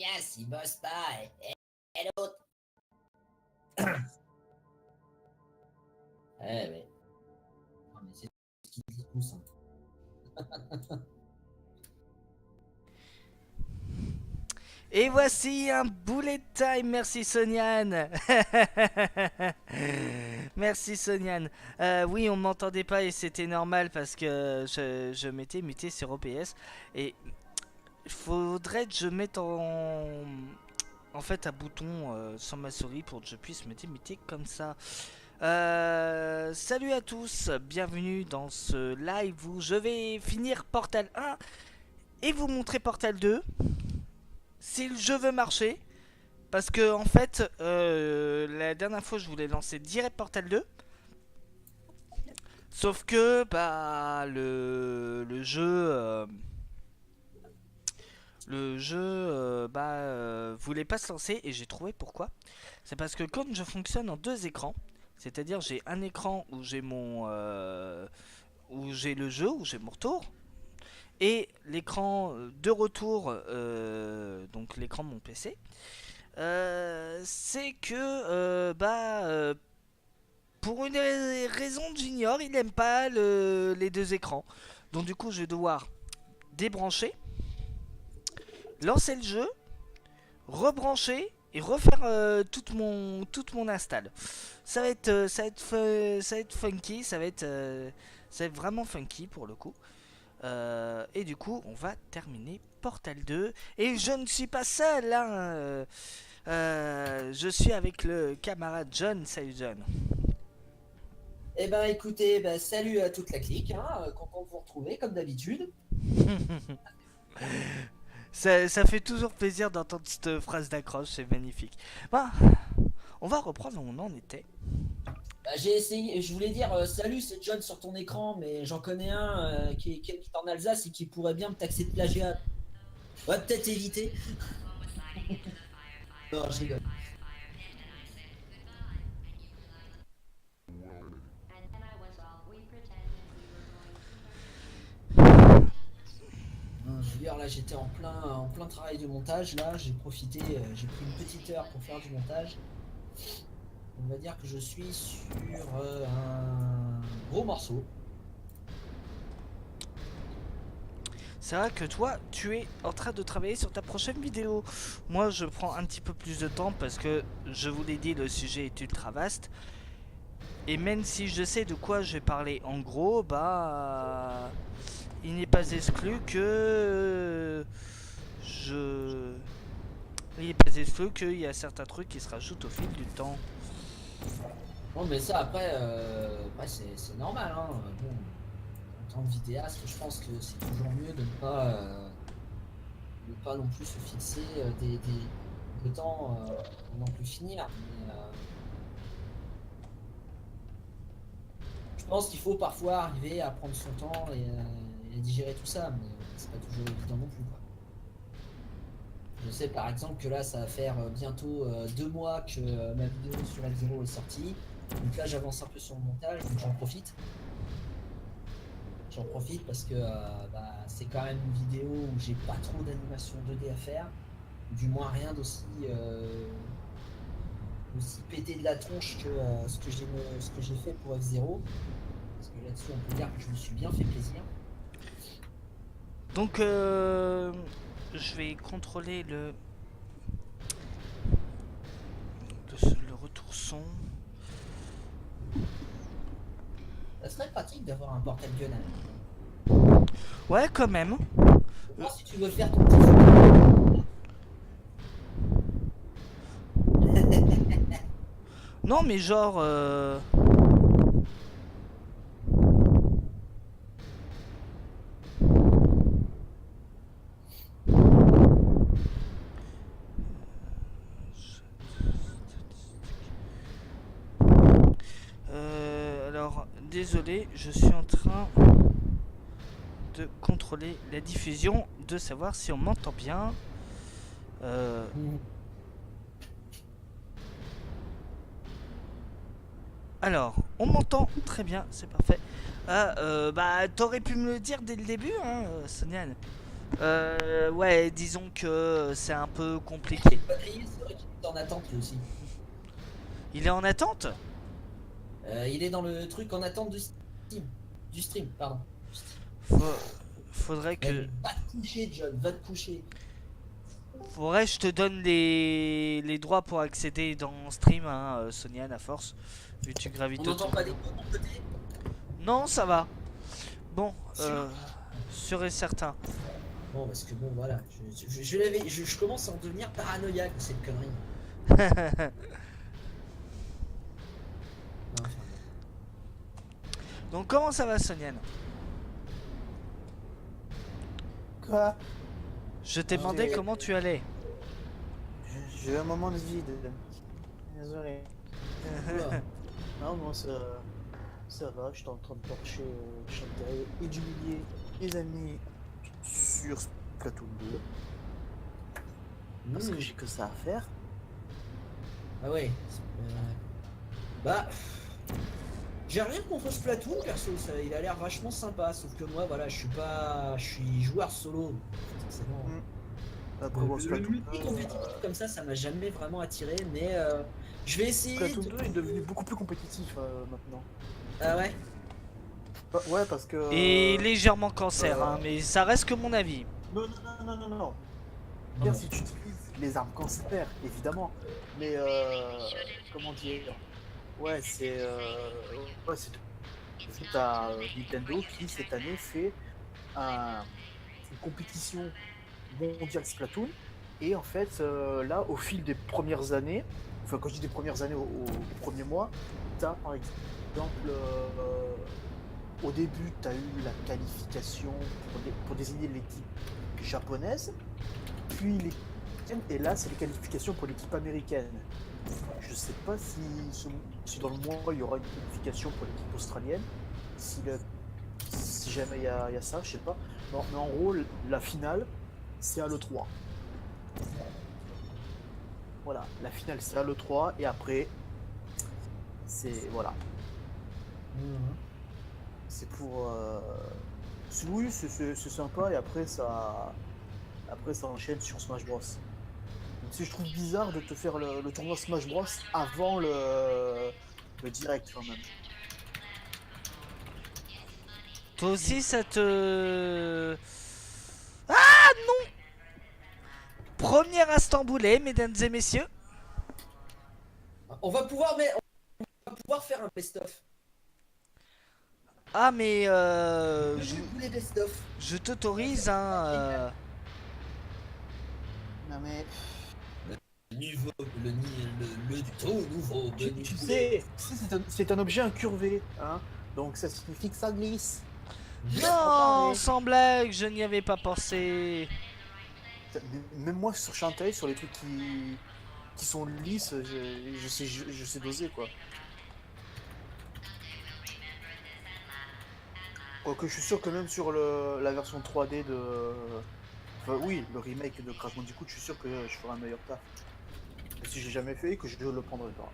Yes, il bosse pas. Et l'autre. Ouais. Non, mais c'est ce qu'ils disent tous. Et voici un bullet time, merci Soniane. Merci Soniane. Oui, on m'entendait pas et c'était normal parce que je m'étais muté sur OBS. Et il faudrait que je mette en fait un bouton sur ma souris pour que je puisse me démuter comme ça. Salut à tous, bienvenue dans ce live où je vais finir Portal 1 et vous montrer Portal 2 si le jeu veut marcher. Parce que en fait, la dernière fois je voulais lancer direct Portal 2. Sauf que bah le jeu voulait pas se lancer et j'ai trouvé pourquoi. C'est parce que comme je fonctionne en deux écrans, c'est-à-dire j'ai un écran où j'ai où j'ai le jeu, où j'ai mon retour, et l'écran de retour, donc l'écran de mon PC. C'est que pour une raison que j'ignore, il n'aime pas les deux écrans. Donc du coup, je vais devoir débrancher, lancer le jeu, rebrancher et refaire toute mon install. Ça va être funky, ça va être vraiment funky pour le coup. Et du coup, on va terminer Portal 2. Et je ne suis pas seul, hein. Je suis avec le camarade John. Salut John. Eh ben écoutez, salut à toute la clique, hein, content de vous retrouver comme d'habitude. Ça fait toujours plaisir d'entendre cette phrase d'accroche, c'est magnifique. Bah, on va reprendre où on en était. J'ai essayé, je voulais dire salut, c'est John sur ton écran, mais j'en connais un qui habite en Alsace et qui pourrait bien me taxer de plagiat. On va peut-être éviter. Non, je rigole. Non, je veux dire, là j'étais en plein travail de montage, là j'ai profité, j'ai pris une petite heure pour faire du montage. On va dire que je suis sur un gros morceau. C'est vrai que toi, tu es en train de travailler sur ta prochaine vidéo. Moi, je prends un petit peu plus de temps parce que, je vous l'ai dit, le sujet est ultra vaste. Et même si je sais de quoi je vais parler en gros, il n'est pas exclu que il n'est pas exclu qu'il y a certains trucs qui se rajoutent au fil du temps. Non, mais ça après c'est normal, hein. Bon, en tant que vidéaste, je pense que c'est toujours mieux de ne pas non plus se fixer des temps pour non plus finir. Mais, je pense qu'il faut parfois arriver à prendre son temps et à digérer tout ça, mais c'est pas toujours évident non plus, quoi. Je sais par exemple que là, ça va faire bientôt 2 mois que ma vidéo sur F0 est sortie. Donc là, j'avance un peu sur le montage, donc j'en profite. J'en profite parce que c'est quand même une vidéo où j'ai pas trop d'animation 2D à faire. Du moins rien d'aussi aussi pété de la tronche que ce que j'ai fait pour F0. Parce que là-dessus, on peut dire que je me suis bien fait plaisir. Donc, je vais contrôler le retour son. Ça serait pratique d'avoir un portal gun à la maison. Ouais, quand même. Si tu veux faire ton petit fou. Non, mais genre. Alors, désolé, je suis en train de contrôler la diffusion, de savoir si on m'entend bien. Alors, on m'entend très bien, c'est parfait. T'aurais pu me le dire dès le début, hein, Soniane. Ouais, disons que c'est un peu compliqué. Pas grillé, c'est vrai qu'il est en attente lui aussi. Il est en attente? Il est dans le truc en attente du Steam. Du stream, pardon. Du Steam. Fa- Faudrait Mais que... va te coucher, John, va te coucher. Faudrait que je te donne les droits pour accéder dans stream, hein, Sonian, à force. Vu que tu On gravites n'entend autour de pas des moi. mots de mon côté. Non, ça va. Bon, Sûr. sûr et certain. Bon, parce que bon, voilà. Je commence à en devenir paranoïaque de cette connerie. Non, enfin, Donc comment ça va, Sonian? Quoi? Je t'ai demandé J'ai- comment tu allais. J'ai eu un moment de vide. Désolé. oula. Non, moi ça va, j'étais en train de torcher Shantae et d'humilier les amis sur Splatoon 2 parce que Hmm. j'ai que ça à faire. Ah ouais. Bah. J'ai rien contre Splatoon perso, il a l'air vachement sympa, sauf que moi voilà, je suis joueur solo. Forcément. Après, Le, bon, le Splatoon 2, multi-compétitif comme ça m'a jamais vraiment attiré, mais je vais essayer Splatoon de... 2 est devenu beaucoup plus compétitif maintenant. Ah ouais? Ouais, parce que. Et légèrement cancer, hein, mais ça reste que mon avis. Non, non, non, non, non, non. Non, Bien non. si tu utilises les armes cancer, évidemment. Mais comment dire? Ouais, c'est ouais, c'est à Nintendo qui cette année fait une compétition mondiale Splatoon. Et en fait, là, au fil des premières années, enfin quand je dis des premières années, au premier mois, t'as par exemple au début, tu as eu la qualification pour désigner l'équipe japonaise, puis l'équipe et là, c'est les qualifications pour l'équipe américaine. Je sais pas si dans le mois il y aura une qualification pour l'équipe australienne. Si jamais il y a ça, je sais pas. Non, mais en gros, la finale, c'est à l'E3. Voilà, la finale, c'est à l'E3 et après, c'est voilà, Mhm. c'est pour. Oui, c'est sympa et après ça enchaîne sur Smash Bros. Si je trouve bizarre de te faire le tournoi Smash Bros avant le direct quand même. Toi aussi, ça te... Premier instant boulet, mesdames et messieurs. On va pouvoir faire un best-of. Ah, mais Tous les best-of. je t'autorise, hein. Non mais Niveau, le tout nouveau menu tu poulet. sais, c'est un objet incurvé, hein. Donc ça signifie que ça glisse. Non, sans blague, je n'y avais pas pensé. Même moi sur Shantae, sur les trucs qui sont lisses, je sais doser quoi. Quoique je suis sûr que même sur la version 3D de. Enfin, oui, le remake de Crash Bandicoot, je suis sûr que je ferai un meilleur taf. Et si j'ai jamais fait, que je le prendrai pas.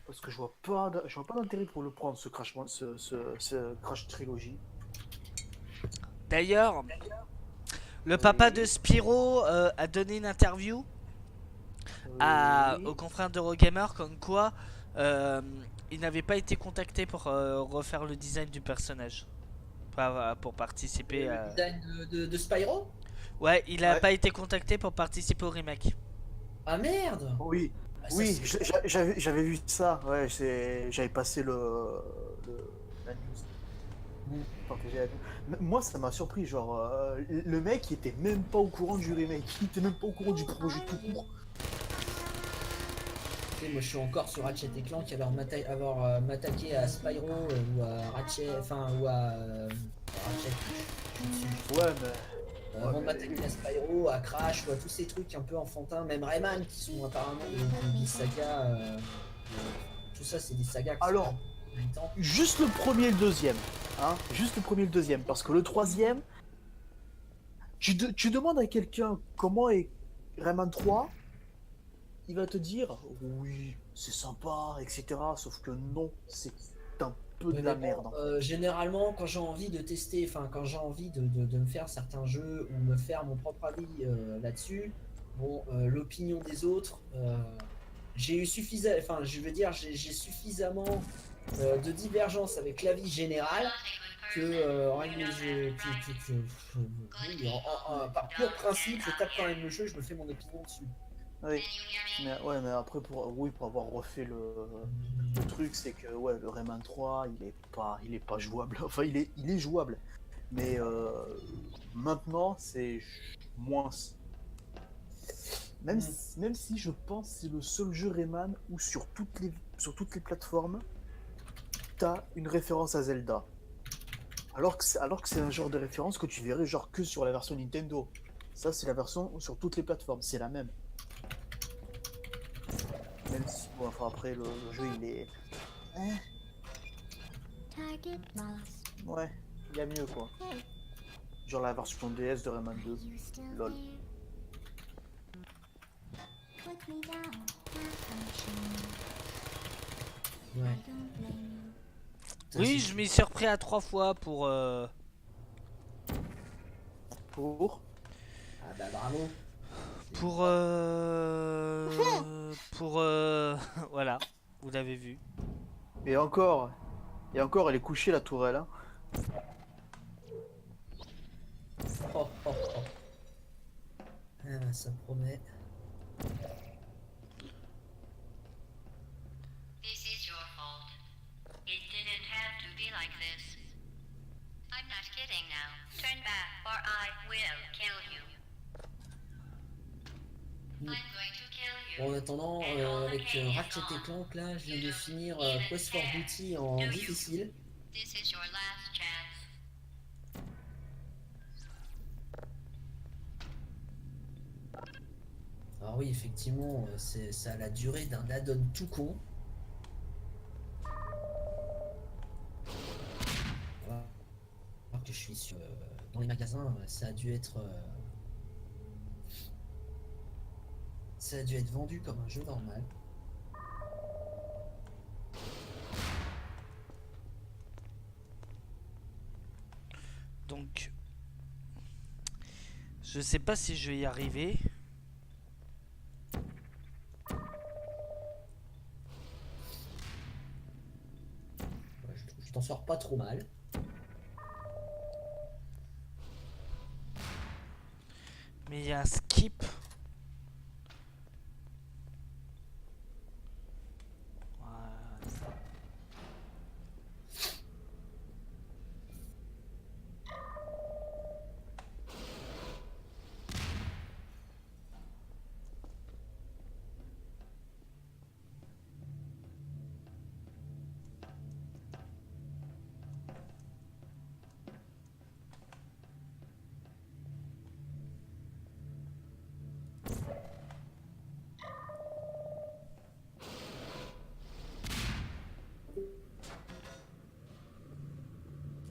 Parce que je vois pas d'intérêt pour le prendre, ce Crash, ce Crash Trilogy. D'ailleurs, le papa de Spyro a donné une interview Oui. aux confrères d'Eurogamer comme quoi euh, il n'avait pas été contacté pour refaire le design du personnage. Pour participer Le à... design de Spyro? Ouais, il a Ouais. pas été contacté pour participer au remake. Ah merde! Oui, Ah, ça, oui, c'est- j'avais vu ça. Ouais, j'avais passé la news. Mm. Partagé la news. Moi, ça m'a surpris. Genre, le mec, il était même pas au courant du remake. Il était même pas au courant du projet tout court. Tu sais, moi je suis encore sur Ratchet et Clank alors m'attaquer à Spyro ou à Ratchet, enfin ou à Ratchet. Je suis dessus. Ouais, mais. Avant de mais- m'attaquer à Spyro, à Crash, ou à tous ces trucs un peu enfantins, même Rayman qui sont apparemment des sagas. Tout ça c'est des sagas qui Alors, sont en même temps. juste le premier et le deuxième. Hein, juste le premier et le deuxième. Parce que le troisième, tu demandes à quelqu'un comment est Rayman 3, il va te dire oui, c'est sympa, etc. Sauf que non, c'est un peu de Mais la bon, merde. En généralement, quand j'ai envie de tester, enfin, quand j'ai envie de me faire certains jeux ou me faire mon propre avis là-dessus, bon, l'opinion des autres, j'ai eu suffisamment, enfin, je veux dire, j'ai suffisamment de divergence avec l'avis général que, en règle, oui, par pur principe, je tape quand même le jeu, je me fais mon opinion dessus. Oui. Mais, ouais, mais après, oui, pour avoir refait le truc, c'est que ouais, le Rayman 3, il est pas jouable. Enfin, il est jouable. Mais maintenant, c'est moins. Même Mm. si, même si je pense que c'est le seul jeu Rayman où sur toutes les plateformes, t'as une référence à Zelda. Alors que c'est un genre de référence que tu verrais genre que sur la version Nintendo. Ça, c'est la version sur toutes les plateformes, c'est la même. Même si, bon, enfin après, le jeu, il est. Eh, Target lost. ouais, il y a mieux quoi. Genre la version DS de Rayman 2. You still Lol. there? Put me down. Malfunction. Ouais. I don't blame you. Putain, Oui, c'est- je m'y suis repris à 3 fois Pour. Ah bah bravo. voilà, vous l'avez vu. Et encore. Et encore, elle est couchée la tourelle. Hein. Oh, oh, oh. Ah bah, ça promet. This is your fault. It didn't have to be like this. I'm not kidding now. Turn back or I will kill you. I'm going to kill Bon, you. en attendant, avec Ratchet et Clank, là, je viens de finir Quest for Booty en difficile. This is your last chance. Alors oui, effectivement, ça a la durée d'un add-on tout con. Voilà. Alors que je suis dans les magasins, ça a dû être vendu comme un jeu normal. Donc, je sais pas si je vais y arriver. Ouais, je trouve que tu t'en sors pas trop mal. Mais il y a un skip. Voilà.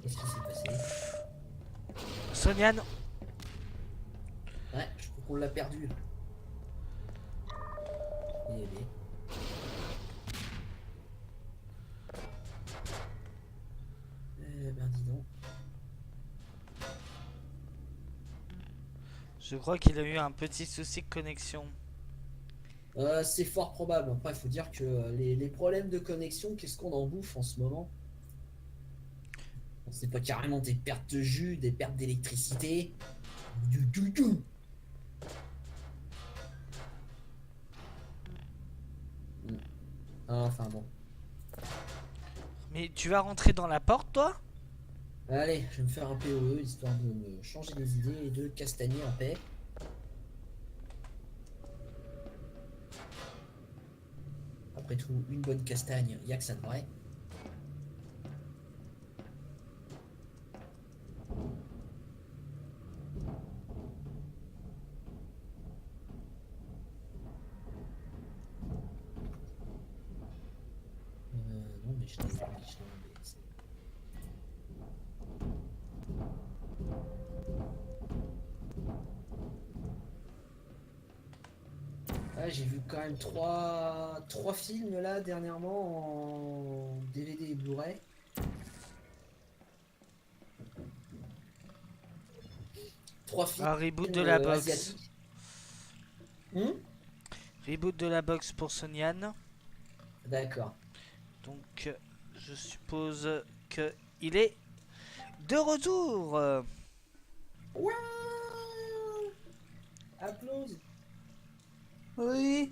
Qu'est-ce qui s'est passé? Sonian, Ouais, je crois qu'on l'a perdu. Eh bien. Eh ben dis donc. je crois qu'il a eu un petit souci de connexion. C'est fort probable. Après, il faut dire que les problèmes de connexion, qu'est-ce qu'on en bouffe en ce moment? C'est pas carrément des pertes de jus, des pertes d'électricité. Du. Ah, enfin bon. Mais tu vas rentrer dans la porte, toi? Allez, je vais me faire un PoE histoire de me changer les idées et de castagner en paix. Après tout, une bonne castagne, y a que ça de vrai. Non, mais je l'ai enlevé. Ouais, j'ai vu quand même trois films là dernièrement en DVD et Blu-ray. trois films Un reboot de la box. asiatiques. Hmm. Reboot de la box pour Sonyan. D'accord. Donc je suppose que il est de retour. Ouah, applause. Oui,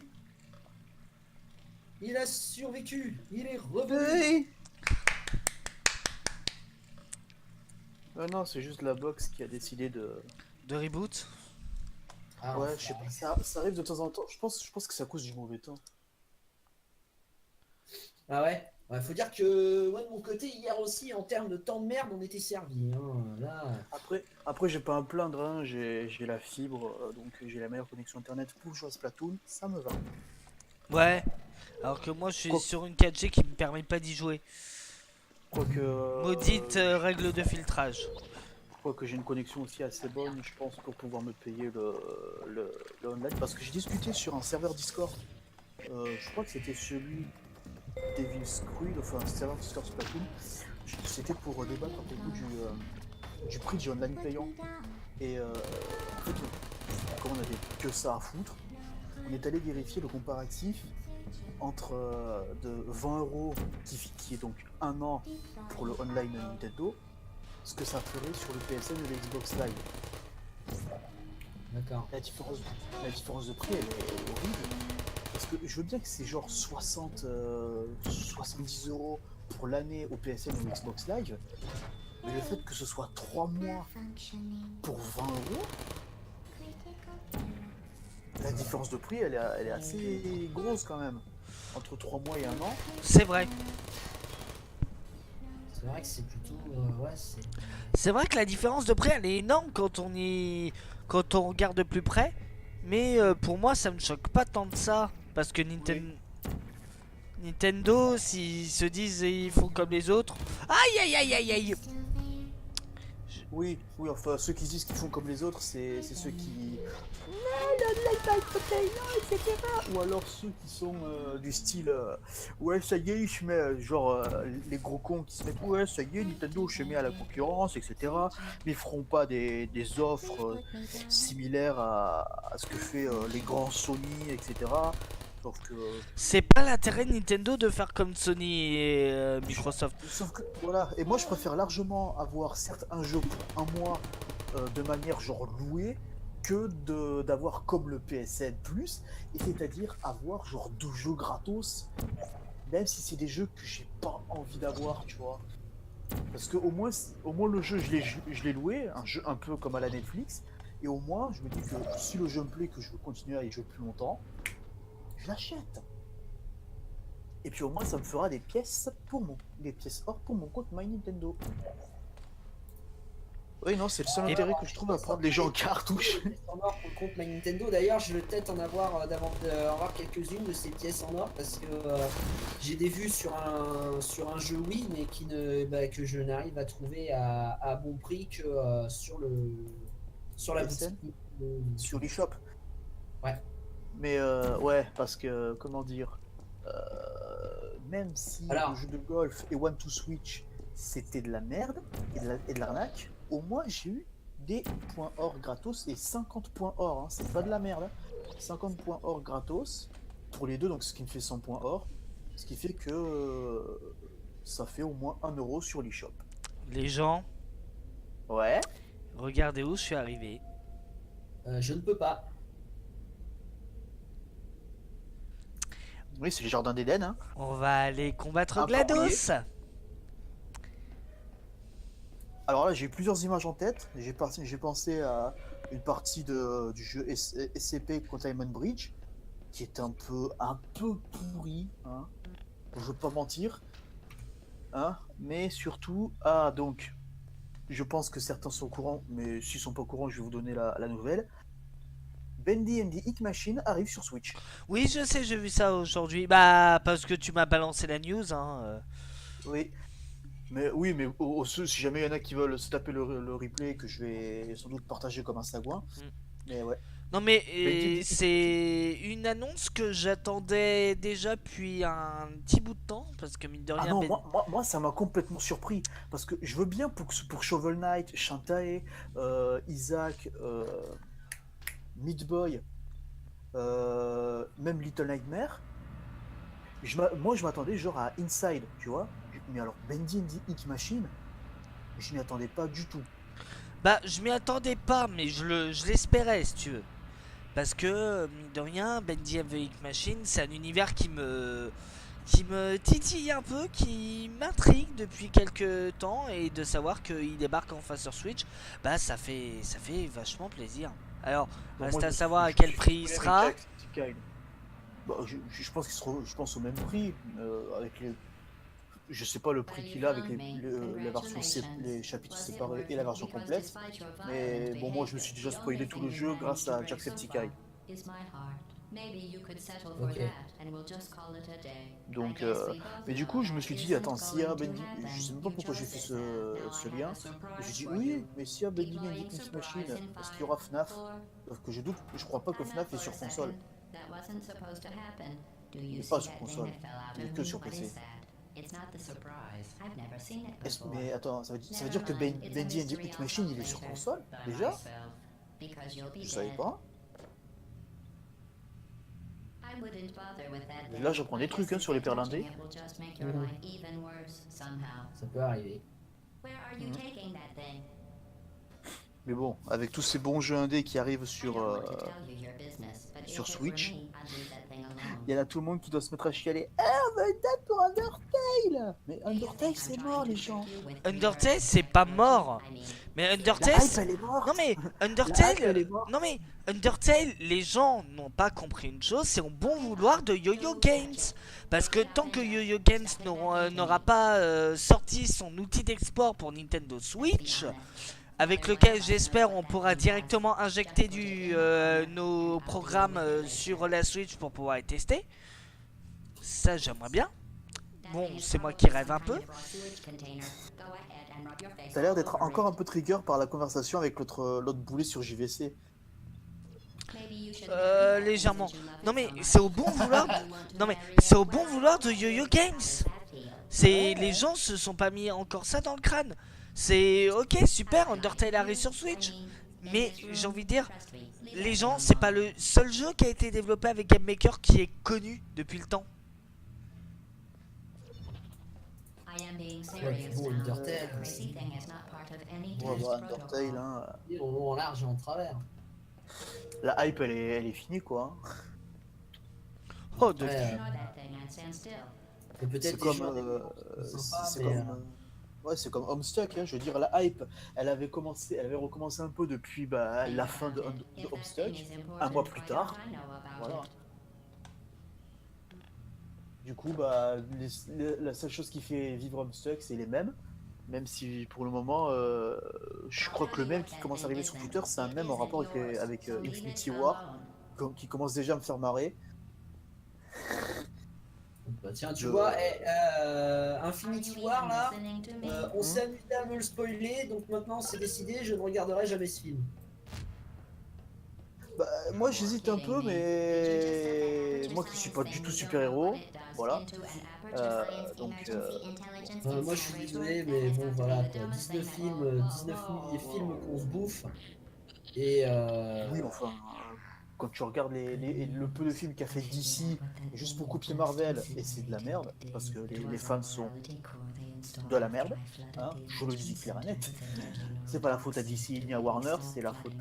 Il a survécu. Il est revenu. oui. Non, c'est juste la box qui a décidé de. De reboot. Ah, Ouais, enfin. je sais pas, ça arrive de temps en temps. Je pense que c'est à cause du mauvais temps. Ah ouais. Ouais, faut dire que moi de mon côté hier aussi en termes de temps de merde on était servi. Hein. Là. Après j'ai pas à me plaindre, hein. J'ai la fibre, donc j'ai la meilleure connexion internet pour jouer à Splatoon, ça me va. Ouais. Alors que moi je suis Quoi- sur une 4G qui me permet pas d'y jouer. Quoique. Maudite règle de filtrage. Quoique j'ai une connexion aussi assez bonne, je pense, pour pouvoir me payer le online. Parce que j'ai discuté sur un serveur Discord. Je crois que c'était celui Devil Squid, enfin un serveur Discord Splatoon. C'était pour débattre à propos du prix du online payant. Et en fait, comme on avait que ça à foutre, on est allé vérifier le comparatif entre de 20 € qui est donc un an pour le online Nintendo, ce que ça ferait sur le PSN et le Xbox Live. D'accord. La différence de prix elle est horrible. Parce que je veux bien que c'est genre 70 € pour l'année au PSN ou au Xbox Live, mais le fait que ce soit 3 mois pour 20 €, la différence de prix elle est assez grosse quand même. Entre 3 mois et un an. C'est vrai. C'est vrai que c'est plutôt ouais c'est. C'est vrai que la différence de prix elle est énorme quand on regarde de plus près. Mais pour moi ça me choque pas tant de ça. Parce que Nintendo, s'ils se disent ils font comme les autres. Aïe aïe aïe aïe aïe. Oui, enfin ceux qui disent qu'ils font comme les autres, c'est ceux qui. Ou alors ceux qui sont du style ouais ça y est je mets les gros cons qui se mettent ouais ça y est Nintendo je mets à la concurrence etc, mais ils feront pas des offres similaires à ce que fait les grands Sony etc. Sauf que C'est pas l'intérêt de Nintendo de faire comme Sony et Microsoft. Sauf que voilà, et moi je préfère largement avoir certes un jeu pour un mois de manière genre louée que d'avoir comme le PSN Plus, et c'est-à-dire avoir genre 2 jeux gratos, même si c'est des jeux que j'ai pas envie d'avoir, tu vois. Parce que au moins le jeu je l'ai loué, un jeu un peu comme à la Netflix, et au moins je me dis que si le jeu me plaît, que je veux continuer à y jouer plus longtemps, je l'achète. Et puis au moins ça me fera des pièces or pour mon compte My Nintendo. Oui non c'est le seul intérêt que je trouve à prendre les jeux en cartouche. Pièces en or pour le compte My Nintendo. D'ailleurs, je vais peut-être en avoir quelques-unes de ces pièces en or parce que j'ai des vues sur un jeu Wii, mais que je n'arrive à trouver à bon prix que sur la PSN? boutique. Sur l'eShop. Ouais. Mais ouais parce que comment dire, même si Alors. le jeu de golf et One to Switch c'était de la merde et de l'arnaque, au moins j'ai eu des points or gratos et 50 points or, hein. C'est pas de la merde, hein. 50 points or gratos pour les deux, donc ce qui me fait 100 points or, ce qui fait que ça fait au moins 1 € sur l'eShop. Les gens, Ouais. regardez où je suis arrivé. Je ne peux pas. Oui, c'est le jardin d'Éden, hein. On va aller combattre Ah, GLaDOS. Alors là, j'ai eu plusieurs images en tête. J'ai pensé à une partie du jeu SCP Containment Bridge, qui est un peu pourri, hein. Je veux pas mentir, hein. Mais surtout, donc, je pense que certains sont au courant, mais s'ils sont pas au courant, je vais vous donner la nouvelle. Bendy and the Ink Machine arrive sur Switch. Oui, je sais, j'ai vu ça aujourd'hui. Bah, parce que tu m'as balancé la news. Hein. Oui. Mais si jamais il y en a qui veulent se taper le replay, que je vais sans doute partager comme un sagouin. Mm. Mais ouais. Non mais Mais c'est une annonce que j'attendais déjà depuis un petit bout de temps parce que mine de Ah rien non, moi, ça m'a complètement surpris. Parce que je veux bien pour Shovel Knight, Shantae, Isaac, Meat Boy, même Little Nightmare. Moi, je m'attendais genre à Inside, tu vois. Mais alors, Bendy and the Ink Machine, je m'y attendais pas du tout. Bah je m'y attendais pas mais je l'espérais si tu veux. Parce que mine de rien, Bendy and the Ink Machine c'est un univers qui me titille un peu, qui m'intrigue depuis quelques temps et de savoir qu'il débarque enfin sur Switch, bah ça fait vachement plaisir. Alors, Bon, reste moi, à savoir à je quel suis prix il avec sera. Jacksepticeye. Bah, je pense je pense au même prix, avec les. Je sais pas le prix qu'il a avec la version les chapitres séparés et la version complète. Mais bon, moi je me suis déjà spoilé tout le jeu grâce à Jacksepticeye. Ok. Donc, mais du coup, je me suis dit, attends, s'il y a Bendy, je sais même pas pourquoi j'ai fait ce lien. J'ai dit, oui, mais s'il y a Bendy Bendy Ink Machine, est-ce qu'il y aura FNAF? Parce que je doute, je crois pas que FNAF est sur console. Il n'est pas sur console, il est que sur PC. Mais attends, ça veut dire que Bendy and the Ink Machine, il est sur console, déjà? Je savais pas. Mais là, j'apprends des trucs hein, sur les perles indées. Mhm. Ça peut arriver. Mais bon, avec tous ces bons jeux indés qui arrivent sur Switch, il y en a tout le monde qui doit se mettre à chialer. Ah, on veut une date pour Undertale! Mais Undertale, c'est mort, les gens! Undertale c'est pas mort. Mais La Undertale. hype, elle est morte! Non mais La hype, Undertale. elle est morte! Non mais Undertale, les gens n'ont pas compris une chose, c'est au bon vouloir de Yo-Yo Games. Parce que tant que Yo-Yo Games n'aura pas sorti son outil d'export pour Nintendo Switch, avec lequel j'espère on pourra directement injecter nos programmes sur la Switch pour pouvoir les tester. Ça j'aimerais bien. Bon, c'est moi qui rêve un peu. T'as l'air d'être encore un peu trigger par la conversation avec l'autre boulet sur JVC. Légèrement. Non mais c'est au bon vouloir. Non mais c'est au bon vouloir de Yo-Yo Games. C'est les gens se sont pas mis encore ça dans le crâne. C'est ok super Undertale arrive sur Switch. Mais j'ai envie de dire, les gens c'est pas le seul jeu qui a été développé avec Game Maker qui est connu depuis le temps. Ouais, bon, Undertale, Ouais, bah, Undertale, hein, ils en ont en large et en travers. la hype, elle est finie, quoi. Hein. Oh de. Ouais, et peut-être C'est des comme, gens sympas, c'est mais comme, ouais, c'est comme Homestuck, hein, je veux dire, la hype, elle avait recommencé un peu depuis bah, la fin de Homestuck, un mois plus tard, voilà. Du coup, bah, la seule chose qui fait vivre Homestuck, c'est les mèmes, même si pour le moment, je crois que le mème qui commence à arriver sur Twitter, c'est un mème en rapport avec Infinity War, qui commence déjà à me faire marrer. bah tiens, tu Je- vois, Infinity War là, on s'est amusé à me le spoiler, donc maintenant c'est décidé, je ne regarderai jamais ce film. Bah, moi j'hésite un peu, mais moi qui suis pas du tout super-héros, voilà. Donc, Moi je suis désolé, mais bon voilà, quoi, 19 films, 19 000 films qu'on se bouffe, et oui, enfin, quand tu regardes le peu de films qu'a fait DC juste pour copier Marvel, et c'est de la merde, parce que les fans sont de la merde, hein, je le dis clair et net. C'est pas la faute à DC ni à Warner, c'est la faute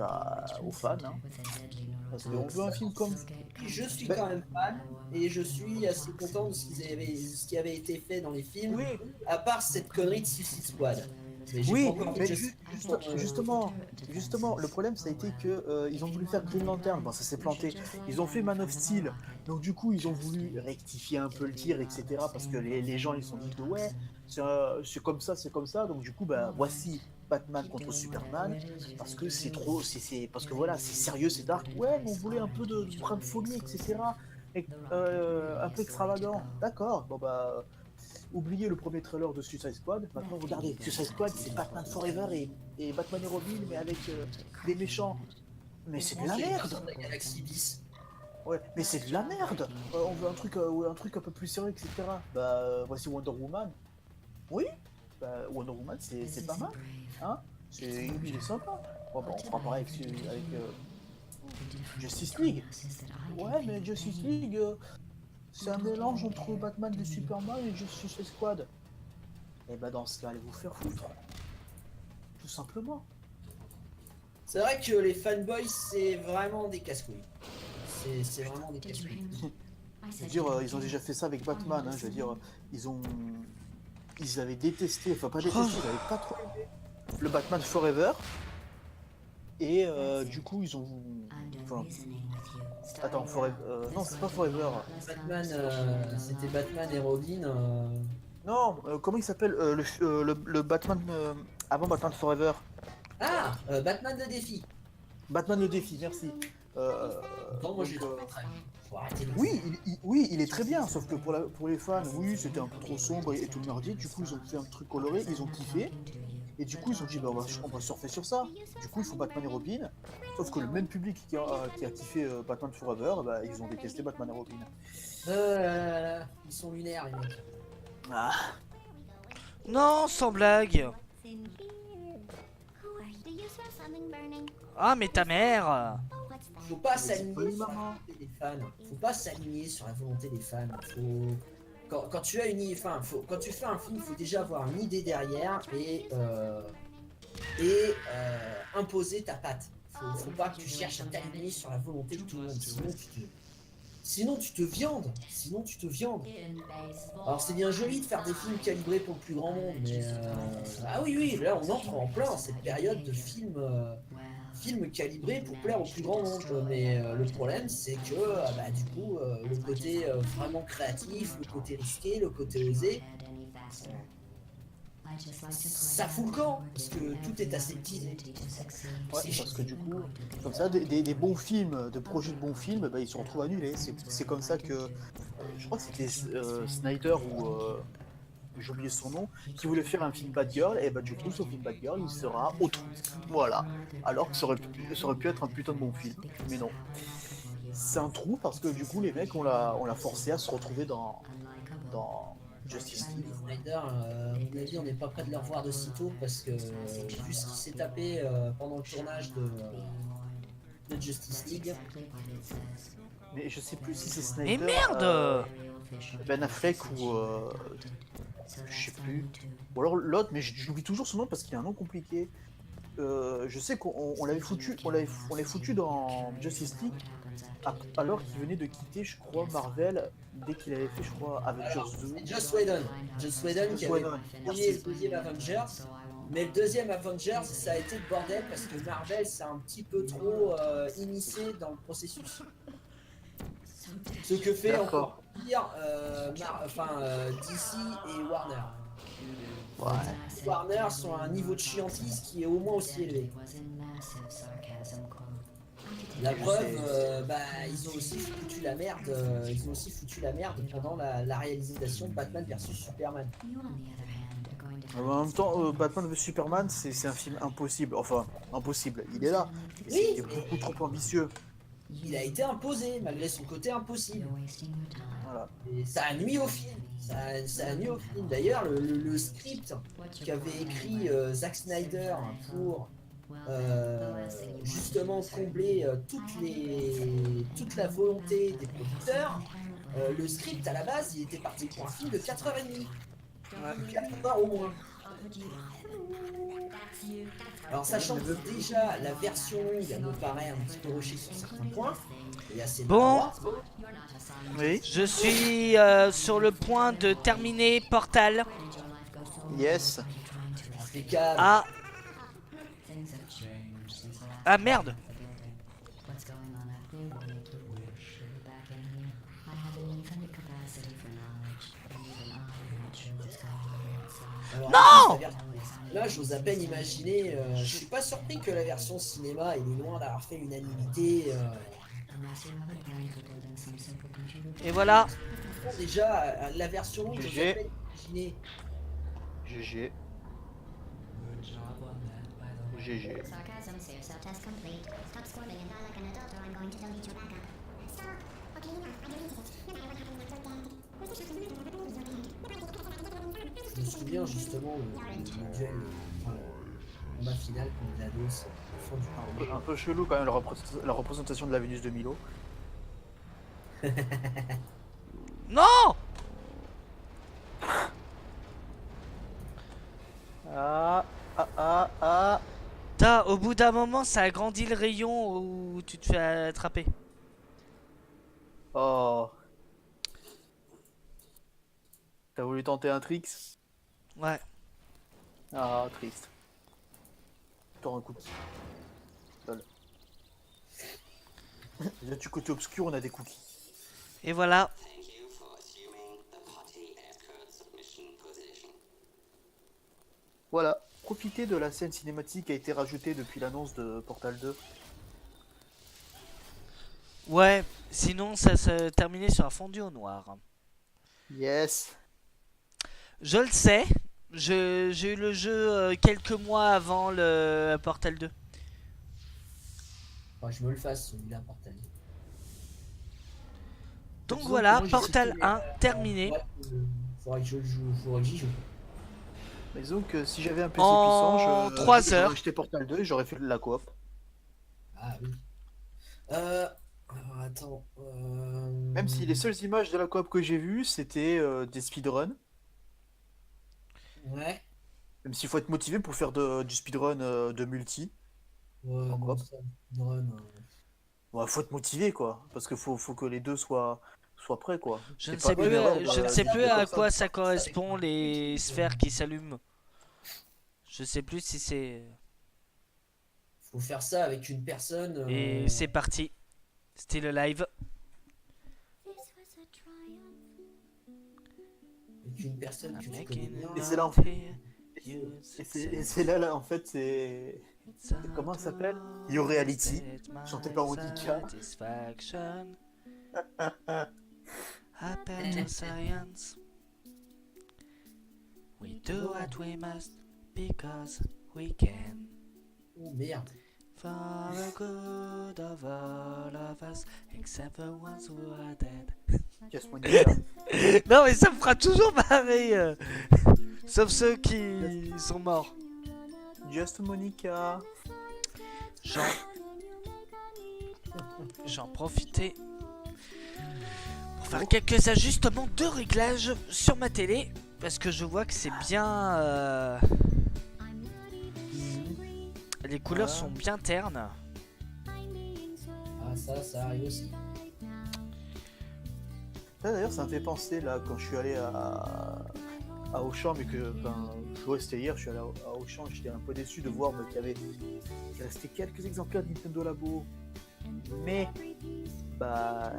aux fans. Hein, parce qu'on veut un film comme. je suis Ben- quand même fan, et je suis assez content de ce qui avait été fait dans les films, Oui, à part cette connerie de Suicide Squad. Mais j'ai oui, pas encore mais vu justement, le problème ça a été que ils ont voulu faire Green Lantern, bon ça s'est planté. Ils ont fait Man of Steel, donc du coup ils ont voulu rectifier un peu le tir, etc. Parce que les gens ils se sont dit que ouais, c'est comme ça, donc du coup bah voici Batman contre Superman, parce que c'est trop, parce que voilà, c'est sérieux, c'est dark. Ouais, mais on voulait un peu de brin de folie, etc. Et, un peu extravagant. D'accord, bon bah. Oubliez le premier trailer de Suicide Squad. Maintenant, regardez, Suicide Squad, c'est Batman Forever et Batman et Robin, mais avec des méchants. Mais c'est de la merde. La Galaxie bis. Ouais, mais c'est de la merde. On veut un truc un peu plus sérieux, etc. Bah, voici Wonder Woman. Oui, bah, Wonder Woman, c'est pas mal. Hein, il est sympa. Bon, bah, on fera pareil avec Justice League. Ouais, mais Justice League, c'est un mélange entre Batman et Superman et Justice Squad. Et bah, dans ce cas, allez vous faire foutre. Tout simplement. C'est vrai que les fanboys, c'est vraiment des casse-couilles. C'est vraiment des casse-couilles. Je veux dire, ils ont déjà fait ça avec Batman, hein, je veux dire, ils avaient détesté, enfin pas détesté, ils avaient pas trop aimé le Batman Forever, et du coup ils ont... Enfin, attends, Forever... non, c'est pas Forever. Batman, c'était Batman et Robin. Non, comment il s'appelle le Batman avant Batman Forever? Ah, Batman de défi. Batman le défi, merci. Non, moi j'ai donc, trouvé très bien. Faut arrêter de le Oui, faire. oui, il est très bien, sauf que pour les fans, oui, c'était un peu trop sombre et tout merdier. Du coup, ils ont fait un truc coloré, ils ont kiffé. Et du coup, ils ont dit, bah, on va surfer sur ça. Du coup, ils font Batman et Robin. Sauf que le même public qui a kiffé Batman Forever, bah, ils ont détesté Batman et Robin. Ils sont lunaires, les mecs. Ah, Non, sans blague. Ah, mais ta mère. Faut pas oui, s'aligner sur la maman. volonté des fans. Faut pas s'aligner sur la volonté des fans. Quand tu as quand tu fais un film, il faut déjà avoir une idée derrière et imposer ta patte. Faut pas que tu cherches à t'aligner sur la volonté de tout le monde. Sinon tu te viandes. Alors c'est bien joli de faire des films calibrés pour le plus grand monde, mais ah oui, là on entre en plein dans cette période de films calibrés pour plaire au plus grand nombre. Mais le problème c'est que bah, du coup le côté vraiment créatif, le côté risqué, le côté osé, ça fout le camp parce que tout est aseptisé. Ouais, parce que du coup, comme ça, des bons films, de projets de bons films, bah, ils se retrouvent annulés. C'est comme ça que, je crois que c'était Snyder ou j'ai oublié son nom, qui voulait faire un film Bad Girl, et bah du coup, ce film Bad Girl, il sera au trou. Voilà. Alors que ça aurait pu être un putain de bon film, mais non. C'est un trou parce que du coup, les mecs, on l'a forcé à se retrouver dans Justice League. Snyder, à mon avis, on n'est pas prêt de le revoir de sitôt parce que vu ce qu'il s'est tapé pendant le tournage de Justice League. Mais je sais plus si c'est Snyder. Mais merde. Ben Affleck ou je sais plus. Ou alors l'autre, mais j'oublie toujours son nom parce qu'il a un nom compliqué. Je sais qu'on l'avait foutu, on l'avait foutu dans Justice League alors qu'il venait de quitter, je crois, Marvel dès qu'il avait fait, je crois, Avengers 2. C'est Joss Whedon. Joss Whedon qui avait Whedon. premier et le deuxième Avengers. Mais le deuxième Avengers, ça a été le bordel parce que Marvel s'est un petit peu trop initié dans le processus. Ce que fait encore pire DC et Warner. Ouais. Warner sont à un niveau de chiantise qui est au moins aussi élevé. La preuve, ils ont aussi foutu la merde. Pendant la réalisation de Batman vs Superman. En même temps, Batman vs Superman, c'est un film impossible. Enfin, impossible. Il est là. Mais Oui. c'était beaucoup trop ambitieux. Il a été imposé malgré son côté impossible. Voilà. Et ça a nuit au film. Ça a nuit au film. D'ailleurs, le script qu'avait écrit Zack Snyder pour justement combler toute la volonté des producteurs, le script à la base, il était parti pour un film de 4h30. 4 heures au moins. Alors sachant que déjà la version longue me paraît un petit peu rushée sur certains points, et assez Bon. maladroite. Oui. Je suis sur le point de terminer Portal. Yes. Impeccable. Ah merde. Alors, Non. là, j'ose à peine imaginer. Je suis pas surpris que la version cinéma, il est loin d'avoir fait l'unanimité. Et voilà. Déjà, la version longue, j'ose GG. à peine imaginer. GG. GG. Sarcasm, save self-test complete. Stop squirming and die like an adult or I'm going to delete your backup. Stop. Okay, enough. I deleted it. No matter what happens next, you're dead. Where's the shotgun? You're dead. Je me souviens justement le duel, enfin, le combat final contre GLaDOS au fond du Un peu chelou quand même la représentation de la Vénus de Milo. Non! Au bout d'un moment, ça agrandit le rayon où tu te fais attraper. Oh. T'as voulu tenter un tricks? Ouais. Ah, triste. T'auras un cookie. Lol. Là, du côté obscur, on a des cookies. Et voilà. Voilà. Profitez de la scène cinématique qui a été rajoutée depuis l'annonce de Portal 2. Ouais, sinon ça se terminait sur un fondu au noir. Yes. Je le sais. J'ai eu le jeu quelques mois avant le Portal 2. Enfin, je me le fasse celui-là, Portal. Donc Disons voilà, que moi, j'ai Portal cité- 1 terminé. Faudrait que je le joue, faudrait que j'y joue. Mais disons que si j'avais un PC En puissant, 3 j'aurais heures. acheté Portal 2 et j'aurais fait de la coop. Ah oui. Alors attends. Même si les seules images de la coop que j'ai vues, c'était des speedruns. Ouais. Même s'il faut être motivé pour faire du speedrun de multi. Ouais, En non, coop. ça, speedrun, Ouais, faut être motivé quoi. Parce que faut que les deux soient prêts quoi. Je C'est ne sais pas une plus, erreur, je ne sais c'est un plus peu à comme ça, quoi on ça part ça correspond avec les sphères qui s'allument. Je sais plus si c'est. Faut faire ça avec une personne. Et c'est parti. C'était le live. This was a triumph. Avec une personne que tu connais bien. Et c'est là, en Et c'est là, en fait, c'est... Comment ça s'appelle? Your Reality, chanté par Monica. Satisfaction. Happen to science. We do what we must because we can. Oh merde. For the good of all of us, except the ones who are dead. Casse Monica. Non mais ça me fera toujours marrer. Sauf ceux qui sont morts. Just Monica. J'en profitais pour faire quelques ajustements de réglage sur ma télé parce que je vois que c'est bien. Les couleurs sont bien ternes. Ah ça arrive aussi. Ça, d'ailleurs, ça me fait penser là quand je suis allé à Auchan, mais que je vois c'était hier, je suis allé à Auchan, j'étais un peu déçu de voir qu'il restait quelques exemplaires de Nintendo Labo. Mais bah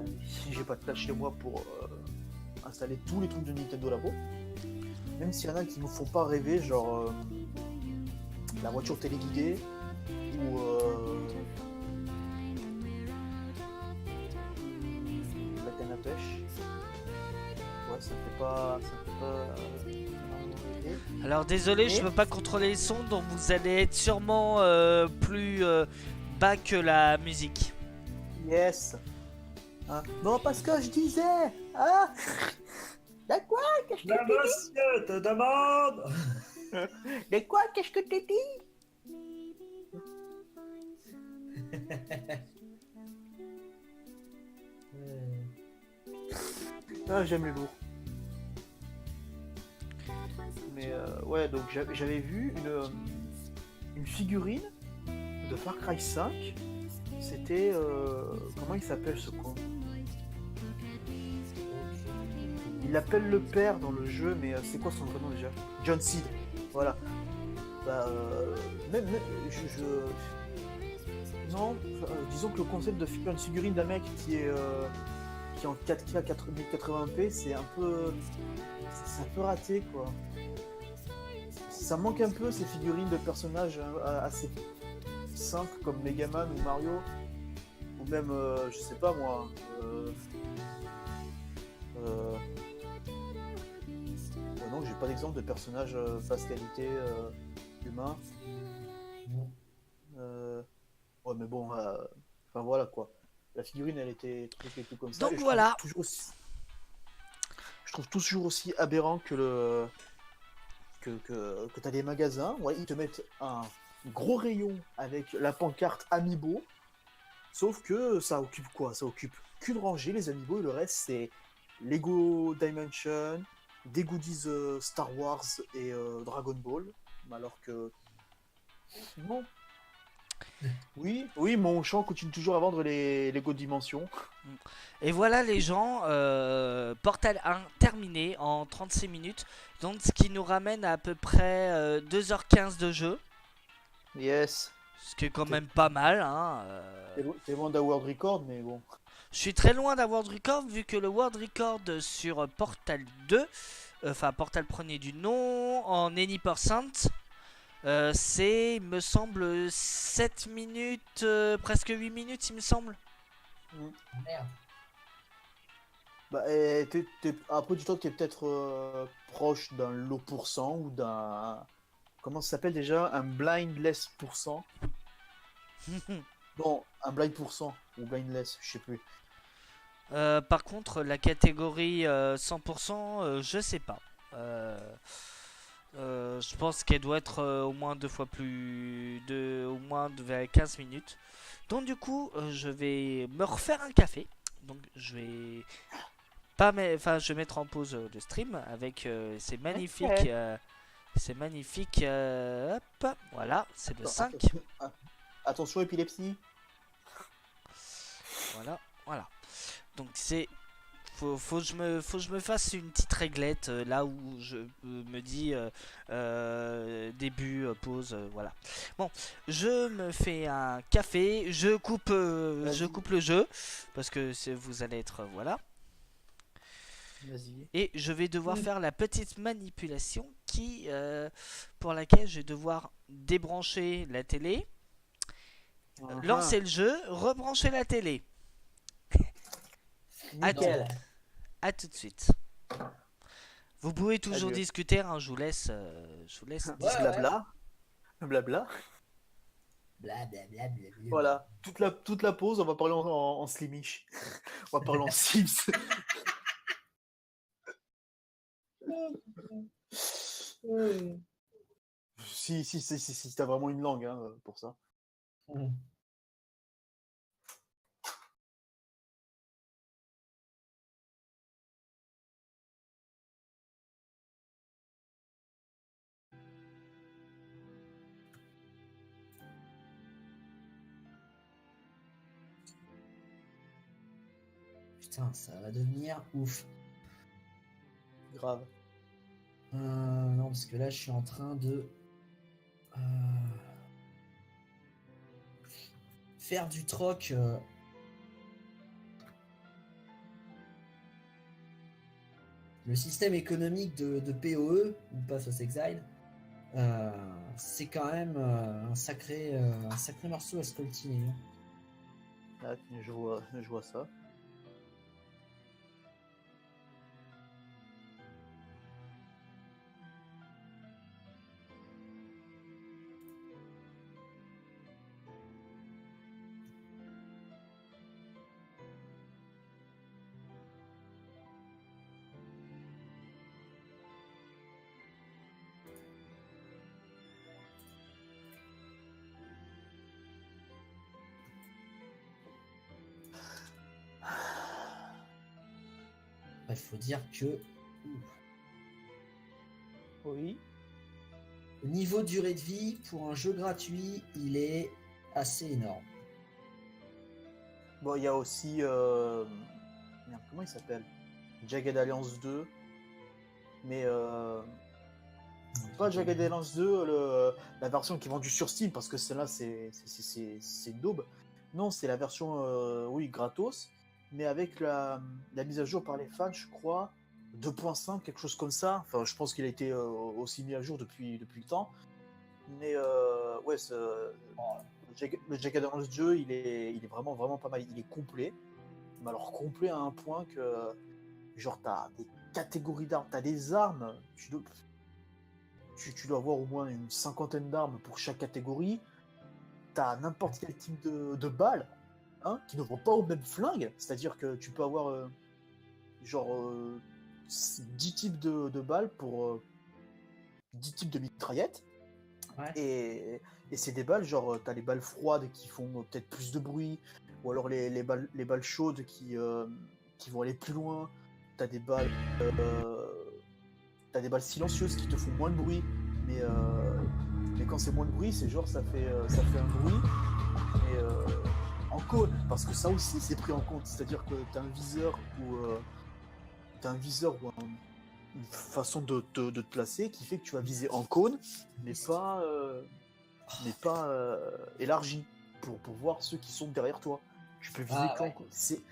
j'ai pas de place chez moi pour installer tous les trucs de Nintendo Labo. Même s'il y en a qui me font pas rêver, genre la voiture téléguidée ou la canne à pêche. Ouais, ça me fait pas rêver. Alors désolé, je peux pas contrôler les sons, donc vous allez être sûrement plus bas que la musique. Yes. Hein? Non, parce que je disais. Ah. De quoi? Qu'est-ce que tu monsieur te demande. dis? De quoi? Qu'est-ce que tu dis? Ah, j'aime les lourds. Mais ouais, donc j'avais vu une figurine de Far Cry 5. C'était comment il s'appelle ce con? Il l'appelle le père dans le jeu, mais c'est quoi son vrai nom déjà? John Seed. Voilà. Bah, même non, disons que le concept de faire une figurine d'un mec qui est en 4K 1080p, c'est un peu raté quoi. Ça manque un peu ces figurines de personnages assez simples comme Megaman ou Mario, ou même je sais pas moi. Non, j'ai pas d'exemple de personnages basse qualité humain. Ouais, mais bon, enfin voilà quoi. La figurine, elle était truc et tout comme ça. Donc et voilà. Je trouve toujours aussi aberrant que que t'as des magasins, ouais, ils te mettent un gros rayon avec la pancarte Amiibo, sauf que ça occupe quoi? Ça occupe qu'une rangée, les Amiibo, et le reste c'est Lego Dimension, des goodies Star Wars et Dragon Ball. Alors que non. Oui, oui, mon champ continue toujours à vendre les Lego Dimension. Et voilà les gens, Portal 1 terminé en 36 minutes. Donc ce qui nous ramène à peu près 2h15 de jeu. Yes. Ce qui est quand même pas mal. Hein, T'es loin d'un world record, mais bon. Je suis très loin d'un World Record vu que le World Record sur Portal 2, enfin Portal premier du nom, en Any%, c'est, il me semble, 7 minutes, presque 8 minutes, il me semble. Merde. Bah, après, du temps, t'es peut-être proche d'un low pourcent ou d'un. Comment ça s'appelle déjà? Un blindless pourcent. Non, un blind pourcent ou blindless, je sais plus. Par contre, la catégorie 100%, je sais pas. Je pense qu'elle doit être au moins deux fois plus. Au moins de 15 minutes. Donc, du coup, je vais me refaire un café. Donc, je vais. Pas enfin, je vais mettre en pause le stream avec ces magnifiques. Ces magnifiques. Hop, voilà, c'est le 5. Attention, épilepsie. Voilà, voilà. Donc c'est faut que je me fasse une petite réglette là où je me dis début pause voilà. Bon, je me fais un café, je coupe le jeu parce que vous allez être voilà. Vas-y. Et je vais devoir faire la petite manipulation qui pour laquelle je vais devoir débrancher la télé, lancer le jeu, rebrancher la télé. Nickel. À tout de suite. Vous pouvez toujours Adieu. discuter, hein, je vous laisse Ouais, Blabla. Blabla. Blablabla. Voilà. Toute la pause, on va parler en slimish. On va parler en Sims. Si t'as vraiment une langue hein, pour ça. Putain, ça va devenir ouf. Grave. Non, parce que là, je suis en train de faire du troc. Le système économique de PoE, ou Path of Exile, c'est quand même un sacré morceau à scoltiner. Ah, je vois ça. Il faut dire que Oui. le niveau durée de vie pour un jeu gratuit, il est assez énorme. Bon, il y a aussi. Merde, comment il s'appelle? Jagged Alliance 2. Mais. Pas Jagged Alliance 2, la version qui est vendue sur Steam, parce que celle-là, c'est une daube. Non, c'est la version, oui, gratos, mais avec la mise à jour par les fans, je crois, 2.5, quelque chose comme ça. Enfin, je pense qu'il a été aussi mis à jour depuis le temps. Mais ouais, le Jagged Alliance 2, il est vraiment, vraiment pas mal. Il est complet, mais alors complet à un point que, genre, t'as des catégories d'armes, t'as des armes, tu dois avoir au moins une cinquantaine d'armes pour chaque catégorie. t'as n'importe quel type de balles, hein, qui ne vont pas au même flingue. C'est-à-dire que tu peux avoir genre 10 types de balles pour 10 types de mitraillettes. Ouais. Et c'est des balles, genre t'as les balles froides qui font peut-être plus de bruit, ou alors les balles chaudes qui vont aller plus loin. T'as des balles silencieuses qui te font moins de bruit, mais quand c'est moins de bruit, c'est genre ça fait un bruit, mais en cône, parce que ça aussi c'est pris en compte. C'est-à-dire que t'as un viseur ou une façon de te placer qui fait que tu vas viser en cône, mais pas élargi pour voir ceux qui sont derrière toi. Tu peux viser qu'en cône. C'est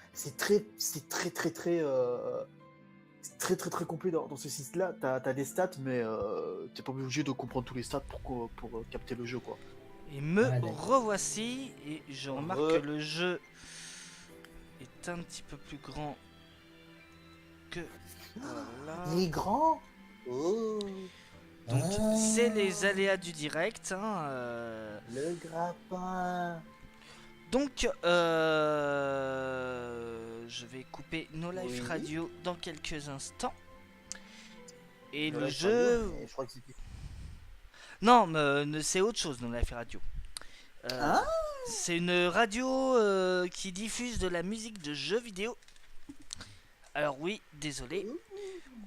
très complet dans ce site-là. T'as des stats, mais t'es pas obligé de comprendre tous les stats pour capter le jeu, quoi. Et me revoici, et je remarque que le jeu est un petit peu plus grand que... Voilà. Il est grand. Oh. Donc c'est les aléas du direct, hein, Le grappin. Donc je vais couper No Life Radio dans quelques instants. Et No le Life jeu... Radio, je crois que c'est... Non, c'est autre chose, No Life Radio. C'est une radio qui diffuse de la musique de jeux vidéo. Alors oui, désolé.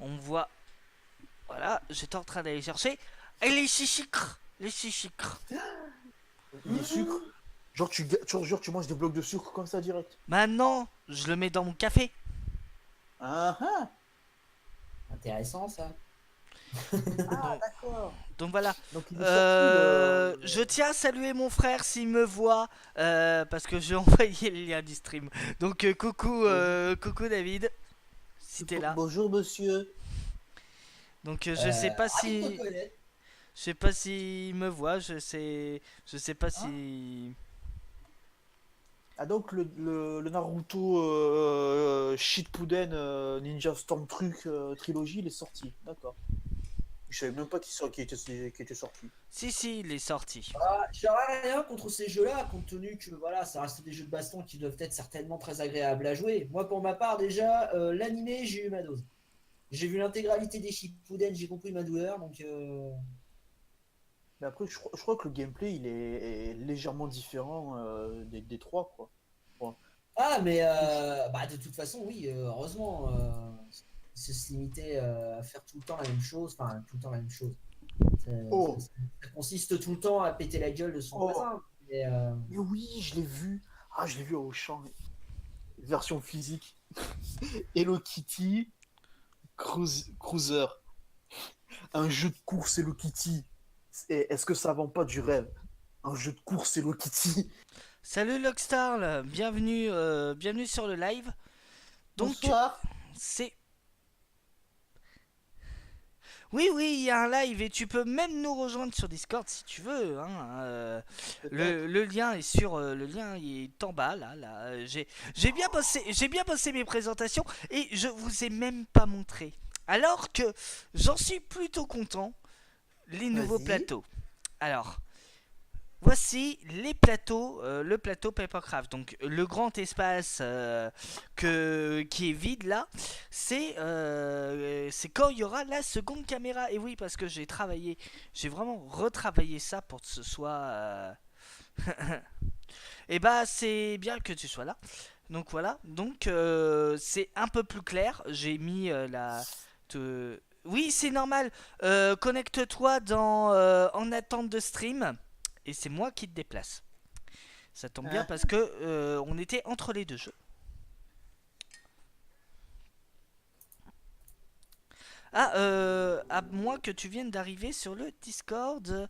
On voit... Voilà, j'étais en train d'aller chercher. Et les chichicres. Les chichicres. Les sucres. Genre tu manges des blocs de sucre comme ça direct. Maintenant, je le mets dans mon café. Ah ah. Intéressant ça. Ah d'accord. Donc voilà. Donc, il est sorti, Je tiens à saluer mon frère s'il me voit, parce que j'ai envoyé le lien du stream. Donc coucou David, si t'es là. Bonjour monsieur. Donc je sais pas si, il me voit, je sais pas si. Ah donc le Naruto Shippuden Ninja Storm Truc trilogie il est sorti, d'accord. Je savais même pas qui était sorti. Si, il est sorti. J'aurais rien contre ces jeux-là, compte tenu que voilà, ça reste des jeux de baston qui doivent être certainement très agréables à jouer. Moi, pour ma part, déjà, l'animé, j'ai eu ma dose. J'ai vu l'intégralité des Shippuden, j'ai compris ma douleur, donc. Mais après, je crois que le gameplay il est légèrement différent des trois, quoi. Ouais. Ah, mais de toute façon, oui, heureusement, se limiter à faire tout le temps la même chose, enfin, tout le temps la même chose. Ça consiste tout le temps à péter la gueule de son voisin. Mais oui, je l'ai vu. Ah, je l'ai vu au champ. Version physique. Hello Kitty Cruiser. Un jeu de course Hello Kitty. Est-ce que ça vend pas du rêve? Un jeu de course Hello Kitty. Salut Lockstar, bienvenue sur le live. Donc bonsoir. c'est... Oui, il y a un live et tu peux même nous rejoindre sur Discord si tu veux. Hein, le lien est il est en bas là. J'ai bien bossé mes présentations et je vous ai même pas montré. Alors que j'en suis plutôt content. Les nouveaux plateaux. Alors, voici les plateaux, le plateau Papercraft. Donc le grand espace qui est vide là, c'est quand il y aura la seconde caméra. Et oui, parce que j'ai vraiment retravaillé ça pour que ce soit... Et bah c'est bien que tu sois là. Donc voilà, donc c'est un peu plus clair. J'ai mis Oui, c'est normal. Connecte-toi en attente de stream. Et c'est moi qui te déplace. Ça tombe bien parce que on était entre les deux jeux. À moins que tu viennes d'arriver sur le Discord.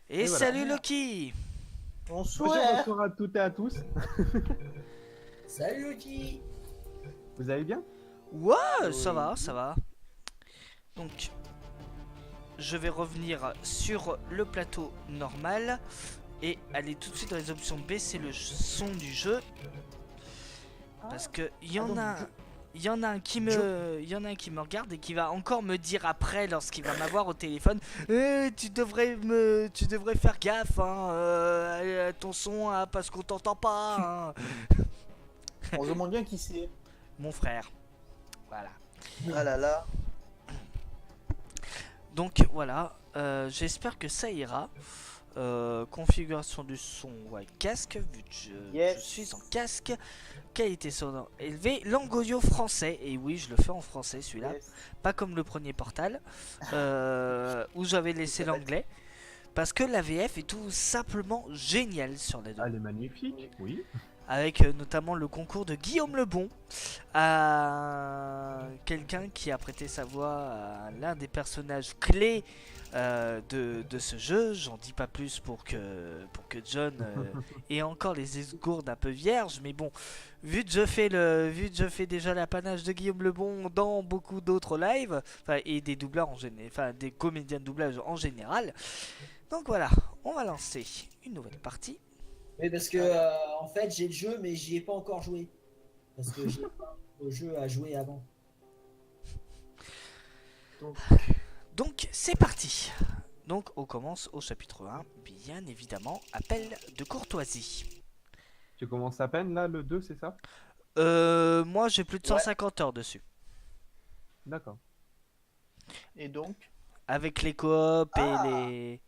Et voilà. Salut Loki. Bonsoir à toutes et à tous. Salut Loki. Vous allez bien? Ouais, ça va. Donc, je vais revenir sur le plateau normal et aller tout de suite dans les options, baisser le son du jeu. Parce que il y en a... il y en a un qui me regarde et qui va encore me dire après lorsqu'il va m'avoir au téléphone, tu devrais faire gaffe à ton son parce qu'on t'entend pas. On se demande bien qui c'est. Mon frère. Voilà. Ah là là. Donc voilà, j'espère que ça ira. Configuration du son, ouais, casque, vu que je suis en casque. Qualité sonore élevée, langue audio français, et oui, je le fais en français celui-là, Yes. pas comme le premier Portal, où j'avais laissé l'anglais, parce que la VF est tout simplement géniale sur les deux. Elle est magnifique, oui. Avec notamment le concours de Guillaume Lebon, quelqu'un qui a prêté sa voix à l'un des personnages clés de ce jeu. J'en dis pas plus pour que John ait encore les esgourdes un peu vierges, mais bon, vu que je fais déjà l'apanage de Guillaume Lebon dans beaucoup d'autres lives, et des doubleurs en général, des comédiens de doublage en général. Donc voilà, on va lancer une nouvelle partie. Oui, parce que en fait, j'ai le jeu, mais j'y ai pas encore joué. Parce que j'ai pas le jeu à jouer avant. Donc c'est parti. Donc on commence au chapitre 1, bien évidemment, appel de courtoisie. Tu commences à peine là, le 2, c'est ça? Moi j'ai plus de 150 heures dessus. D'accord. Et donc, Avec les coops et les...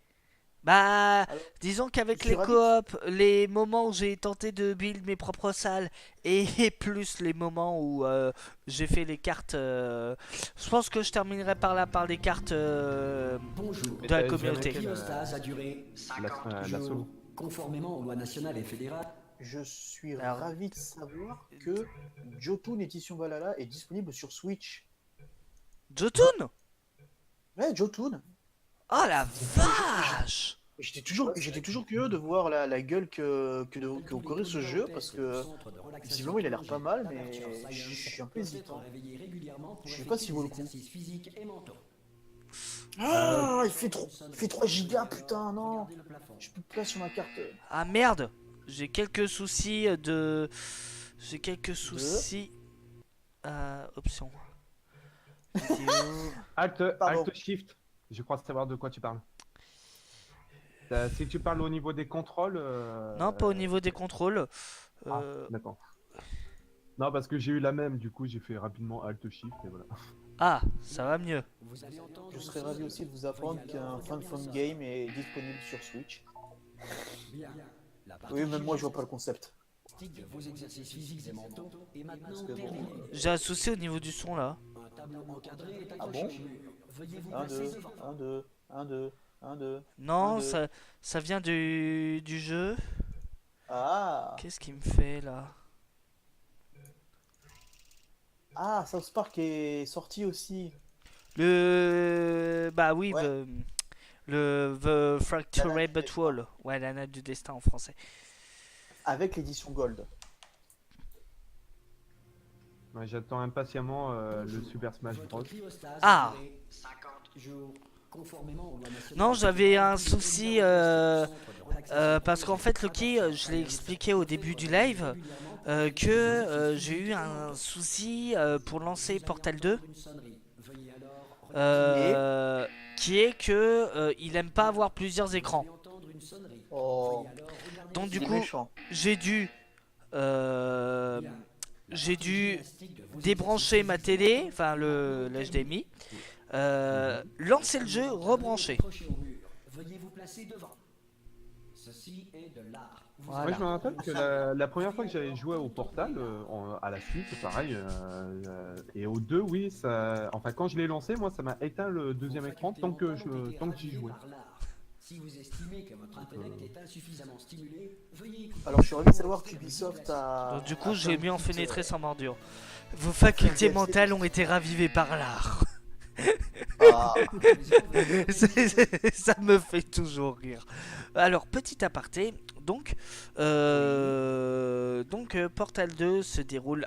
Bah, Alors, disons qu'avec je suis les ravi. coops, les moments où j'ai tenté de build mes propres salles et plus les moments où j'ai fait les cartes, je pense que je terminerai par là par les cartes Bonjour. de la t'as communauté. jamais fait Cryostase a duré 50 la jours, solo. conformément aux lois nationales et fédérales. je suis Alors- ravi de savoir que Jotun Édition Valhalla est disponible sur Switch. Jotun. Ouais, Jotun. Oh la vache. J'étais toujours curieux de voir la gueule que courait ce jeu parce que visiblement il a l'air pas mal, mais je suis un peu hésitant. Je sais pas s'il vaut le coup. Ah, il fait 3 gigas, putain, non. J'ai plus de place sur ma carte. Ah merde, j'ai quelques soucis de... J'ai quelques soucis... Option. Vidéo... Alt, Pardon. Alt Shift. Je crois savoir de quoi tu parles. Si tu parles au niveau des contrôles. Non, pas au niveau des contrôles. Ah, d'accord. Non, parce que j'ai eu la même, du coup j'ai fait rapidement Alt Shift et voilà. Ah, ça va mieux. Je serais ravi aussi de vous apprendre qu'un Fun Game est disponible sur Switch. Oui, même moi je vois pas le concept. Vos exercices physiques et mentaux est maintenant Parce que bon, terminé. J'ai un souci au niveau du son là. Un tableau encadré est Ah accroché bon au mur. Veuillez vous 1, placer 2, devant. 1, 2, 1, 2, 1, 2. Non, Un, deux. ça vient du jeu. Ah, Qu'est-ce qu'il me fait là? ah, South Park est sorti aussi. Bah oui, Ouais. The Fractured L'analyse But Wall. Ouais, la natte du destin en français. Avec l'édition Gold. Ouais, j'attends impatiemment le Super Smash Bros. Votre cryostase Ah. a duré 50 jours, conformément aux lois nationales. Non, j'avais un souci parce parce qu'en fait, Loki, je l'ai expliqué au début du live que j'ai eu un souci pour lancer Portal 2. Qui est que il aime pas avoir plusieurs écrans. Oh, Donc du il est coup, méchant. j'ai dû débrancher ma télé, enfin le l'HDMI, lancer le jeu, rebrancher. Veuillez vous placer devant. Ceci est de l'art. Voilà. Moi je me rappelle que la première fois que j'avais joué au Portal, à la suite, c'est pareil, et au 2, oui, ça... enfin quand je l'ai lancé, moi ça m'a éteint le deuxième écran tant que j'y jouais. Si vous estimez que votre intellect est insuffisamment stimulé, veuillez écouter. Alors je suis ravi de savoir qu'Ubisoft a... Donc du coup, a j'ai fait mis en une petite, fenêtré sans mordure. Vos facultés DLC. mentales ont été ravivées par l'art. Ah, Ça me fait toujours rire. Alors, petit aparté, donc Portal 2 se déroule,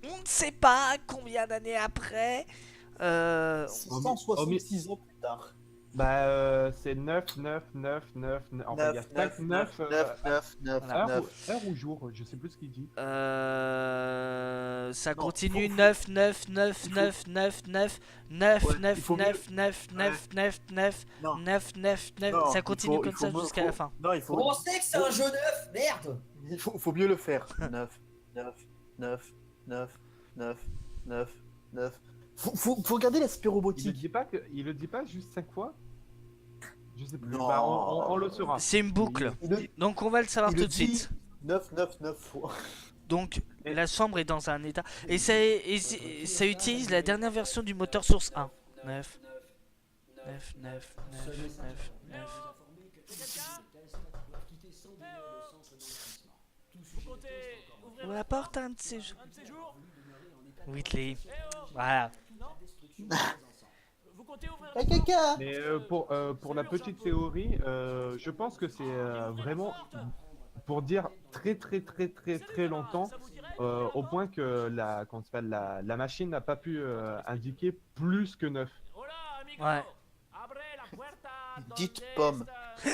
on ne sait pas combien d'années après. 666 ans plus tard. Bah, c'est 9, 9, 9, 9, 9. Enfin, il y a 5, 9, 9, heure ou jour, je sais plus ce qu'il dit. Ça Non, continue faut- 9, 9, 9, il faut- 9, 9, 9, 9, Ouais, il 9, faut 9, 9, 9, 9, 9, Non. 9, 9, 9. Non, Ça il continue faut- comme il faut ça me- jusqu'à la fin. Non, il faut, Comment on sait que c'est un jeu neuf? Merde! faut mieux le faire. 9, 9, 9, 9, 9, 9, 9. Faut regarder l'aspect Il le robotique. dit pas juste 5 fois? Je sais plus. Non. Bah, on le saura. C'est une boucle. Il le- Donc on va le savoir il tout le de dit suite. 9, 9, 9 fois. Donc la chambre est dans un état. Et ça utilise la dernière version du moteur source 1. 9, 9, 9, 9, 9, 9. On apporte un de ces jours. Whitley. Voilà. Eh, caca. Mais pour la petite théorie, je pense que c'est vraiment pour dire très très très très très longtemps, au point que comment ça s'appelle, la machine n'a pas pu indiquer plus que 9. Ouais. Dites pomme. Je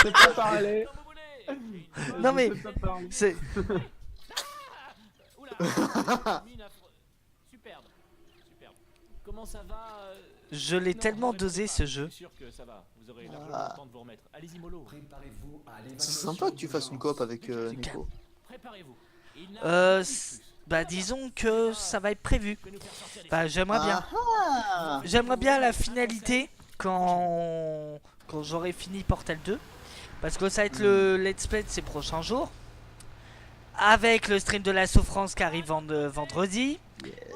sais pas parler. Non, Je mais- sais pas parler. C'est. Superbe. Superbe. Comment ça va Je l'ai Non, tellement répondez dosé pas, ce jeu. Je suis sûr que ça va. Vous aurez largement Ah. le temps de vous remettre. Allez-y mollo. Préparez-vous à C'est l'évacuation sympa que tu fasses une coop avec calme. Nico. Préparez-vous. Il n'a Euh, rien s- de plus. Bah disons que ça va être prévu. Que nous faire sortir des Bah j'aimerais bien. J'aimerais bien la finalité quand j'aurai fini Portal 2. Parce que ça va être le let's play de ces prochains jours. Avec le stream de la souffrance qui arrive vendredi.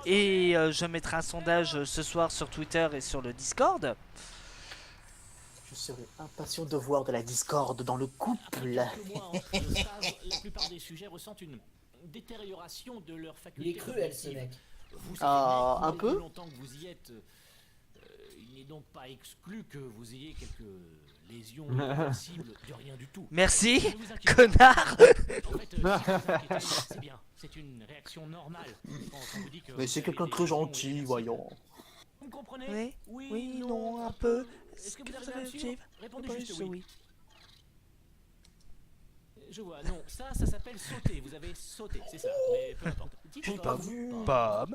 Et je mettrai un sondage ce soir sur Twitter et sur le Discord. Je serais impatient de voir de la discorde dans le couple. Quelques mois entre le stage, la plupart des sujets ressentent une détérioration de leur faculté. Il est cruel ce mec. Vous Ah, savez, un peu. depuis longtemps que vous y êtes, il n'est donc pas exclu que vous ayez quelques lésions irréversibles de rien du tout. Merci, Ne vous inquiétez pas. connard. En fait, si vous inquiétez, c'est bien. C'est une réaction normale. Quand on vous dit que Mais vous c'est avez quelqu'un des de très lésions gentil, irréversibles. voyons. Vous me comprenez? Oui, oui, non, un peu. Est-ce que vous Est-ce arrivez que à me vous suivre? avez- Répondez Pas juste juste oui. oui. Je vois, non, ça s'appelle sauter. Vous avez sauté, c'est ça. Mais peu importe. Dites J'ai pas vu. Pomme.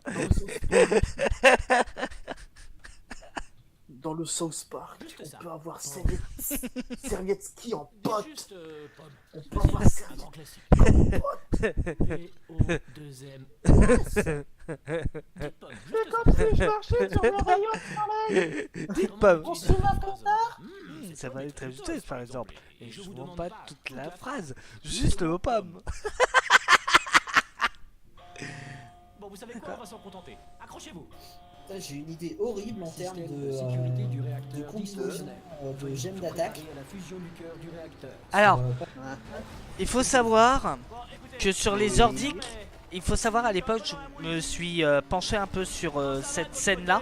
Dans le South Park, Juste on ça. peut avoir serviette ski en pote. Juste pomme. On peut avoir Un serviette grand classique. P-O-2-M. Dites pomme, juste ça. marchais sur mon rayon de soleil. Dites Comment pomme. vous On utilisez se la lave phrase Ça va être très juste par exemple. Et je je vous ne demande pas pas toute toute la la phrase. Juste le mot pomme. Bon, vous savez quoi, on va s'en contenter. Accrochez-vous. Putain, j'ai une idée horrible en termes Système de, de sécurité du de réacteur combinaison dysfonctionnel. de gemmes d'attaque. Préparé à la fusion du cœur du réacteur. Alors, Pas- il faut savoir Bon, écoutez, que sur les Oui. ordiques, il faut savoir à l'époque, je me suis penché un peu sur cette scène-là.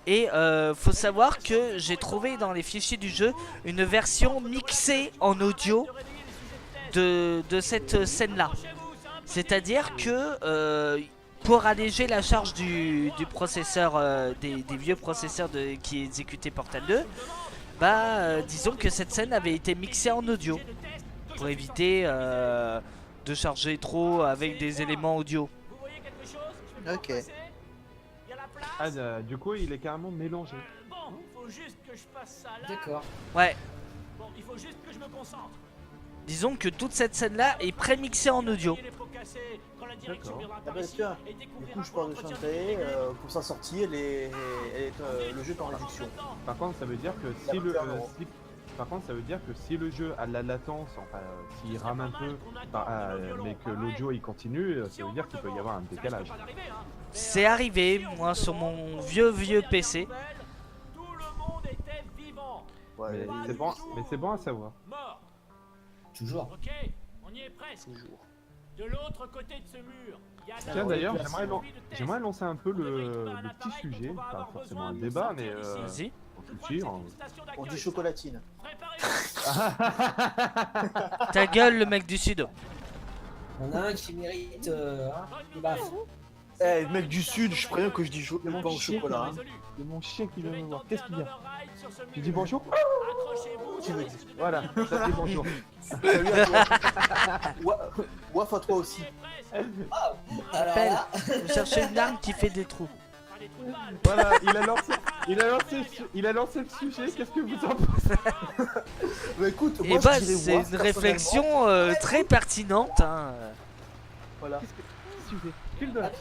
Et faut savoir que j'ai trouvé dans les fichiers du jeu une version mixée en audio de cette scène-là. C'est-à-dire que pour alléger la charge du processeur, des vieux processeurs qui exécutaient Portal 2, bah disons que cette scène avait été mixée en audio pour éviter de charger trop avec des éléments audio. Vous voyez quelque chose? Je peux Ok. passer? Il y a la place? Ah, du coup, il est carrément mélangé. Bon, faut juste que je fasse ça là. D'accord. Ouais, Bon, il faut juste que je me concentre. disons que toute cette scène-là est pré-mixée en audio. Les pots cassés, quand la direction D'accord. viendra Ah par bah ici tiens, et Du découvrira coup, je parle de qu'on entretient Shantae, des données. pour sa sortie, le jeu est en réduction. Par contre, ça veut dire que Il a si le, 21 euros. par contre, ça veut dire que si le jeu a de la latence, enfin, s'il rame un peu, mais que l'audio il continue, ça veut dire qu'il peut y avoir un décalage. C'est arrivé, moi, sur mon vieux PC. Tout le monde était vivant. Ouais, Mais c'est bon à savoir. Mort. Toujours. Ok, on y est presque. toujours. De l'autre côté de ce mur, il y a Tiens, d'ailleurs, j'aimerais j'aimerais lancer un peu le petit sujet, pas forcément un débat, mais Vas-y. si, On dit chocolatine. Ta gueule, le mec du sud. On a un qui mérite des baffes. Eh, mec du sud, je préviens que je dis Il y a mon pain au chien. chocolat. Hein. Il y a mon chien qui vient me voir. Qu'est-ce qu'il y a? Tu dis bonjour? Tu veux dire. Voilà, ça dit bonjour. Salut à toi. Waf à toi aussi. Alors Appelle. là, Vous cherchez une arme qui fait des trous. Voilà, il a lancé le sujet. Qu'est-ce que vous en pensez? Bah écoute, Et moi bah, je dirais c'est Waf, une personnellement. réflexion très pertinente. Hein. Voilà. Sujet. File de là.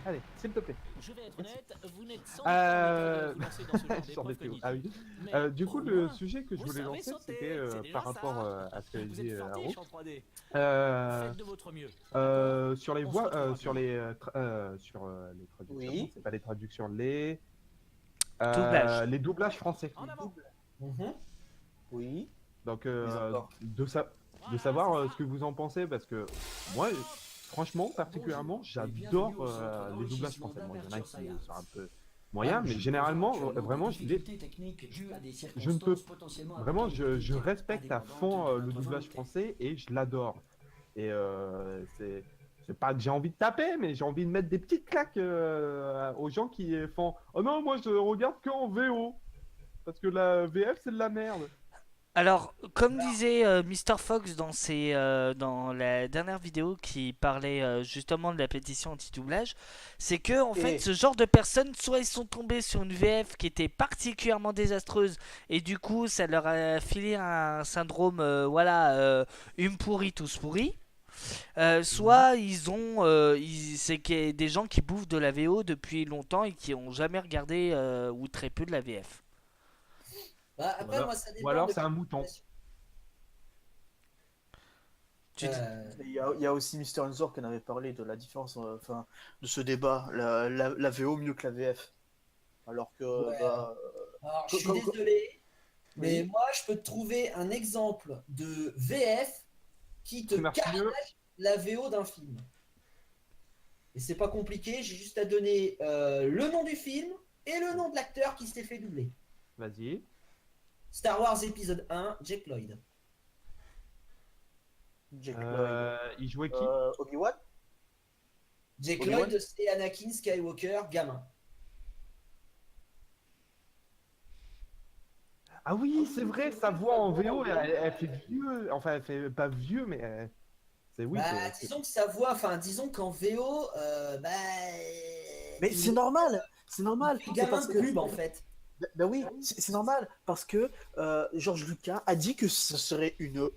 Allez, s'il te plaît. Je vais être honnête, vous n'êtes sans Euh, doute pas vous lancer dans ce genre Sur des d'épreuve théos. Ah oui. Mais Du coup, au le moins, sujet que je vous voulais savez lancer, sauter, c'était c'est déjà par ça. rapport à ce que Vous dit êtes Harold. fortiche en 3D. Faites de votre mieux. Sur les On voix, se retrouvera sur les, les traductions. Oui. Non, c'est pas les traductions, les Doublage. les doublages français. En avant. mhm. Oui. Donc d'accord. de savoir ce que vous en pensez, parce que moi, franchement, particulièrement, j'adore les doublages français. Bon, il y en a qui sont un peu moyens, mais généralement, vraiment, je ne peux vraiment, je respecte à fond le doublage français et je l'adore. Et c'est pas que j'ai envie de taper, mais j'ai envie de mettre des petites claques aux gens qui font oh non, moi je regarde que en VO parce que la VF c'est de la merde. Alors, comme disait Mr. Fox dans la dernière vidéo qui parlait justement de la pétition anti-doublage, c'est que en fait, Et- ce genre de personnes, soit ils sont tombés sur une VF qui était particulièrement désastreuse et du coup, ça leur a filé un syndrome, une pourrie, tous pourris. Soit c'est qu'il y a des gens qui bouffent de la VO depuis longtemps et qui ont jamais regardé ou très peu de la VF. Bah, après, alors- moi, ça dépend ou alors de c'est un mouton. Il y a aussi Mister Enzor qui en avait parlé de la différence, enfin, de ce débat, la VO mieux que la VF. Alors que, Ouais. bah, Alors, je suis Comme- désolé, mais Oui. moi, je peux te trouver un exemple de VF qui te Qui marche cache mieux. la VO d'un film. Et c'est pas compliqué, j'ai juste à donner le nom du film et le nom de l'acteur qui s'est fait doubler. Vas-y. Star Wars épisode 1, Jake Lloyd. Jake Lloyd. Il jouait qui? Obi-Wan. Jake Obi-Wan Lloyd, c'est Anakin Skywalker, gamin. Ah oui, c'est vrai, sa voix en VO, elle fait vieux. Enfin, elle fait pas vieux, mais c'est oui. Bah, c'est- disons que sa voix, enfin, disons qu'en VO, bah. Mais c'est normal, c'est normal. C'est C'est gamin parce de que, pub en fait. bah oui, c'est normal parce que George Lucas a dit que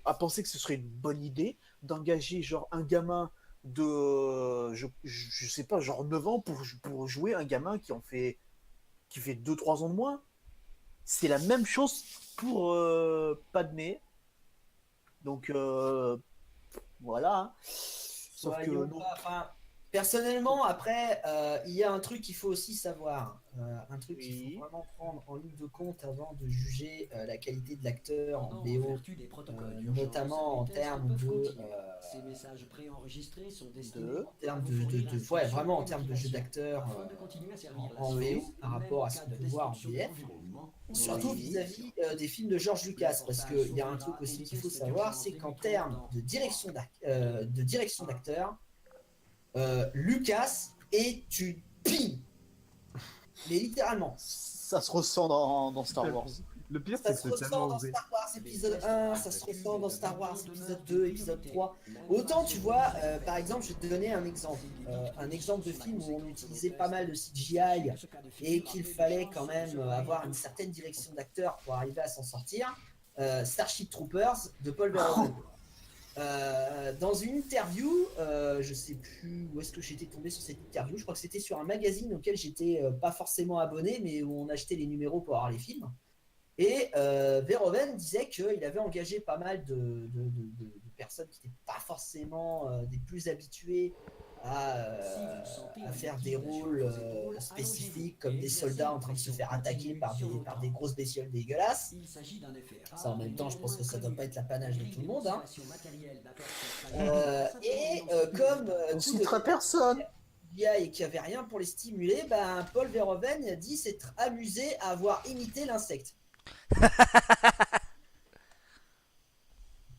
a pensé que ce serait une bonne idée d'engager genre un gamin de, je sais pas, genre 9 ans pour jouer un gamin qui fait 2-3 ans de moins. C'est la même chose pour Padmé. Donc voilà. Hein. Sauf que Soyons non. pas- enfin, personnellement, après, il y a un truc qu'il faut aussi savoir. Un truc qu'il Oui. faut vraiment prendre en ligne de compte avant de juger la qualité de l'acteur en VO, notamment en termes de. Ces messages préenregistrés sont de- destinés En termes ouais, vraiment en termes de jeu d'acteur afin de continuer à servir la en science, VO par même rapport en à ce cas qu'on de peut voir en destruction de VF. l'environnement. Surtout Oui. vis-à-vis des films de George Lucas, parce qu'il y a un truc aussi qu'il faut savoir, c'est qu'en termes de direction d'acteur, Lucas est une pile. Mais littéralement. Ça se ressent dans Star Wars. Le pire, Ça c'est se que c'est ressent tellement dans osé. Star Wars épisode 1, ça se ressent dans Star Wars épisode 2, épisode 3. Autant tu vois, par exemple, je vais te donner un exemple. Un exemple de film où on utilisait pas mal de CGI et qu'il fallait quand même avoir une certaine direction d'acteur pour arriver à s'en sortir. Starship Troopers de Paul Verhoeven. Dans une interview, je sais plus où est-ce que j'étais tombé sur cette interview, je crois que c'était sur un magazine auquel j'étais pas forcément abonné, mais où on achetait les numéros pour avoir les films. Et Verhoeven disait qu'il avait engagé pas mal de personnes qui n'étaient pas forcément des plus habituées à faire des rôles spécifiques comme des soldats en train de se faire attaquer par des grosses bestioles dégueulasses. Ça, en même temps, je pense que ça doit pas être l'apanage de tout le monde. Hein. Comme On tout citera le personne. et qu'il n'y avait rien pour les stimuler, ben, Paul Verhoeven a dit s'être amusé à avoir imité l'insecte.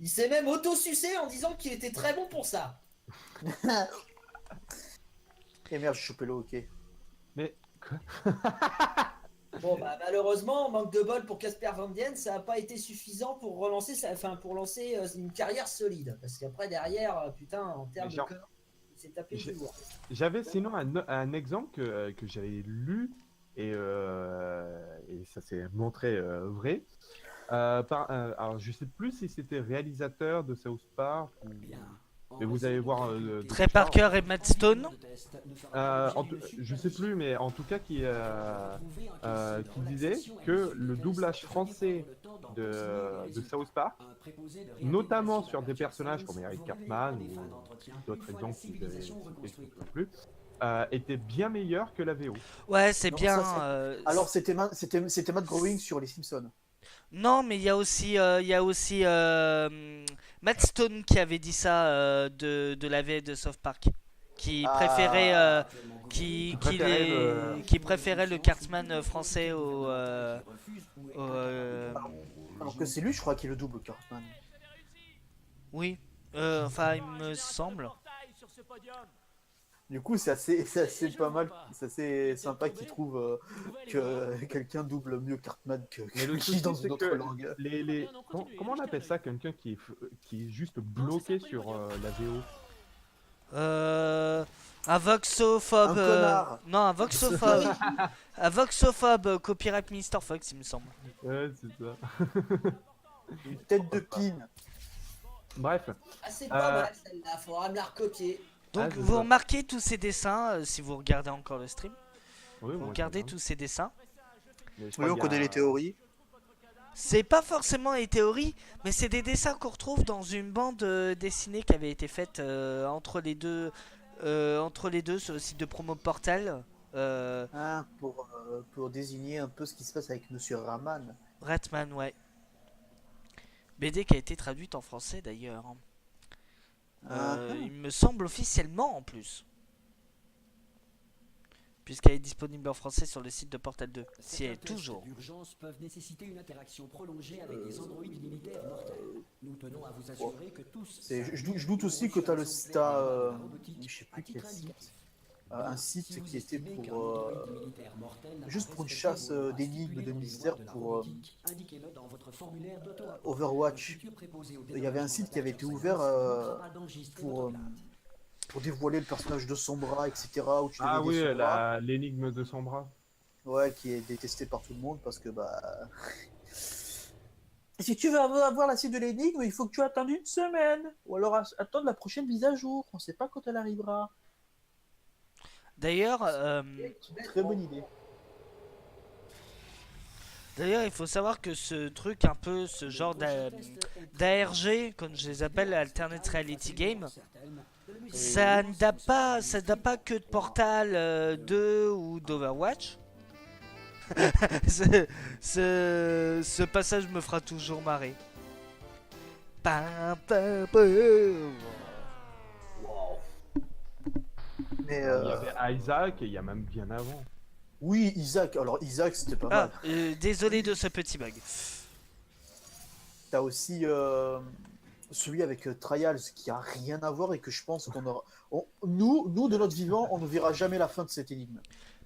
Il s'est même auto-sucé en disant qu'il était très bon pour ça. Et merde, j'ai chopé le hockey. Mais quoi? Bon, bah, malheureusement, manque de bol pour Casper Van Dien, ça n'a pas été suffisant pour relancer, pour lancer une carrière solide. Parce qu'après, derrière, putain, en termes de genre, corps, il s'est tapé j'ai- du lourd. J'avais sinon un exemple que j'avais lu et ça s'est montré vrai. Alors, je sais plus si c'était réalisateur de South Park mais vous allez voir Trey Parker et Matt Stone. je sais plus, mais en tout cas qui disait que le doublage français de South Park, notamment sur des personnages comme Eric Cartman ou d'autres exemples que je ne sais plus, était bien meilleur que la VO. Ouais, c'est Non, bien. ça, Alors, c'était Matt Groening sur Les Simpsons. Non, mais il y a aussi, Matt Stone qui avait dit ça de la VF de South Park, qui préférait, qui préférait le Cartman français Alors que c'est lui, je crois, qui le double, Cartman. oui, enfin il me semble. Du coup, c'est assez pas mal, c'est assez sympa qu'il trouve que quelqu'un double mieux Cartman que Mais le lui souci, dans c'est une autre que langue. comment on appelle ça, quelqu'un qui est juste bloqué sur la VO? Un voxophobe. Un connard. Non, un voxophobe. Un voxophobe, copyright Mr. Fox, il me semble. Ouais, c'est ça. Une tête de pin. Bref. Ah, c'est pas mal celle-là, faudra me la recopier. Donc c'est vous ça. remarquez tous ces dessins, si vous regardez encore le stream. Oui, Vous moi, regardez j'aime bien. tous ces dessins. Mais je Oui, crois on qu'il y a connaît les théories. C'est pas forcément les théories, mais c'est des dessins qu'on retrouve dans une bande dessinée qui avait été faite entre les deux sur le site de promo Portal. Ah, pour désigner un peu ce qui se passe avec Monsieur Raman. Ratman, ouais. BD qui a été traduite en français d'ailleurs. Il me semble officiellement en plus. Puisqu'elle est disponible en français sur le site de Portal 2. Si elle est toujours. D'urgence peuvent nécessiter une interaction prolongée avec des androïdes militaires mortels. Nous tenons à vous assurer que tous. Je doute aussi que t'as je sais plus quel site. Un site qui était pour juste pour une chasse d'énigmes de mystères pour Overwatch. Il y avait un site qui avait été ouvert pour dévoiler le personnage de Sombra, etc. Où tu Ah devais oui, aider Sombra. l'énigme de son bras. Ouais, qui est détesté par tout le monde parce que si tu veux avoir la suite de l'énigme, il faut que tu attendes une semaine. Ou alors attendre la prochaine mise à jour. On sait pas quand elle arrivera. D'ailleurs, Très bonne idée. il faut savoir que ce truc, un peu ce genre d'ARG, comme je les appelle, Alternate Reality Game, ça ne date pas que de Portal 2 ou d'Overwatch. ce passage me fera toujours marrer. Mais Il y avait Isaac et il y a même bien avant. oui, Isaac. Alors Isaac, c'était pas mal. Désolé de ce petit bug. T'as aussi celui avec Trials qui a rien à voir et que je pense qu'on aura. Nous, de notre vivant, on ne verra jamais la fin de cette énigme.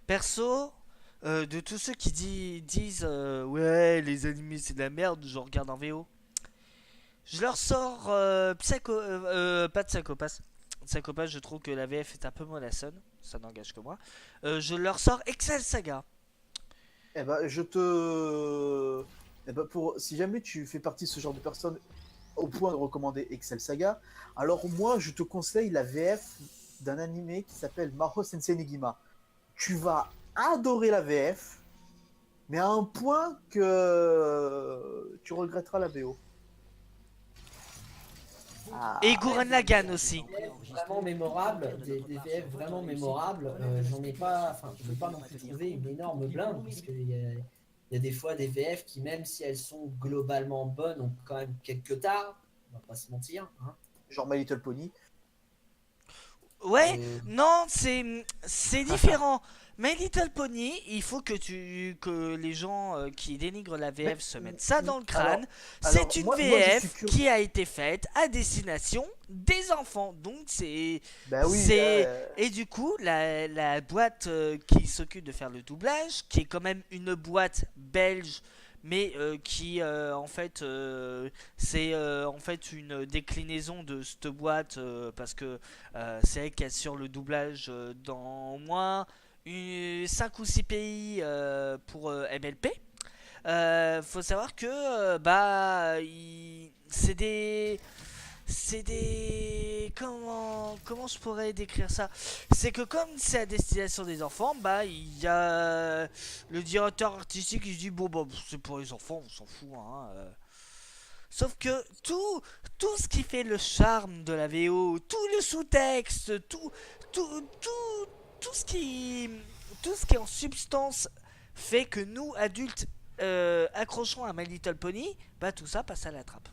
Perso, de tous ceux qui disent ouais, les animés c'est de la merde, je regarde en VO. Je leur sors pas Psychopass. Psychopass, je trouve que la VF est un peu mollassonne, ça n'engage que moi. Je leur sors Excel Saga. Eh ben, si jamais tu fais partie de ce genre de personnes au point de recommander Excel Saga, alors moi, je te conseille la VF d'un animé qui s'appelle Mahou Sensei Negima. Tu vas adorer la VF, mais à un point que tu regretteras la VO. Et Gurren Lagann aussi. Vraiment mémorable, des VF vraiment mémorables. J'en ai pas, enfin, je ne vais pas non plus trouver une énorme blinde, parce qu'il y a des fois des VF qui, même si elles sont globalement bonnes, ont quand même quelques tares, on va pas se mentir. Hein. Genre My Little Pony. Ouais, Euh, non, c'est différent. My Little Pony, il faut que les gens qui dénigrent la VF se mettent ça dans le crâne. alors, C'est une moi, je suis VF curieux. qui a été faite à destination des enfants. Donc Bah oui, et du coup, la boîte qui s'occupe de faire le doublage, qui est quand même une boîte belge, mais qui en fait c'est en fait une déclinaison de cette boîte parce que c'est elle qui assure le doublage dans au moins 5 ou 6 pays pour MLP. Faut savoir que c'est des comment je pourrais décrire ça, c'est que comme c'est à destination des enfants, bah il y a le directeur artistique qui se dit bon bah c'est pour les enfants, on s'en fout hein. Sauf que tout ce qui fait le charme de la VO, tout le sous-texte, tout ce qui en substance fait que nous adultes accrochons à My Little Pony, bah tout ça passe à la trappe.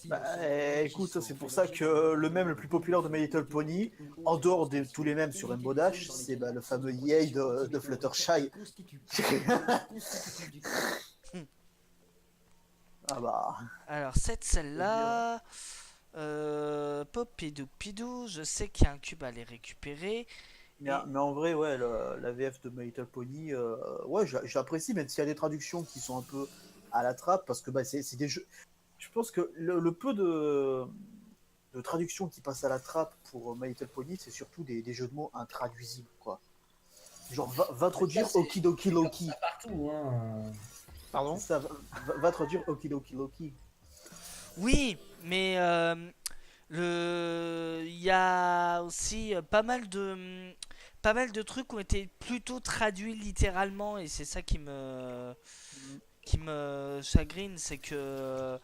Bah, écoute, c'est pour ça que le mème le plus populaire de My Little Pony, en dehors de tous les mèmes sur Rainbow Dash, c'est le fameux Yay de Fluttershy. Ah bah. Alors celle-là, Popidou Pidou, je sais qu'il y a un cube à aller récupérer. Mais en vrai, ouais, la VF de My Little Pony, ouais, j'apprécie, même s'il y a des traductions qui sont un peu à la trappe, parce que bah, c'est des jeux. Je pense que le peu de traductions qui passent à la trappe pour My Little Pony, c'est surtout des jeux de mots intraduisibles, quoi. Genre, va traduire Okidoki Loki. ça partout, hein. Pardon? Ça, va traduire Okidoki Loki. Oui, mais il y a aussi pas mal de trucs qui ont été plutôt traduits littéralement et c'est ça qui me chagrine, c'est que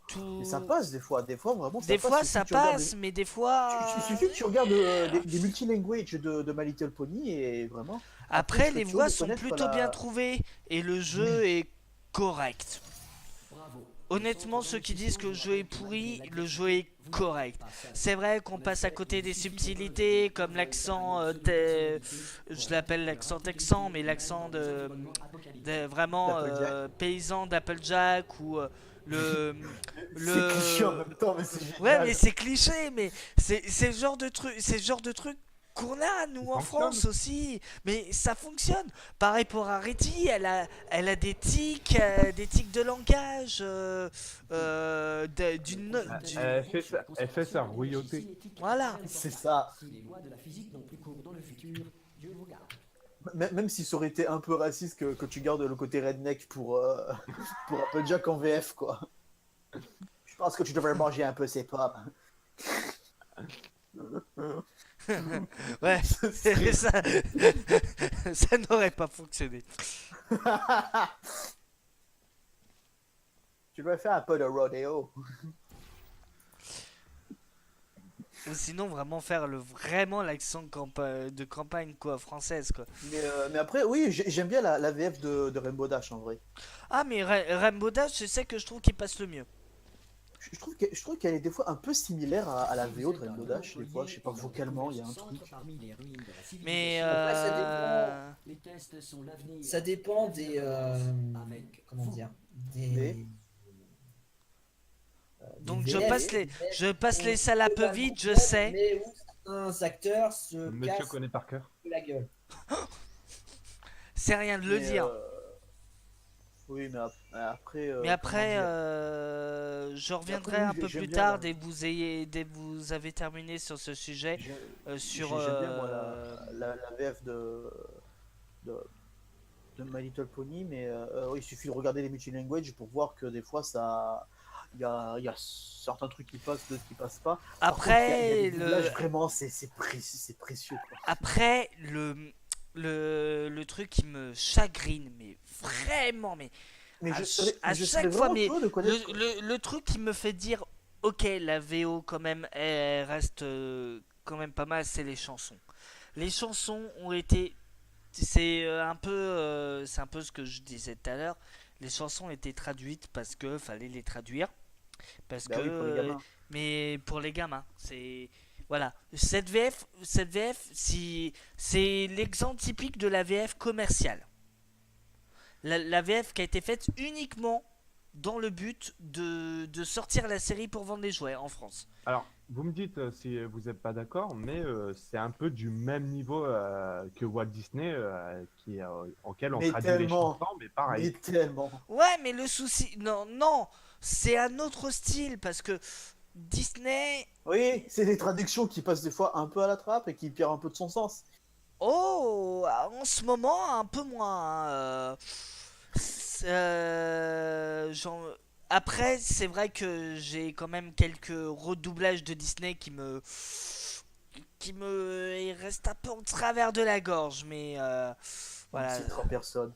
tout. Mais ça passe des fois vraiment. Des fois ça passe, mais des fois. Il suffit que tu regardes des multilanguages de My Little Pony et vraiment. Après, je les suis voix sûr de sont connaître plutôt bien trouvées et le jeu est correct. Bravo. Honnêtement, ceux qui disent que le jeu est pourri, le jeu est correct. C'est vrai qu'on passe à côté des subtilités, comme l'accent, je l'appelle l'accent texan, mais l'accent de vraiment paysan d'Applejack ou le C'est cliché en même temps, mais c'est génial. ouais, mais c'est cliché, mais c'est le genre de truc qu'on a nous en France aussi, mais ça fonctionne. Pareil pour Areti, elle a des tics de langage, Elle fait sa rouilloté. Voilà. C'est ça. Si les lois de la physique n'ont plus cours dans le futur, Dieu vous garde. Même si ça aurait été un peu raciste que tu gardes le côté redneck pour Applejack en VF, quoi. Je pense que tu devrais manger un peu ces pommes. Ouais, ça n'aurait pas fonctionné. Tu devrais faire un peu de rodeo. Ou sinon vraiment faire vraiment l'accent de campagne quoi, française quoi. Mais après, oui, j'aime bien la VF de Rainbow Dash en vrai. Ah mais Rainbow Dash, c'est ça que je trouve qui passe le mieux. Je trouve qu'elle est des fois un peu similaire à la VO de Rainbow Dash, des fois, je sais pas, vocalement, il y a un truc. Mais Après, ça dépend. Les tests sont l'avenir. Ça dépend des comment dire, des donc des je VF, passe les salles un peu vite, je sais. mais où certains acteurs se Monsieur cassent connaît par cœur. la gueule. C'est rien de le Mais, dire. Oui, mais après. Mais après, comment dire, je reviendrai Après, oui, un peu j'aime plus bien tard la- dès que vous avez terminé sur ce sujet. Sur J'aime bien moi la VF de My Little Pony, mais il suffit de regarder les multilanguages pour voir que des fois ça. Il y a certains trucs qui passent, d'autres qui passent pas. Par contre, il y a des doublages, vraiment, c'est précieux. Quoi. après le truc qui me chagrine, mais vraiment, mais Mais à je chaque serais fois, vraiment mais curieux de connaître. le truc qui me fait dire, ok, la VO quand même, elle reste quand même pas mal, c'est les chansons. Les chansons ont été, c'est un peu ce que je disais tout à l'heure. Les chansons étaient traduites parce que fallait les traduire, parce Bah que oui, pour les gamins. mais pour les gamins, c'est Voilà, cette VF, si c'est l'exemple typique de la VF commerciale. La VF qui a été faite uniquement dans le but de sortir la série pour vendre les jouets en France. Alors, vous me dites si vous n'êtes pas d'accord, mais c'est un peu du même niveau que Walt Disney, auquel on Mais traduit les tellement. chansons, mais pareil. Mais tellement. Ouais, mais le souci, non, c'est un autre style parce que Disney, Oui, c'est des traductions qui passent des fois un peu à la trappe et qui perdent un peu de son sens. oh, en ce moment un peu moins. Après, c'est vrai que j'ai quand même quelques redoublages de Disney qui me restent un peu en travers de la gorge, mais voilà, C'est trop personne.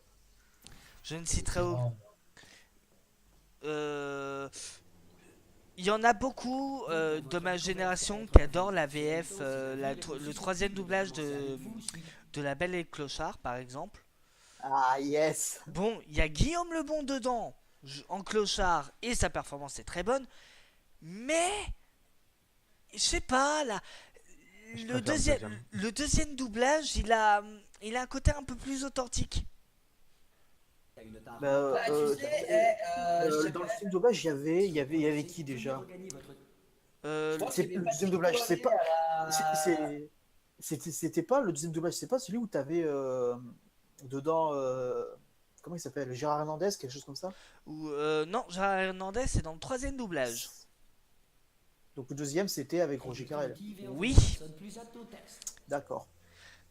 je ne citerai aucun. Non. Il y en a beaucoup de ma génération qui adorent la VF, le troisième doublage de La Belle et le Clochard, par exemple. Ah yes. Bon, il y a Guillaume le Bon dedans, en Clochard, et sa performance est très bonne. Mais, je sais pas, là, Je le préfère le deuxième, deuxième. le deuxième doublage, il a un côté un peu plus authentique. Bah, Bah, tu sais, je dans le sais film doublage, il y avait qui déjà? Euh, pas, C'est qu'il y le avait deuxième pas doublage, c'est pas. à la- C'était pas le deuxième doublage, c'est pas celui où t'avais dedans. Comment il s'appelle? Gérard Hernandez, quelque chose comme ça? non, Gérard Hernandez, c'est dans le troisième doublage. Donc le deuxième, c'était avec Roger Carrel. Oui. D'accord.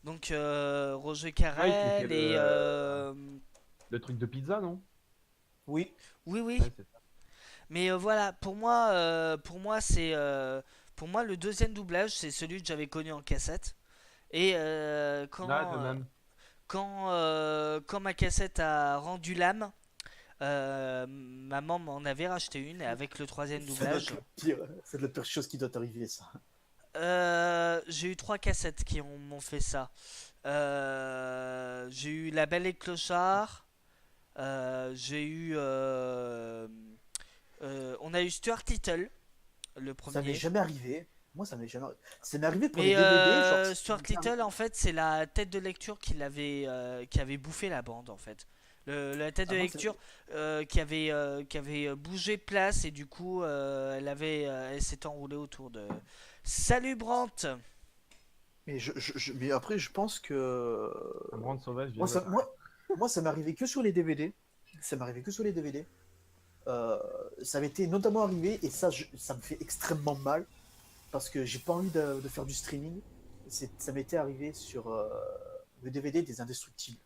Donc Roger Ouais, Carrel qui fait et le truc de pizza, non? Oui. oui, oui. Ouais, c'est ça. Mais voilà, pour moi, pour moi le deuxième doublage, c'est celui que j'avais connu en cassette. Et Là, de même. quand ma cassette a rendu l'âme, maman m'en avait racheté une avec le troisième doublage. C'est la pire chose qui doit t'arriver, ça. J'ai eu 3 cassettes qui m'ont fait ça. J'ai eu La Belle et le Clochard. J'ai eu. On a eu Stuart Little, le Ça m'est premier. jamais arrivé. Moi, ça m'est jamais arrivé. Ça m'est arrivé pour Mais les DVD. Genre, Stuart Little, en fait, c'est la tête de lecture qui avait bouffé la bande, en fait. La tête de Ah non, lecture qui avait bougé de place et du coup, elle s'est enroulée autour de. Salut Brandt! Mais après, je pense que. Un brand sauvage vient Moi, ça, de- moi, ça m'est arrivé que sur les DVD. Ça m'est arrivé que sur les DVD. Ça m'était notamment arrivé, et ça me fait extrêmement mal, parce que j'ai pas envie de faire du streaming. Ça m'était arrivé sur le DVD des Indestructibles.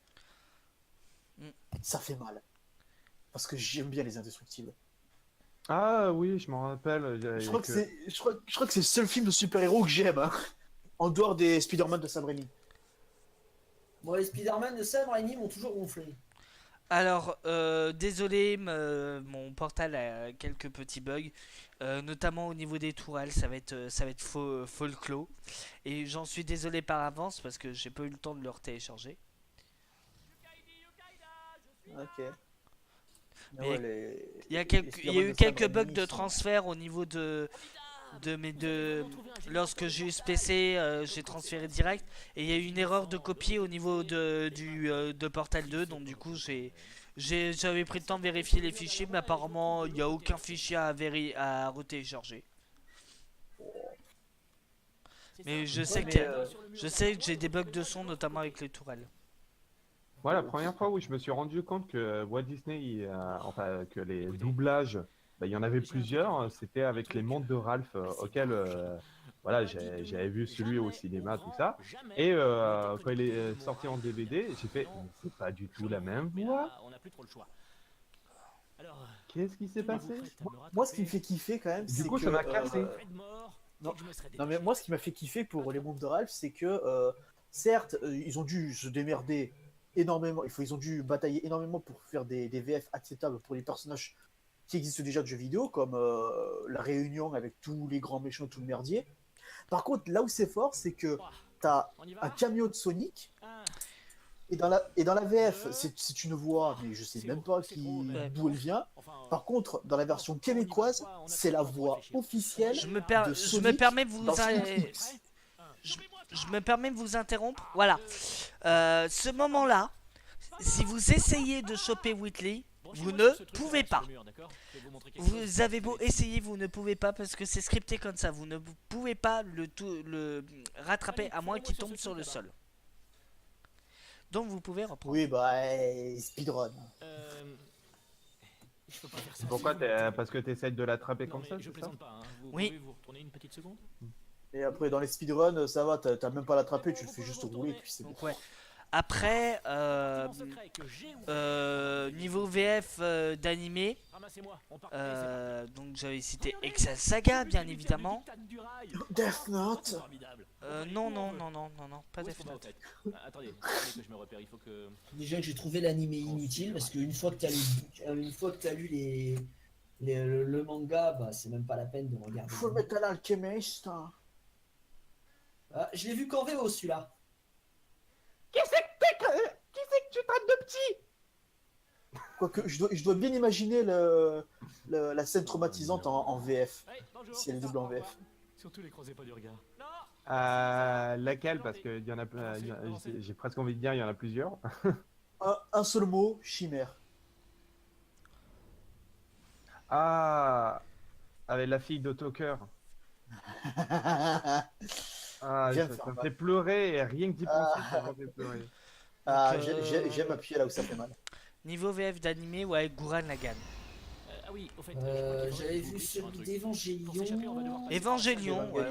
Mm. Ça fait mal. Parce que j'aime bien les Indestructibles. Ah oui, je m'en rappelle. Je crois que c'est le seul film de super-héros que j'aime, hein. En dehors des Spider-Man de Sam Raimi. Bon, les Spider-Man de Sam Raimi m'ont toujours gonflé. Alors, désolé, mon portal a quelques petits bugs, notamment au niveau des tourelles, ça va être folklore. Et j'en suis désolé par avance parce que j'ai pas eu le temps de le télécharger. Ok. Mais Ouais, Il y a, les il y a eu Spider-Man de Sam quelques bugs Raimi de sont- transfert au niveau lorsque j'ai eu ce PC, j'ai transféré direct et il y a eu une erreur de copie au niveau de Portal 2, donc du coup j'avais pris le temps de vérifier les fichiers, mais apparemment il n'y a aucun fichier à retélécharger. Mais je sais que j'ai des bugs de son, notamment avec les tourelles. Moi, la première fois où je me suis rendu compte que Walt Disney, enfin, que les doublages, bah, il y en avait plusieurs, c'était avec les montres de Ralph, auxquels voilà, j'avais vu celui au cinéma, tout ça. Et quand il est sorti en DVD, j'ai fait, mais c'est pas du tout la même voix. On n'a plus trop le choix. Alors, Qu'est-ce qui s'est passé? Moi, ce qui me fait kiffer quand même, Du c'est coup, que, ça m'a cassé. non, non, mais moi, ce qui m'a fait kiffer pour les mondes de Ralph, c'est que, certes, ils ont dû se démerder énormément. Ils ont dû batailler énormément pour faire des VF acceptables pour les personnages qui existent déjà de jeux vidéo, comme la réunion avec tous les grands méchants, tout le merdier. Par contre, là où c'est fort, c'est que t'as un cameo de Sonic Et dans la VF, c'est une voix, mais je sais même pas d'où elle vient. Par contre, dans la version québécoise, c'est la voix officielle Je me, de je me Sonic permets de vous dans Sonic X. je me permets de vous interrompre. Voilà. Ce moment-là, si vous essayez de choper Whitley, vous ne pouvez pas. Vous avez beau essayer, vous ne pouvez pas parce que c'est scripté comme ça. Vous ne pouvez pas le rattraper à moins qu'il tombe sur le sol. Donc vous pouvez reprendre. Oui, bah, speedrun. Je peux pas faire ça. Pourquoi parce que tu essaies de l'attraper Non, comme mais ça, je c'est ça? plaisante pas. Hein. Vous Oui. pouvez vous retourner une petite seconde? Et après, dans les speedruns, ça va, t'as même pas l'attrapé, tu le fais juste rouler, puis c'est bon. Donc ouais. Après, niveau VF d'animé, Ramassez-moi, on part. donc j'avais cité Excel Saga, bien évidemment. Death Note. Non, pas Death Note. Attendez, que je me repère, il faut que... Déjà que j'ai trouvé l'animé inutile parce qu'une fois que t'as lu le manga, bah c'est même pas la peine de regarder. Full Metal Alchemist. Ah, je l'ai vu qu'en VO celui-là. Qui c'est que tu traites de petit? Quoique, je dois bien imaginer la scène traumatisante en VF. Hey, bonjour. Si elle est double en VF. Surtout les croisez pas du regard. Non. Laquelle? Parce que y en a, j'ai presque envie de dire, il y en a plusieurs. Un seul mot, chimère. Ah, avec la fille d'Autoker. Ah, Viens ça faire me mal. fait pleurer, et rien que d'y penser, ça me fait pleurer. J'aime appuyer là où ça fait mal. Niveau VF d'animé, ouais, Gurren Lagann. Ah oui, au fait, je crois qu'il faudrait J'avais que je vu vous sur un celui truc. Pour s'échapper, on va devoir d'Evangélion. passer par- Évangélion, ouais.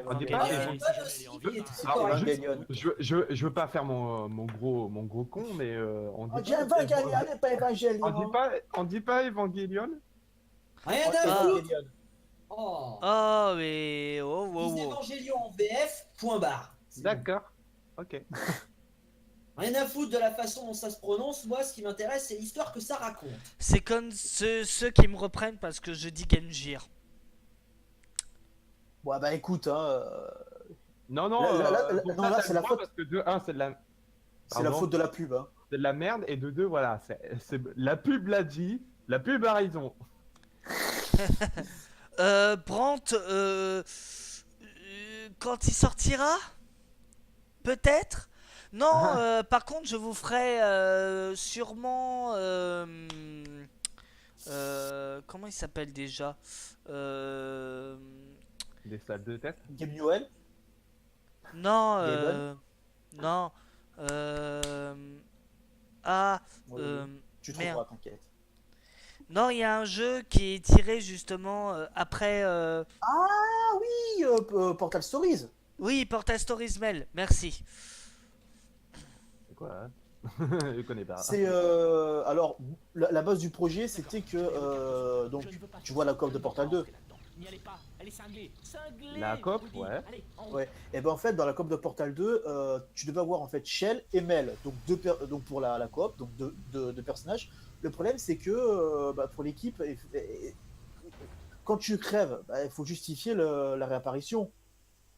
On dit Evangelion. pas, Ouais, Evangelion. pas aussi vite, c'est Alors, correct. Evangelion. je veux pas faire mon gros con, mais on dit On dit Evangelion, pas Evangelion. on dit pas Evangelion. Rien à foutre. Evangelion. Oh. Oh, mais. Oh, wow, Dis wow. Évangélion en VF, point barre. C'est bon. D'accord. Ok. Rien à foutre de la façon dont ça se prononce. Moi, ce qui m'intéresse, c'est l'histoire que ça raconte. C'est comme ceux qui me reprennent parce que je dis Genjir. Bon, bah écoute, hein, Non, non, pour non, ça, là, t'as c'est le la droit faute. parce que de 1, c'est de la... c'est la Pardon. faute de la pub. Hein. C'est de la merde, et de 2, voilà, la pub l'a dit, la pub a raison. Brandt, quand il sortira? Peut-être? Non, par contre, je vous ferai sûrement. Comment il s'appelle déjà? Des salles de tête. Game Newell. Non, Gaben non. Ah, Ouais, tu merde. trouveras, t'inquiète. Non, il y a un jeu qui est tiré justement après. Ah oui, Portal Stories. Oui, Portal Stories Mail, merci. C'est quoi, hein? Je connais pas. C'est alors la base du projet, c'était que donc tu vois la coop de Portal 2. N'y allez pas, elle est cinglée. Cinglée, La je coop, vous dis. ouais. Allez, en haut. Ouais. Et ben en fait dans la coop de Portal 2, tu devais avoir en fait Shell et Mel, donc donc pour la coop, donc deux personnages. Le problème c'est que pour l'équipe, quand tu crèves, il faut justifier la réapparition.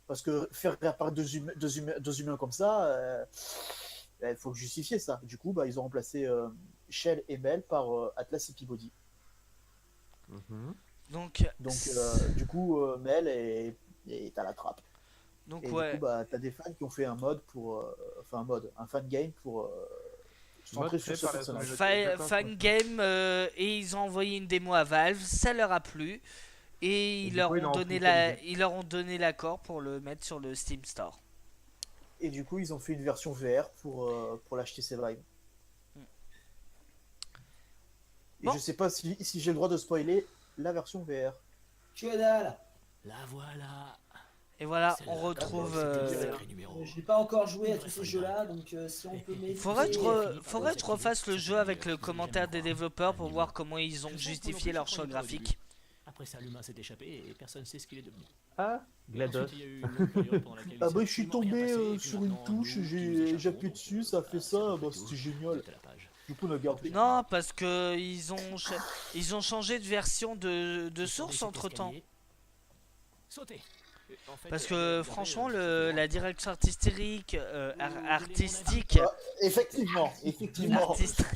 Parce que faire réapparaître deux humains comme ça, il faut justifier ça. Du coup, ils ont remplacé Shell et Mel par Atlas et Peabody. Mhm. Donc, Du coup, Mel est à la trappe. donc Et ouais. du coup, t'as des fans qui ont fait un mode pour. un fan game pour se centrer Mode sur fait ce par la personnage. communauté. D'accord, Fangame et ils ont envoyé une démo à Valve, ça leur a plu et du coup, ils l'ont ils leur ont donné l'accord pour le mettre sur le Steam Store. Et du coup, ils ont fait une version VR pour l'HTC Vive. Et Bon. je sais pas si j'ai le droit de spoiler la version VR. Que dalle. La voilà. Et voilà, Celle-là, on retrouve. c'était le sacré numéro. Je n'ai pas encore joué à tous ces jeux-là, donc si on peut m'aider. Faudrait que je refasse le jeu avec le commentaire des développeurs pour voir comment ils ont justifié leur choix graphique. Après ça, l'humain s'est échappé et personne ne sait ce qu'il est devenu. Ah, GLaDOS. Ensuite, il y a eu une longue période pendant laquelle il Après, s'est je suis absolument rien tombé passé, et puis sur une maintenant, touche, nous, qui nous j'ai échappons, appuyé dessus, ça a fait c'est ça, un peu c'était tout, génial. tout à la page. Du coup, on a gardé. Non, parce que ils ont changé de version de source Descendez entre cet temps. escalier. Sautez. Parce que franchement, la direction artistique, artistique, Effectivement. artistique,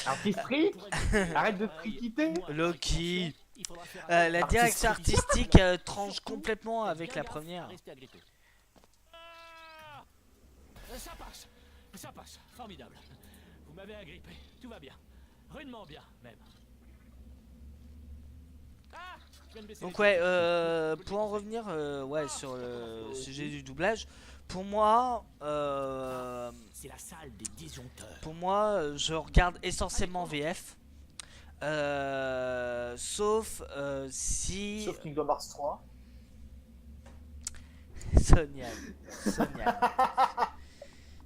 Artistique. Arrête de triquiter. Loki, la direction artistique tranche complètement avec la première. Ça passe, formidable. Vous m'avez agrippé, tout va bien. Rudement bien, même. Ah, je viens de baisser Donc les ouais, yeux. pour en revenir ouais, sur le sujet du doublage, pour moi, C'est la salle des disjoncteurs. je regarde essentiellement VF. Sauf si... Sauf Kingdom Hearts 3. Sonia.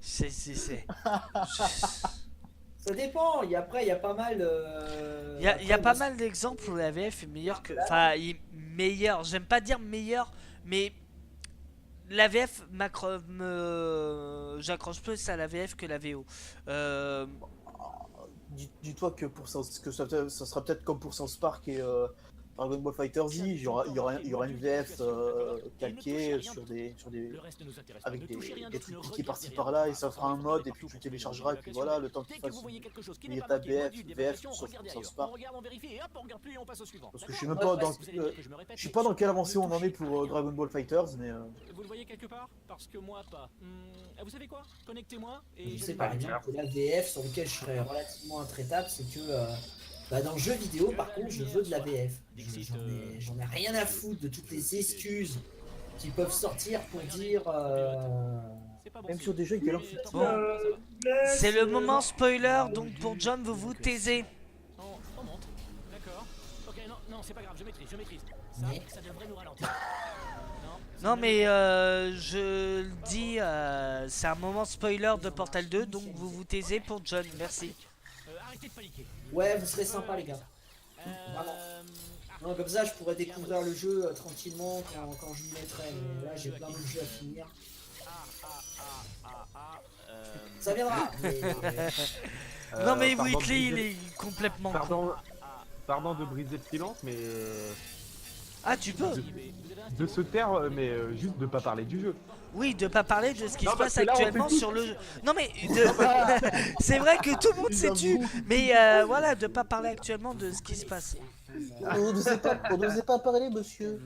C'est... Ça dépend. Après, il y a pas mal. Il y a pas mal d'exemples où la VF est meilleure que... Enfin, meilleure, j'aime pas dire meilleure, mais... La VF j'accroche plus à la VF que la VO. Dis-toi que pour ça sera peut-être comme pour South Park et Dragon Ball Fighter Z, il y aura une VF calquée sur des Le reste ne nous intéresse pas. avec Ne des touchez rien des d'autre, trucs ne cliqués par-ci regardez par-là rien. et ça fera un mode et puis tu téléchargeras et puis voilà le temps que Dès tu que fasses vous voyez quelque chose qui une n'est pas étape marqué, VF module d'évaluation, sur regardez South ailleurs. On Park. regarde, on vérifie et hop, on regarde plus et on passe au suivant. Parce que je D'accord sais même pas dans Vous allez dire que je me répète, je sais mais pas dans quelle avancée ne on en est touchez pour rien. Dragon Ball Fighters mais Vous le voyez quelque part? Parce que moi pas. Vous savez quoi? Connectez-moi et Je je sais vais par vous dire. exemple que la VF sur lequel je serais relativement intraitable, c'est que dans le jeu vidéo, par contre, je veux de la VF. J'en ai rien à foutre de toutes les excuses qui peuvent sortir pour dire. C'est pas bon même signe. sur des jeux avec des langues fictives. Bon, c'est le moment spoiler, donc pour John, vous vous taisez. On monte. D'accord. Ok, non, c'est pas grave, je maîtrise. Mais- Ça devrait nous ralentir. Non mais je le dis, c'est un moment spoiler de Portal 2, donc vous vous taisez pour John, merci. Arrêtez de paniquer. Ouais, vous serez sympa, les gars. Vraiment. Non, comme ça, je pourrais découvrir le jeu tranquillement quand je m'y mettrai. Mais là, j'ai plein de jeux à finir. Ça viendra. Non mais pardon de Whitley, il briser- est complètement con. Pardon de briser le silence, mais Ah, tu peux? de se taire, mais juste de pas parler du jeu. Oui, de pas parler de ce qui Non, se parce passe que là, on fait actuellement tout. sur le jeu. Non mais c'est vrai que tout le monde s'est tu, mais voilà, de pas parler actuellement de ce qui se passe. On n'osait pas parler monsieur.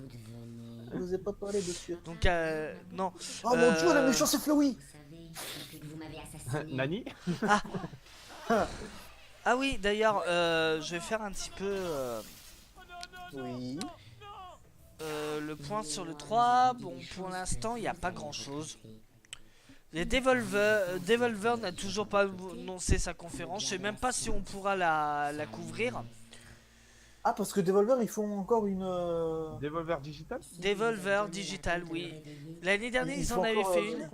On n'osait pas parler monsieur. Donc non. Oh mon dieu, la méchante c'est Flowey. Vous savez, depuis que vous m'avez assassiné, Nani? Ah oui, d'ailleurs, je vais faire un petit peu Oui. le point sur le 3. Bon, pour l'instant, il n'y a pas grand chose. Les Devolver n'a toujours pas annoncé sa conférence. Je sais même pas si on pourra la couvrir. Ah parce que Devolver ils font encore une Devolver Digital? Devolver Digital, oui. L'année dernière, Ils ils font en avaient encore, fait une.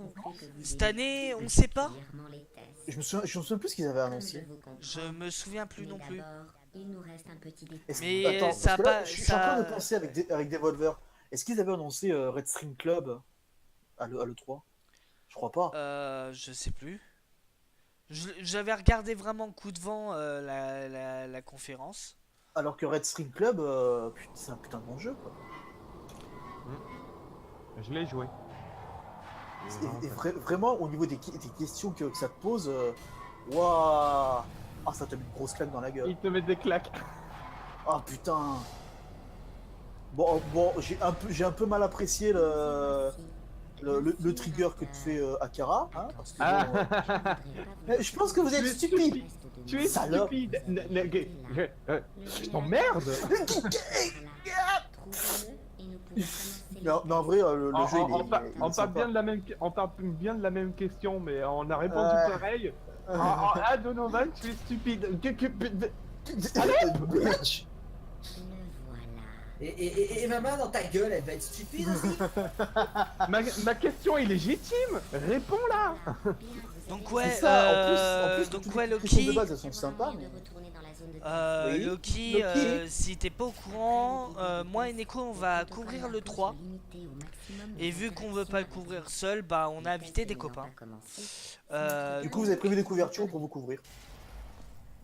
Cette année, on sait pas. je me souviens plus ce qu'ils avaient annoncé. Je me souviens plus non plus. il nous reste un petit détail. Est-ce- Mais Attends, ça parce que là, pas- je suis ça- en train de penser avec Devolver. Est-ce qu'ils avaient annoncé Red String Club à l'E3? Je crois pas. Je sais plus. J'avais regardé vraiment coup de vent la conférence. Alors que Red String Club, putain, c'est un putain de bon jeu quoi. Je l'ai joué. Et vraiment au niveau des questions que ça te pose, waouh, ah ça te met une grosse claque dans la gueule. Il te met des claques. Ah putain. Bon, j'ai un peu mal apprécié le trigger que te fait Akara, hein, parce que mais je pense que vous êtes stupide. Tu es Salope. stupide. Je t'emmerde. Non, en vrai, le jeu il est On parle bien de la même question, mais on a répondu pareil. Ah, Donovan, tu es stupide. Bitch. Et ma main dans ta gueule, elle va être stupide aussi. Ma question est légitime. Réponds-la. Donc ouais, C'est ça, en plus, donc toutes ouais, les questions de Loki, base elles sont sympas. Mais... Oui, Loki, Loki. si t'es pas au courant, moi et Neko on va couvrir le 3. Et vu qu'on veut pas le couvrir seul, bah on a invité des copains. Du coup, vous avez prévu des couvertures pour vous couvrir.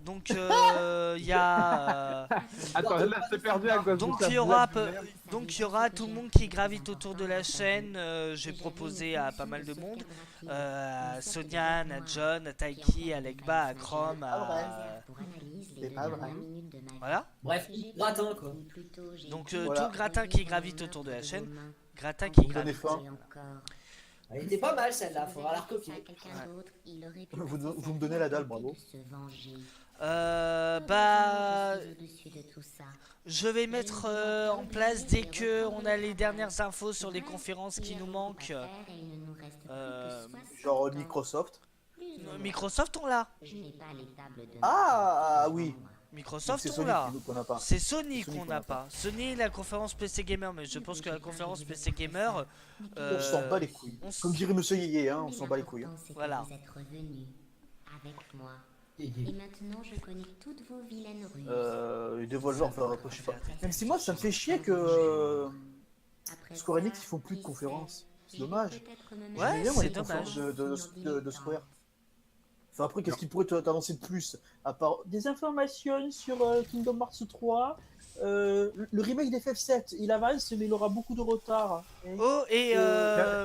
Donc il y a Attends, là, c'est perdu à cause donc de ta il y aura blague de merde. donc il y aura tout le monde qui gravite autour de la chaîne. J'ai proposé à pas mal de monde, à Sonian, à John, à Taiki, à Legba, à Chrome, à C'est pas vrai. voilà. Bref, gratin quoi. Donc Voilà. tout le gratin qui gravite autour de la chaîne, gratin qui Vous me donnez gravite. faim. Elle était pas mal celle-là, faudra la recopier. Vous me donnez la dalle, bravo. Bah, je vais mettre en place dès que on a les dernières infos sur les conférences qui nous manquent. Genre Microsoft. Microsoft on l'a. Ah oui. Microsoft C'est on Sony l'a. qu'on n'a pas. C'est Sony Sony qu'on n'a pas. Sony la conférence PC Gamer, mais je pense que la conférence PC Gamer, On s'en bat les couilles. on s- Comme dirait Monsieur Yéyé, hein, on s'en bat les couilles. Hein. Voilà. Et maintenant, je connais toutes vos vilaines ruses. Devolver, enfin, je sais pas. Même si moi, ça me fait chier que Square Enix, ils font plus de conférences. C'est dommage. Ouais, J'aimais bien, moi, c'est les conférences dommage. de Square. Enfin, après, qu'est-ce qu'ils pourraient t'annoncer de plus? À part des informations sur Kingdom Hearts 3, le remake d'FF7, il avance, mais il aura beaucoup de retard. Oh et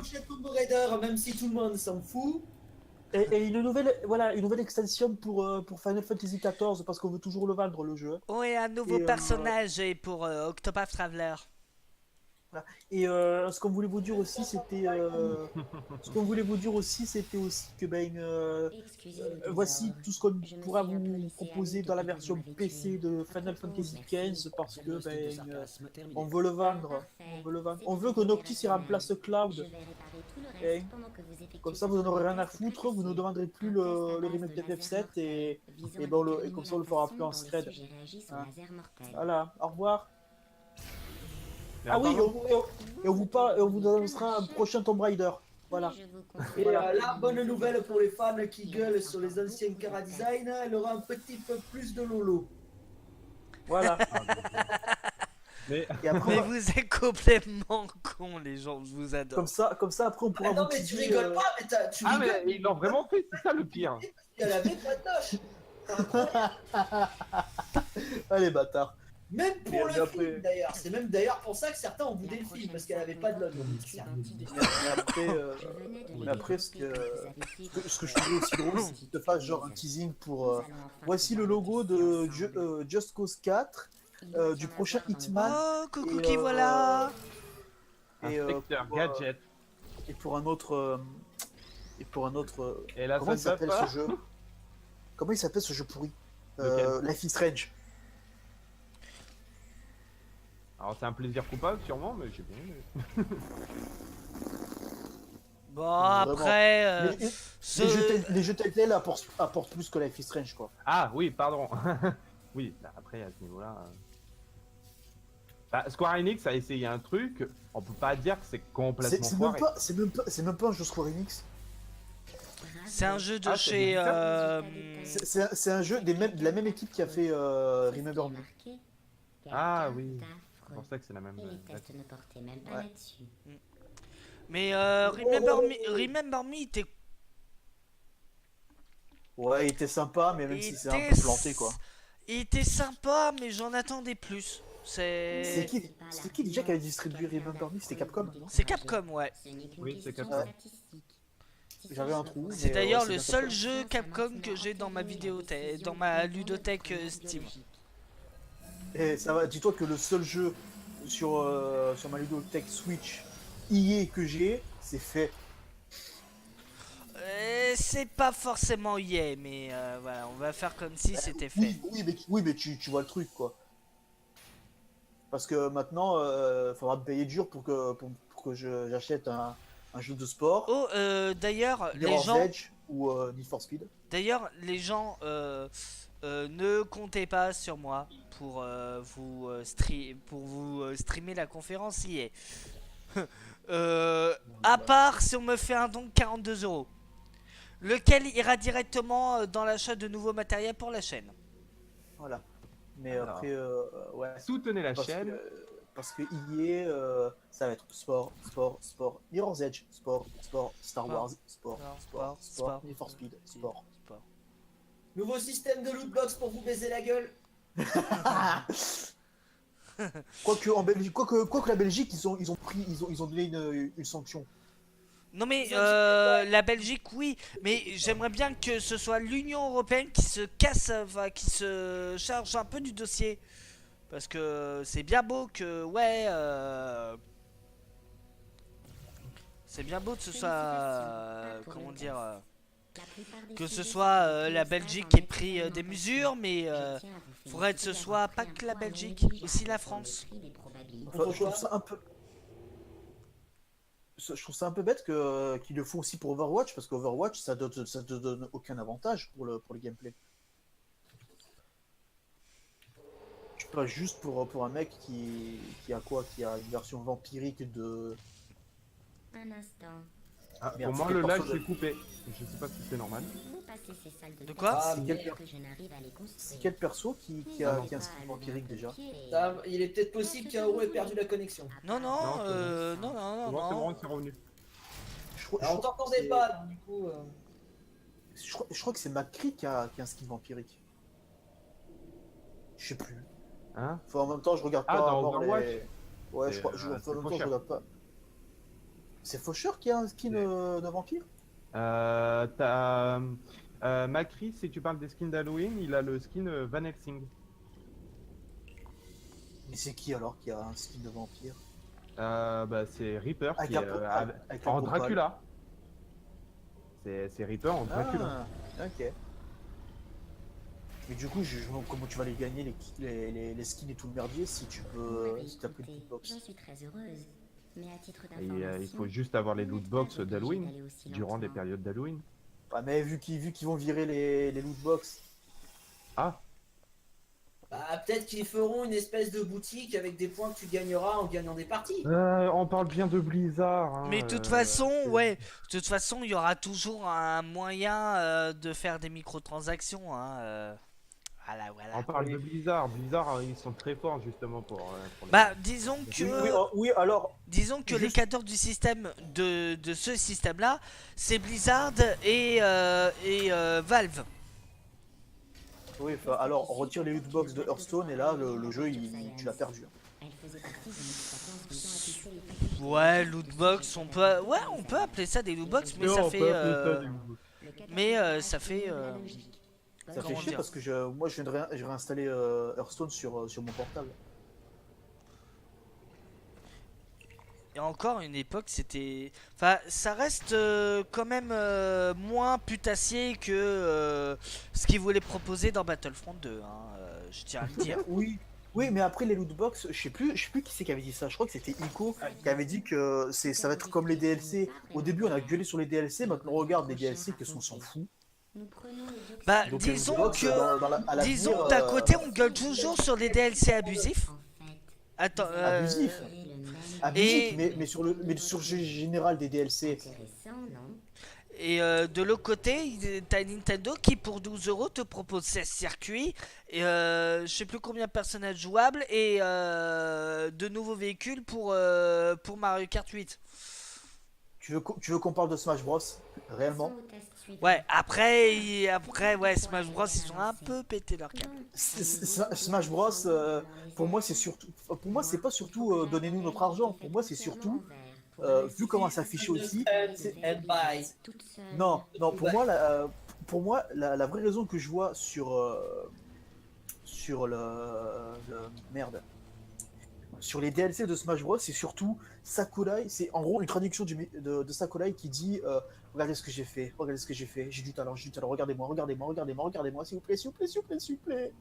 Chez Tomb Raider, même si tout le monde s'en fout. Et une nouvelle extension pour Final Fantasy XIV, parce qu'on veut toujours le vendre, le jeu. oh et un nouveau Et, personnage et pour Octopath Traveler. Et ce qu'on voulait vous dire aussi, c'était aussi que voici tout ce qu'on pourra vous proposer dans la version PC de Final Fantasy XV, parce que on veut le vendre, on veut que Noctis y remplace Cloud. Et comme ça, vous n'en aurez rien à foutre, vous ne demanderez plus le remake de FF7 et comme ça on le fera plus en scred. Hein. Voilà, au revoir. Ah oui, et on vous annoncera un prochain Tomb Raider. Voilà. Et la bonne nouvelle pour les fans qui gueulent sur les anciens Cara Design, elle aura un petit peu plus de lolo. Voilà. Mais Et après, Mais vous êtes complètement cons les gens, je vous adore. comme ça, après, on pourra Ah non vous mais tu teaser, rigoles pas, mais tu ah rigoles. mais ils l'ont vraiment fait, c'est ça le pire. Elle avait pas de noche. C'est incroyable. Allez, bâtard. Même pour Mais le après- film d'ailleurs. C'est même d'ailleurs pour ça que certains ont boudé le film, parce qu'elle avait pas de lone. Mais après, ce que je trouvais aussi drôle, c'est qu'ils te fassent genre un teasing pour. Voici le logo de Just Cause 4, du prochain Hitman. Oh coucou Et, qui voilà. Inspecteur pour, Gadget. et pour un autre. Et là, Comment il ça ne s'appelle va pas. ce jeu? Comment il s'appelle ce jeu pourri? Lequel? Life is Strange. Alors c'est un plaisir coupable sûrement, mais j'ai bien aimé. Bon après Les- ce- Les jeux Telltale apportent plus que Life is Strange, quoi. Ah oui, pardon. Oui, bah, après à ce niveau-là. Bah, Square Enix a essayé un truc, on peut pas dire que c'est complètement foiré. C'est même pas un jeu Square Enix. c'est un jeu de Ah, c'est chez bizarre. C'est un jeu de la même équipe qui a fait Remember Me. Ah oui. C'est pour ça que c'est la même. Et les tests ne portaient même pas Ouais. là-dessus. mais Remember Me était Ouais, il était sympa, mais même il si c'est un était peu planté, quoi. il était sympa mais j'en attendais plus. C'est qui déjà qui avait distribué Remember Me? C'était Capcom, non? C'est Capcom ouais. Ce n'est qu'une Oui, c'est question Capcom. statistique. Si J'avais ce un jeu trou, peut C'est mais, d'ailleurs ouais, le c'est seul Capcom. jeu Capcom que j'ai dans ma vidéothèque, dans ma ludothèque Steam. Et ça va, dis-toi que le seul jeu sur ma ludothèque Switch EA que j'ai, c'est fait. C'est pas forcément yeah, mais voilà, on va faire comme si c'était fait. Oui, mais tu vois le truc, quoi. Parce que maintenant, faudra me payer dur pour que j'achète un jeu de sport, Oh, d'ailleurs, les Mirror's gens, Edge ou Need for Speed. ne comptez pas sur moi pour vous streamer la conférence IA. À part si on me fait un don de 42 €, lequel ira directement dans l'achat de nouveaux matériels pour la chaîne. Voilà. Mais Alors. après, ouais. Soutenez la chaîne. Parce que EA, ça va être sport, Mirror's Edge, sport, Star Wars, sport, Need for Speed, sport. Nouveau système de lootbox pour vous baiser la gueule. Quoique en Belgique, quoique la Belgique, ils ont donné une sanction. Non mais Ils ont dit- la Belgique oui, mais j'aimerais bien que ce soit l'Union Européenne qui se casse, enfin, qui se charge un peu du dossier. Parce que c'est bien beau que, ouais, c'est bien beau que ce soit, comment dire, que ce soit la Belgique qui ait pris des mesures, mais faudrait que ce soit pas que la Belgique, aussi la France. Enfin, je trouve ça un peu. Je trouve ça un peu bête qu'ils le font aussi pour Overwatch, parce qu'Overwatch, ça te donne aucun avantage pour le gameplay. Je sais pas, juste pour un mec qui a quoi? Qui a une version vampirique de. Un instant. Ah, Merde, pour moi, c'est le quel lag perso de- s'est coupé. Je sais pas si c'est normal. Vous passez ces salles De quoi? Ah, C'est quel, que je n'arrive à les construire. c'est quel perso qui a un skin vampirique déjà? Il est peut-être possible qu'Auro ait perdu la connexion. Non, non, Non, non, non, C'est non, bon, non. c'est revenu. Alors, on t'entendait pas, donc du coup. Je crois que c'est McCree qui a un skin vampirique. Je sais plus. Hein? Enfin, en même temps, je regarde Ah, pas dans mort Overwatch? Ouais, C'est, je crois. c'est En même temps, je Faucheur. regarde pas. C'est Faucheur qui a un skin de vampire? T'as Macri, si tu parles des skins d'Halloween, il a le skin Van Helsing. Mais c'est qui alors qui a un skin de vampire? Bah, c'est Reaper Avec qui la est peau- avec la en peau pâle. Dracula. C'est Reaper en Dracula. Ah, ok. Mais du coup, je vois comment tu vas les gagner, les skins et tout le merdier, si tu peux. Si t'as pris le box. J'en suis très heureuse. Mais à titre Et d'information, il faut juste avoir les vous loot n'êtes box pas obligé d'Halloween d'aller aussi durant les lentement. périodes d'Halloween. Ah, mais vu qu'ils vont virer les loot box. Ah, Bah, peut-être qu'ils feront une espèce de boutique avec des points que tu gagneras en gagnant des parties. on parle bien de Blizzard. Hein, Mais de toute façon, c'est- ouais, de toute façon, il y aura toujours un moyen de faire des microtransactions, hein. Voilà, voilà. On parle de Blizzard. Blizzard, ils sont très forts justement pour les- Bah, disons que, Oui, alors. disons que les juste- cadres du système, de ce système-là, c'est Blizzard et Valve. Oui, enfin, alors, on retire les loot box de Hearthstone et là, le jeu, tu l'as perdu. Elle faisait partie d'une expérience visant à tisser les facultés Ouais, lootbox, on peut appeler ça des lootbox, mais ça on fait, peut appeler ça des- Le catalogue mais, de ça fait, la logique. Ça Comment fait chier dire parce que moi, je viens de réinstaller Hearthstone sur mon portable. Et encore une époque, c'était, enfin, ça reste quand même moins putassier que ce qu'ils voulaient proposer dans Battlefront 2, hein, je tiens à le dire. Oui, mais après les loot box, je sais plus qui c'est qui avait dit ça. Je crois que c'était Ico qui avait dit que ça va être comme les DLC. Au début, on a gueulé sur les DLC, maintenant on regarde les DLC que on s'en fout. Nous prenons le dioxyde Bah, Donc, les disons loot box, que, à l'avenir, disons d'un côté, on gueule toujours sur les DLC abusifs. en fait. Attends, Abusif. C'est le même Abusif, Et- mais sur le jeu général des DLC. intéressant, non? et de l'autre côté, t'as Nintendo qui pour 12 € te propose 16 circuits, et je sais plus combien de personnages jouables, et de nouveaux véhicules pour Mario Kart 8. Tu veux qu'on parle de Smash Bros réellement? Passons au test suivant. Ouais, après, ouais, Smash Bros, ils ont un peu pété leur câble. Smash Bros, pour moi, c'est surtout, pour moi, c'est pas surtout donnez-nous notre argent. Pour moi, c'est surtout vu comment ça affiche aussi. And buy. Non, pour moi, la vraie raison que je vois sur merde, sur les DLC de Smash Bros, c'est surtout Sakurai. C'est en gros une traduction de Sakurai qui dit regardez ce que j'ai fait, j'ai du talent, regardez-moi, s'il vous plaît, s'il vous plaît.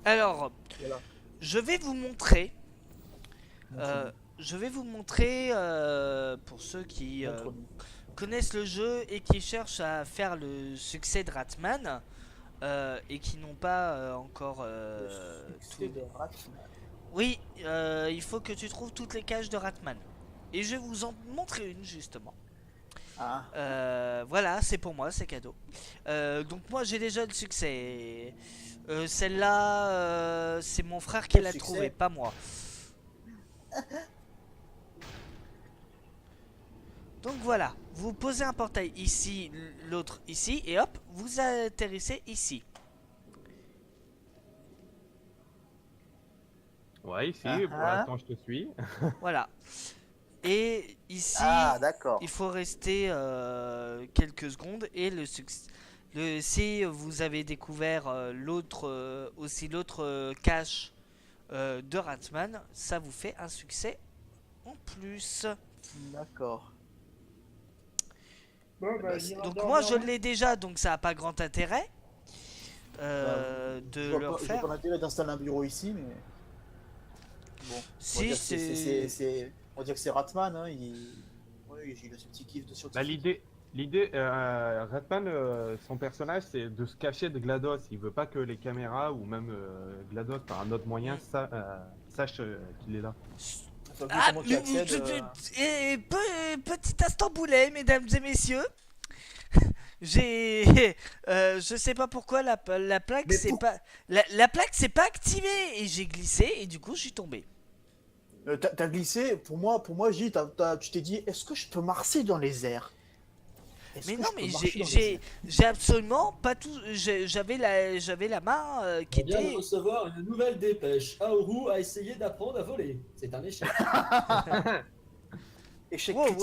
Alors, Voilà. je vais vous montrer. Pour ceux qui Montre-nous. connaissent le jeu et qui cherchent à faire le succès de Ratman et qui n'ont pas encore Succès de Ratman. Oui, il faut que tu trouves toutes les cages de Ratman. Et je vais vous en montrer une justement. Ah. Voilà, c'est pour moi, c'est cadeau. Donc moi j'ai déjà le succès. Celle-là, c'est mon frère qui Quel l'a succès? trouvé, pas moi. Donc voilà, vous posez un portail ici, l'autre ici, et hop, vous atterrissez ici. Ouais, ici, pour Ah. l'instant, je te suis. Voilà. Et ici, Ah, d'accord. il faut rester quelques secondes et si vous avez découvert aussi l'autre cache de Ratman, ça vous fait un succès en plus. D'accord. Donc moi je l'ai déjà, donc ça n'a pas grand intérêt de le J'ai refaire. pas l'intérêt d'installer un bureau ici, mais bon. Si On va dire que c'est Ratman, hein. Oui, il a ce petit kiff de Bah, scientifique. l'idée, Ratman, son personnage, c'est de se cacher de GLaDOS. Il veut pas que les caméras ou même GLaDOS par un autre moyen sachent qu'il est là. Enfin, vu Ah, comment tu accèdes, petit instant boulet, mesdames et messieurs. J'ai, je sais pas pourquoi la plaque Mais c'est pour- pas, la plaque s'est pas activée et j'ai glissé et du coup je suis tombé. t'as glissé. Pour moi, J, tu t'es dit, est-ce que je peux marcher dans les airs? Est-ce Mais que non, je peux mais marcher dans les airs j'ai absolument pas tout. J'avais la main qui On vient de était. recevoir une nouvelle dépêche. Aoru a essayé d'apprendre à voler. C'est un échec. Échec Wow, critique.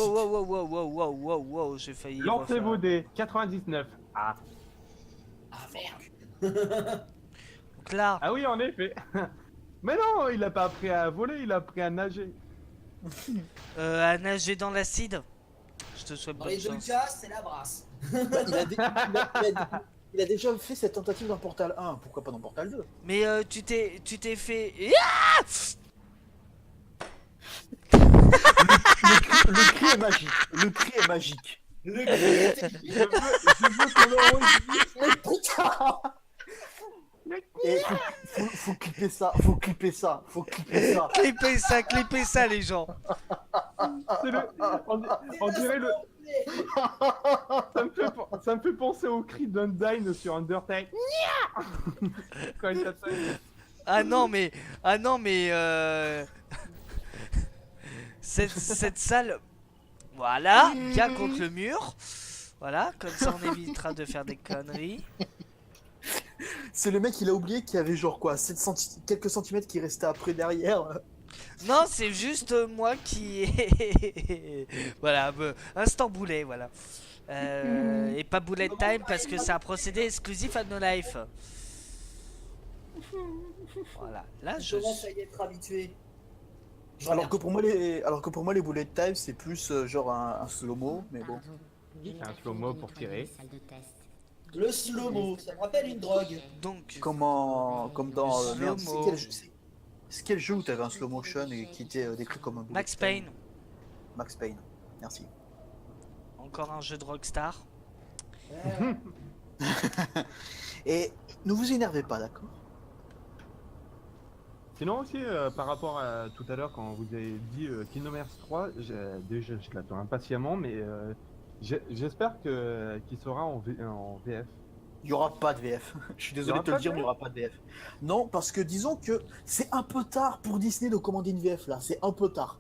wow, j'ai failli. Lancez refaire. vos dés. 99. Ah. Ah merde. Donc là, Ah oui, en effet. Mais non, il a pas appris à voler, il a appris à nager. à nager dans l'acide. Je te souhaite Dans bonne les deux chance. cas, c'est la brasse. Il a déjà fait cette tentative dans Portal 1, pourquoi pas dans Portal 2? Mais tu t'es fait. Le cri est magique. Le cri est magique. Le Je veux qu'on enregistre. Mais putain! Et faut clipper ça, faut clipper ça. Clippez ça, les gens. C'est on dirait le. Ça me fait penser au cri d'Undyne sur Undertale. Quand il t'attaque. Ah non, mais cette salle, voilà, bien contre le mur. Voilà, comme ça on évitera de faire des conneries. C'est le mec, il a oublié qu'il y avait genre quoi, quelques centimètres qui restaient après derrière. Non, c'est juste moi qui voilà, instant boulet, voilà. Et pas bullet time parce que c'est un procédé exclusif à No Life. Voilà, là Je je commence à y être habitué. Alors que pour moi les bullet time c'est plus genre un slow-mo, mais bon. C'est un slow-mo pour tirer. Le slow-mo, ça me rappelle une drogue. donc Comme dans merde, Slow-mo. c'est quel jeu où t'avais un slow motion et qui était décrit comme un bullet Max time? Payne, Max Payne. Merci. encore un jeu de Rockstar. Et ne vous énervez pas, d'accord? Sinon aussi, par rapport à tout à l'heure quand vous avez dit Kingdom Hearts 3, déjà je l'attends impatiemment, mais j'espère qu'il sera en VF. Il n'y aura pas de VF. Je suis désolé de te le dire, mais il n'y aura pas de VF. Non, parce que disons que c'est un peu tard pour Disney de commander une VF là. C'est un peu tard.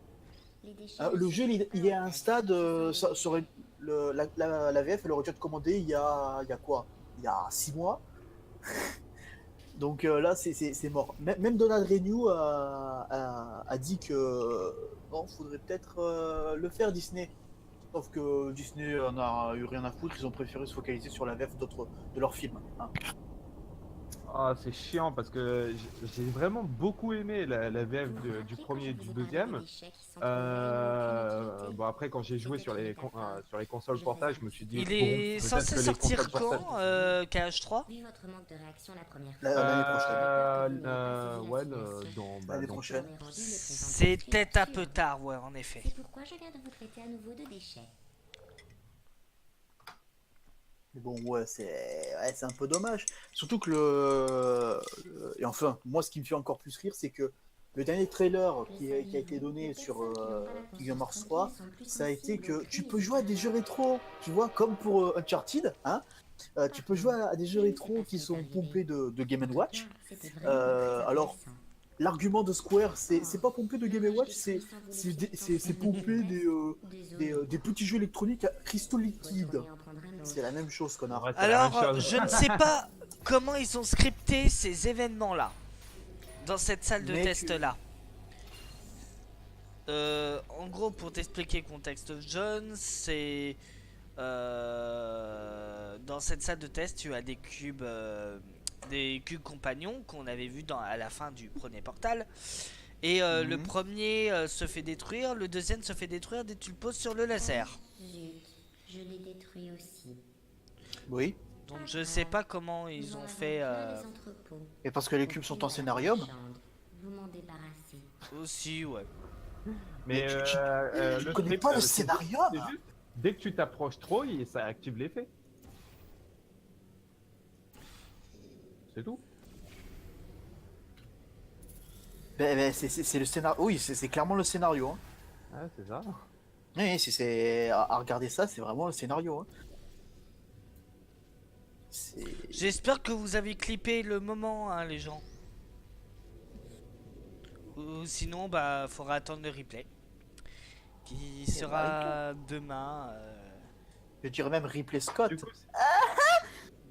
Le jeu, il est à un stade. La VF, elle aurait dû être commandée il y a quoi? Il y a 6 mois. Donc là, c'est mort. Même Donald Renew a dit que bon, faudrait peut-être le faire Disney. Sauf que Disney en a eu rien à foutre, ils ont préféré se focaliser sur la VF de leurs films. Hein. Ah, c'est chiant parce que j'ai vraiment beaucoup aimé la VF du premier et du deuxième. Bon après quand j'ai joué sur les consoles portages, je me suis dit Il bon, est peut-être censé que les sortir consoles portages- quand KH3? Vu votre manque de réaction la première L'année prochaine. Ouais, L'année dans- prochaine. C'est peut-être un peu tard, ouais, en effet. C'est pourquoi je viens de vous traiter à nouveau de déchets. Mais bon, ouais, c'est un peu dommage. Surtout que et enfin, moi, ce qui me fait encore plus rire, c'est que le dernier trailer qui a été donné sur Kingdom Hearts 3, ça a été que tu peux jouer à des jeux rétro, tu vois, comme pour Uncharted, hein. Tu peux jouer à des jeux rétro qui sont pompés de Game & Watch. Alors, l'argument de Square, c'est pas pompé de Game & Watch, c'est pompé des petits jeux électroniques à cristaux liquides. C'est la même chose, connard. Ouais, c'est la même Alors, chose. je ne sais pas comment ils ont scripté ces événements-là, dans cette salle de Mec, test-là. En gros, pour t'expliquer Context of John, c'est dans cette salle de test, tu as des cubes compagnons qu'on avait vu à la fin du premier portal. Et le premier se fait détruire, le deuxième se fait détruire dès que tu le poses sur le laser. Zut, je l'ai détruit aussi. Oui. Donc je sais pas comment ils ont fait Et parce que les cubes sont en scénarium. Vous m'en débarrassez. aussi, ouais. Mais Je le connais truc, pas le c'est scénario. juste, dès que tu t'approches trop, ça active l'effet. C'est tout. C'est le scénario. Oui, c'est clairement le scénario. Hein. Ouais, c'est ça. Oui, si c'est à regarder ça, c'est vraiment le scénario. Hein. J'espère que vous avez clippé le moment, hein, les gens. Ou sinon, bah, faudra attendre le replay. Qui sera demain. Je dirais même Ripley Scott. Du coup,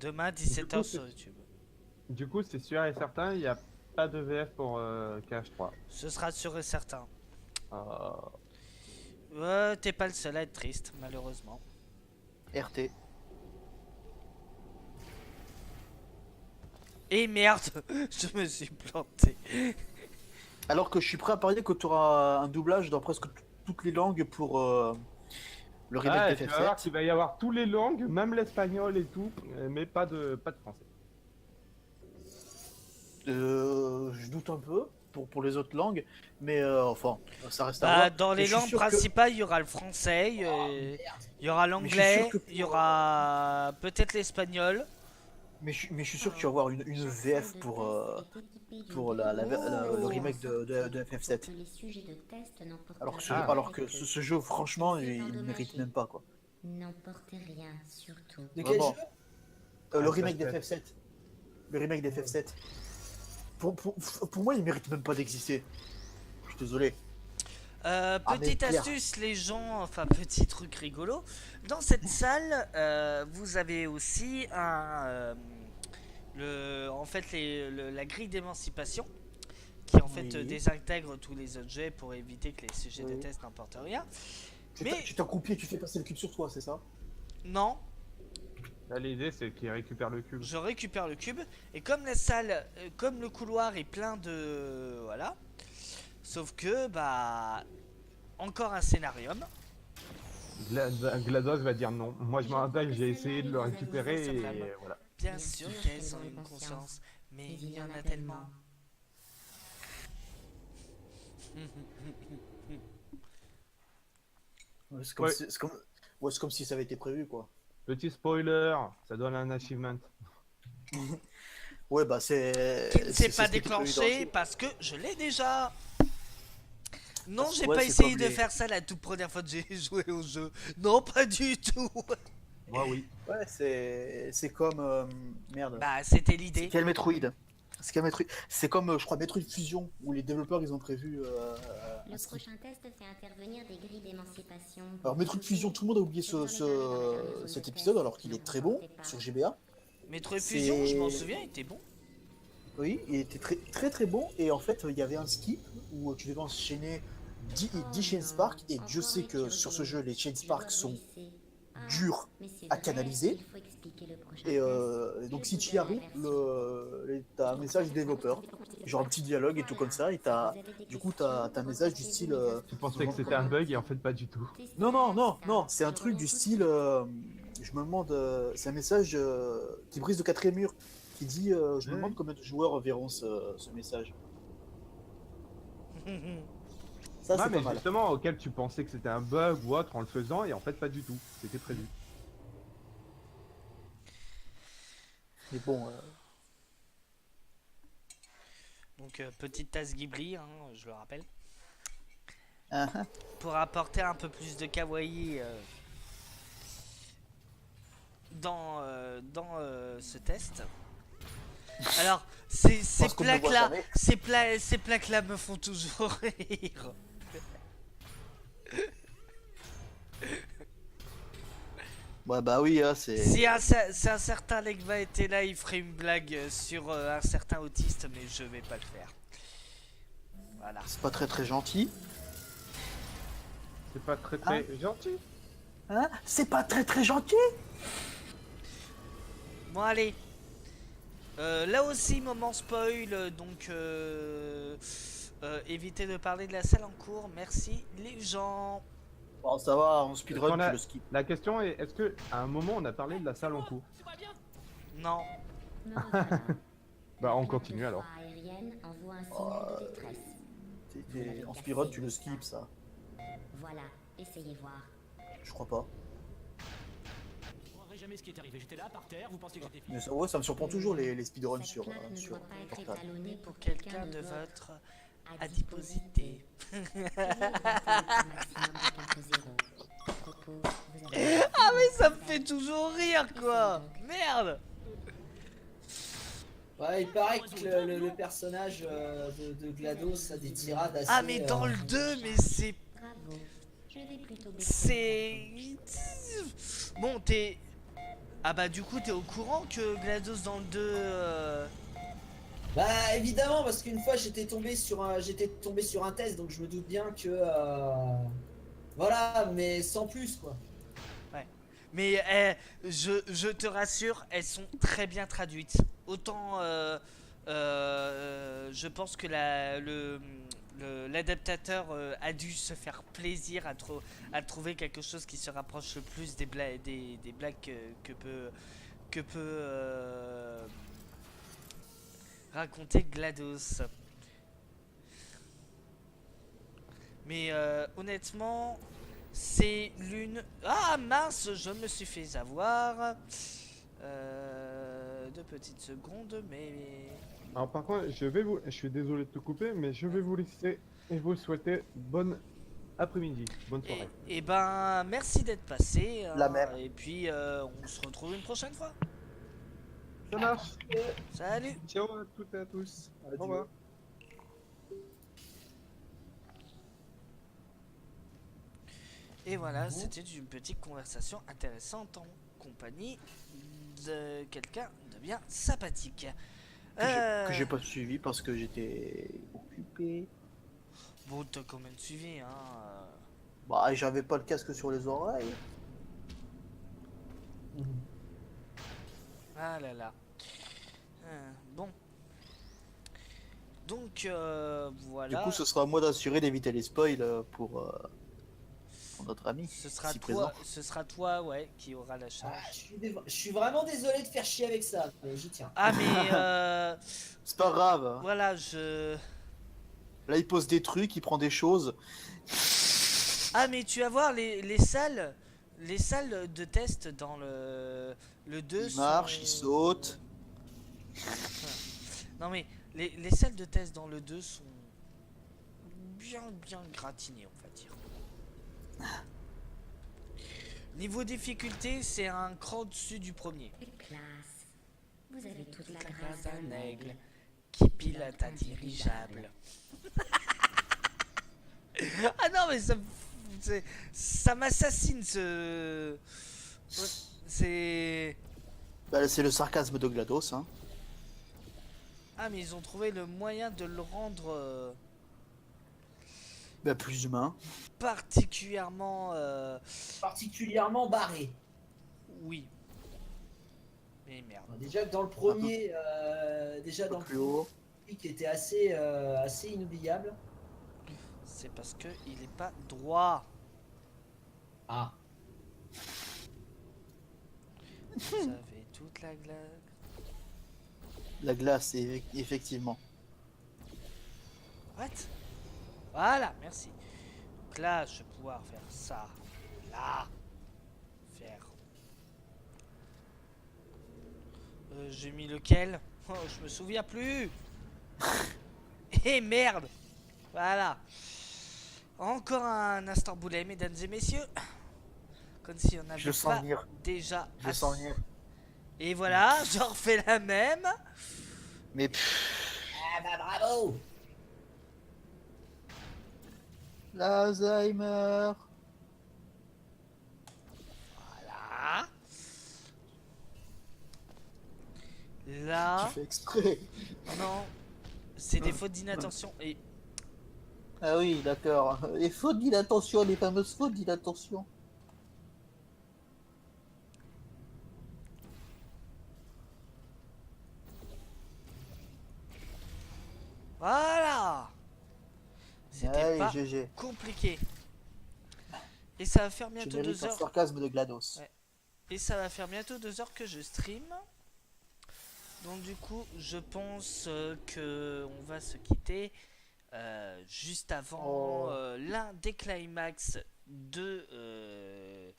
Demain, 17h sur YouTube. Du coup, c'est sûr et certain, il n'y a pas de VF pour KH3. Ce sera sûr et certain. Euh, Ouais, t'es pas le seul à être triste, malheureusement. RT. Et merde, je me suis planté. Alors que je suis prêt à parier que tu auras un doublage dans presque toutes les langues pour le remake tu de vas voir FF7. qu'il va y avoir toutes les langues, même l'espagnol et tout, mais pas de français. Je doute un peu pour les autres langues, mais enfin, ça reste à Bah, voir. dans Mais les je suis langues sûr que- principales, il y aura le français, il y aura Mais je suis l'anglais, sûr que il y aura peut-être l'espagnol. Mais je suis sûr que tu vas avoir une VF pour le remake de FF7. Alors que ce jeu, franchement, il ne mérite même pas, quoi. N'emportez rien, surtout. De quel Vraiment. jeu Le remake d'FF7. Le remake d'FF7. Pour moi, il mérite même pas d'exister. Je suis désolé. mais Petite clair. astuce, les gens, enfin petit truc rigolo. Dans cette salle, vous avez aussi en fait la grille d'émancipation qui en fait Oui. désintègre tous les objets pour éviter que les sujets de Oui. test n'emportent rien. Tu Mais- t'accroupis et tu fais passer le cube sur toi, c'est ça? Non, Là, l'idée, c'est qu'il récupère le cube. je récupère le cube et comme la salle, comme le couloir est plein de voilà, sauf que bah encore un scénarium. GLaDOS va dire non. Moi, je me rappelle, j'ai essayé de le récupérer et voilà. Bien sûr qu'elles ont une conscience, mais il y en a tellement. Ouais, c'est comme, Ouais. c'est comme si ça avait été prévu, quoi. Petit spoiler, ça donne un achievement. Ouais, bah c'est. Qui ne s'est pas ce qui était prévu dans le déclenché jeu. parce que je l'ai déjà. Non, j'ai Ouais, pas c'est essayé comme de les- faire ça la toute première fois que j'ai joué au jeu. Non, pas du tout. Moi, oui. Ouais, c'est comme. Merde. Bah, c'était C'est l'idée. quel Metroid? C'est quel Metroid? C'est comme, je crois, Metroid Fusion, où les développeurs ils ont prévu. Le prochain test fait intervenir des grilles d'émancipation. Alors, Metroid Fusion, tout le monde a oublié cet épisode alors qu'il est très bon sur GBA. Metroid C'est- Fusion, je m'en souviens, il était bon. Oui, il était très très très bon. Et en fait, il y avait un skip où tu devais enchaîner 10 Chain Spark. Et Dieu sait que sur ce jeu, les Chain Spark sont durs à canaliser. Et donc si tu y arrives, t'as un message du développeur, genre un petit dialogue et tout comme ça, et du coup t'as un message du style. Tu pensais que c'était un bug et en fait, pas du tout. Non, c'est un truc du style. Je me demande, c'est un message qui brise le quatrième mur, qui dit, je me demande combien de joueurs verront ce message. Ça Ouais, c'est mais pas mal. justement, auquel tu pensais que c'était un bug ou autre en le faisant, et en fait, pas du tout. C'était prévu. Mais bon, Donc, petite tasse Ghibli, hein, je le rappelle. ah, Pour apporter un peu plus de kawaii dans ce test. Alors, ces Parce qu'on ne le voit plaques-là, jamais. ces plaques-là me font toujours rire. ouais, bah oui, hein, c'est. Si un certain Legba était là, il ferait une blague sur un certain autiste, mais je vais pas le faire. Voilà. C'est pas très très gentil. C'est pas très très gentil. Hein? C'est pas très très gentil. Bon, allez. Là aussi, moment spoil, donc évitez de parler de la salle en cours. Merci les gens. Bon, ça va, en speedrun, Est-ce qu'on a- tu le skip. La question est, est-ce que à un moment on a parlé de la salle en cours? Non. Me revoilà. Bah on La continue alors. plateforme aérienne envoie un signal de détresse. En speedrun, tu le skip, ça. Voilà, essayez voir. Je crois pas. Je croirais jamais ce qui est arrivé. J'étais là, par terre, vous pensiez que j'étais fini. Mais ça, ouais, ça me surprend toujours les speedruns Cette sur, plaque ne sur doit pas être portable. étalonnée pour Quelqu'un de votre adiposité. Ah mais ça me fait toujours rire quoi. Merde. Ouais, il paraît que le personnage de GLaDOS a des tirades assez... Ah mais dans le 2 mais c'est... Bravo. Je vais plutôt C'est... Bon t'es... Ah bah du coup t'es au courant que GLaDOS dans le 2... Bah évidemment, parce qu'une fois j'étais tombé sur un test, donc je me doute bien que... Voilà, mais sans plus quoi. Mais je te rassure, elles sont très bien traduites. Autant je pense que l'adaptateur a dû se faire plaisir à trouver quelque chose qui se rapproche le plus des blagues que peut raconter GLaDOS. Mais honnêtement, c'est l'une... Ah mince, je me suis fait avoir. 2 petites secondes, mais... Alors par contre, je suis désolé de te couper, mais je vais vous laisser et vous souhaiter bonne après-midi, bonne soirée. Et ben, merci d'être passé. La même. Et puis, on se retrouve une prochaine fois. Ça marche. Salut. Ciao à toutes et à tous. Adieu. Au revoir. Et voilà, c'était une petite conversation intéressante en compagnie de quelqu'un de bien sympathique. Que j'ai pas suivi parce que j'étais occupé. Bon, t'as quand même suivi, hein. Bah, j'avais pas le casque sur les oreilles. Ah là là. Bon. Donc, voilà. Du coup, ce sera à moi d'assurer d'éviter les spoils pour notre ami. Ce sera ici toi, présent. ce sera toi, ouais, qui aura la charge. Ah, je suis vraiment désolé de faire chier avec ça, mais j'y tiens. Ah mais C'est pas grave. voilà, je... Là, il pose des trucs, il prend des choses. Ah mais tu vas voir les salles de test dans le 2 Il marche, il saute. Non mais les salles de test dans le 2 sont bien gratinées, on va dire. Niveau difficulté, c'est un cran au-dessus du premier. Classe. Vous avez toute la Grâce grâce d'un aigle qui pilote un dirigeable. Ah non mais ça m'assassine ce... Ouais, c'est... Bah, c'est le sarcasme de GLaDOS. Hein. Ah mais ils ont trouvé le moyen de le rendre Bah, plus humain. particulièrement... Particulièrement barré. Oui. Mais merde. Déjà que dans le premier, déjà Un peu dans le plus haut. premier qui était assez inoubliable. C'est parce que il est pas droit. Ah. Vous avez toute la glace. La glace, effectivement. What? Voilà, merci. Donc là, je vais pouvoir faire ça. Là. Faire. J'ai mis lequel? Oh, je me souviens plus. Eh merde. Voilà. Encore un instant boulet, mesdames et messieurs. Comme si on avait Je le sens pas venir. déjà Je le sens venir. Et voilà, je refais la même. Mais Ah bah bravo. l'Alzheimer. Voilà. Là. Tu fais exprès. Non. C'est des fautes d'inattention. Et Ah oui, d'accord. Les fautes d'inattention, les fameuses fautes d'inattention. Voilà. C'était Allez, pas GG. compliqué. Et ça va faire bientôt Générique 2 en heures. sarcasme de GLaDOS. Ouais. Et ça va faire bientôt 2 heures que je stream. Donc du coup, je pense que on va se quitter juste avant l'un des climax Les de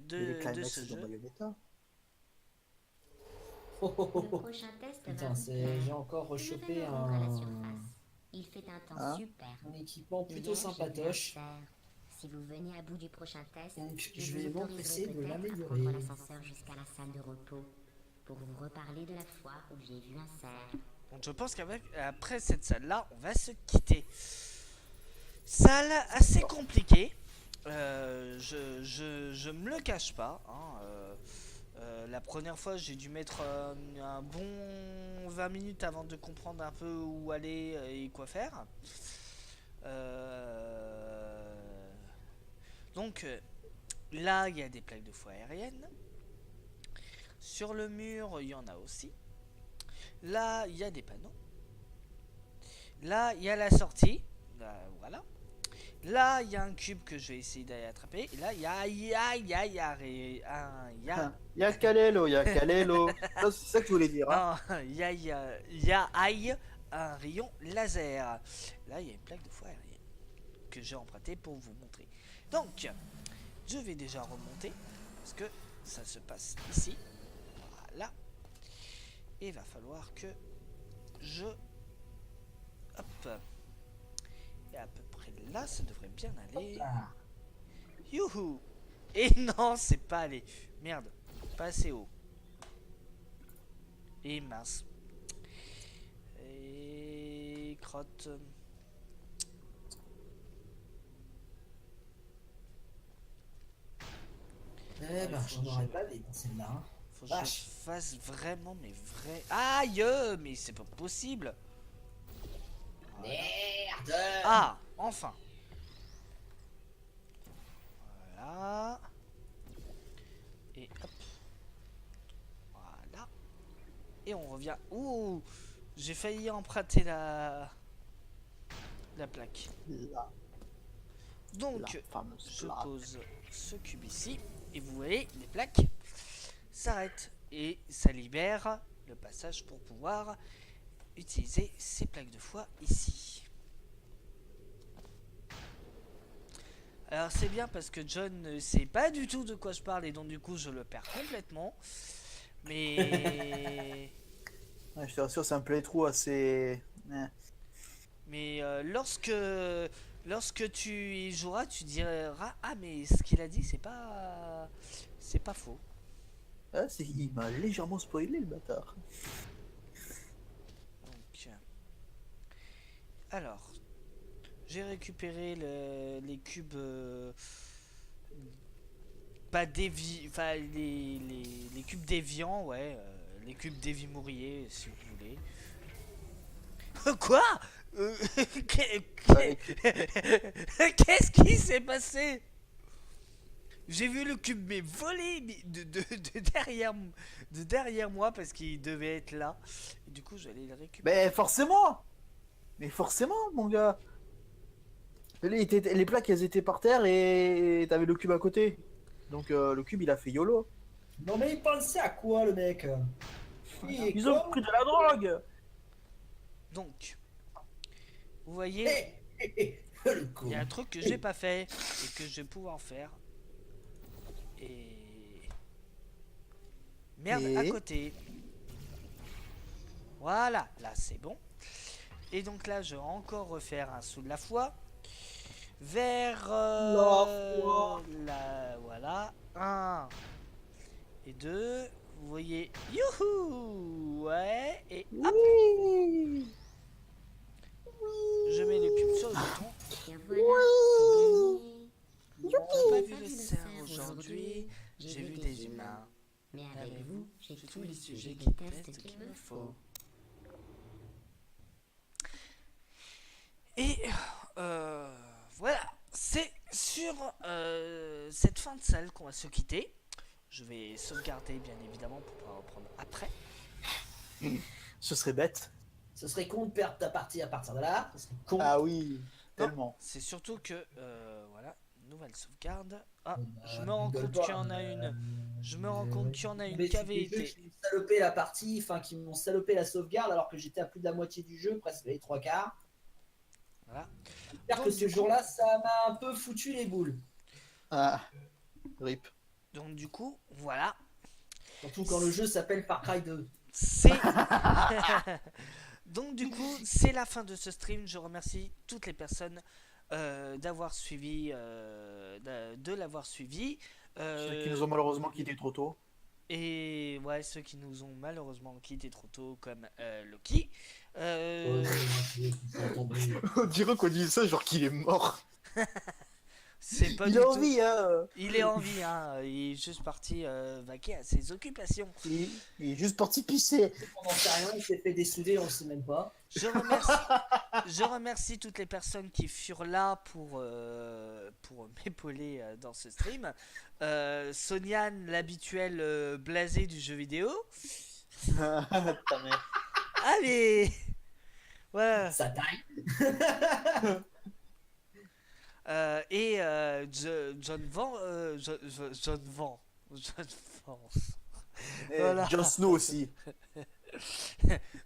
climax ce de jeu. Bayonetta. Oh, oh, oh, Le oh. prochain test va Putain, vous c'est... plaire. j'ai encore Je vais rechopé me rendre à la un... surface. Il fait un temps Hein super. un équipement plutôt Hier, j'ai vu un sympatoche. cerf. Si vous venez à bout du prochain test, Donc, je je vous vais autoriserai m'empresser de peut-être à l'améliorer. prendre l'ascenseur jusqu'à la salle de repos pour vous reparler de la fois où j'ai vu un cerf. Donc je pense qu'après cette salle-là, on va se quitter. Salle assez compliquée. Je me le cache pas. Hein, la première fois, j'ai dû mettre un bon 20 minutes avant de comprendre un peu où aller et quoi faire. Donc là, il y a des plaques de foie aériennes. Sur le mur, il y en a aussi. Là, il y a des panneaux. Là, il y a la sortie. Voilà. Là, il y a un cube que je vais essayer d'aller attraper. Et là, il y a Kalelo, il y a Kalelo. Ça, c'est ça que je voulais dire. Hein. non, il y a un rayon laser. Là, il y a une plaque de foie aérienne que j'ai empruntée pour vous montrer. Donc, je vais déjà remonter parce que ça se passe ici. Voilà. Et il va falloir que je... Hop. Et à peu près là, ça devrait bien aller. Youhou. Et non, c'est pas allé. Merde, pas assez haut. Et mince. Et crotte. Eh ben, j'en aurais pas des dans celle-là. Hein. Faut que je Vache. fasse vraiment mes vrais... Aïe, mais c'est pas possible. Voilà. Merde. Ah, enfin. Voilà. Et hop. Voilà. Et on revient. Ouh, j'ai failli emprunter la plaque. La Donc, fameuse je plaque. pose ce cube ici. Et vous voyez, les plaques s'arrêtent. Et ça libère le passage pour pouvoir utiliser ces plaques de foie ici. Alors c'est bien parce que John ne sait pas du tout de quoi je parle et donc du coup je le perds complètement. Mais... Ouais, je te rassure, c'est un playthrough assez... Mais lorsque tu y joueras, tu diras ah mais ce qu'il a dit c'est pas faux. Ah, il m'a légèrement spoilé, le bâtard. Donc alors j'ai récupéré les cubes pas dévi enfin les cubes déviants, ouais, les cubes dévi-mouriers si vous voulez. Quoi? Qu'est-ce qui s'est passé? J'ai vu le cube mais voler de derrière moi parce qu'il devait être là. Et du coup, j'allais le récupérer. Mais forcément! Mais forcément, mon gars! Les plaques, elles étaient par terre et t'avais le cube à côté. Donc le cube, il a fait YOLO. Non mais il pensait à quoi le mec? Ils ont pris de la drogue! Donc, vous voyez, Le con. il y a un truc que j'ai pas fait et que je vais pouvoir faire. Et merde, Et à côté. Voilà, là c'est bon. Et donc là, je vais encore refaire un saut de la foi vers La foi. voilà, 1 et 2. Vous voyez, youhou, ouais, et hop, Oui! je mets le cube sur le bouton. Et voilà, c'est gagné. J'ai pas J'ai vu le cerf aujourd'hui, j'ai vu des humains. Mais avec vous, j'ai tous les sujets qui qui testent qu'il me faut. Et Voilà, c'est sur cette fin de salle qu'on va se quitter. Je vais sauvegarder bien évidemment pour pouvoir reprendre après. Ce serait bête. Ce serait con de perdre ta partie à partir de là. Ce serait con. Ah oui, tellement. C'est surtout que voilà, nouvelle sauvegarde. Ah, Bah, je me rends compte qu'il y en a une. Je me rends compte qu'il y en a une qui avait été. Qui m'ont salopé la partie, enfin qui m'ont salopé la sauvegarde alors que j'étais à plus de la moitié du jeu, presque les 3/4. Voilà. J'espère Donc, que ce du coup- jour-là, ça m'a un peu foutu les boules. Ah, rip. Donc du coup, voilà. Surtout quand le jeu s'appelle Far Cry 2. C'est. Donc du coup, c'est la fin de ce stream. Je remercie toutes les personnes d'avoir suivi, de l'avoir suivi. Ceux qui nous ont malheureusement quittés trop tôt. Et ouais, ceux qui nous ont malheureusement quittés trop tôt, comme Loki. On dirait qu'on dit ça genre qu'il est mort. C'est pas Il du a tout. envie, hein. Il est en vie, hein. Il est juste parti vaquer à ses occupations. Il est juste parti pisser. On n'en sait rien, il s'est fait dessouder, on ne sait même pas. Je remercie toutes les personnes qui furent là pour m'épauler dans ce stream. Soniane, l'habituelle blasée du jeu vidéo. Ta mère. Allez. Ouais. Ça taille. Et John Van. John Van. Voilà. Jon Snow aussi.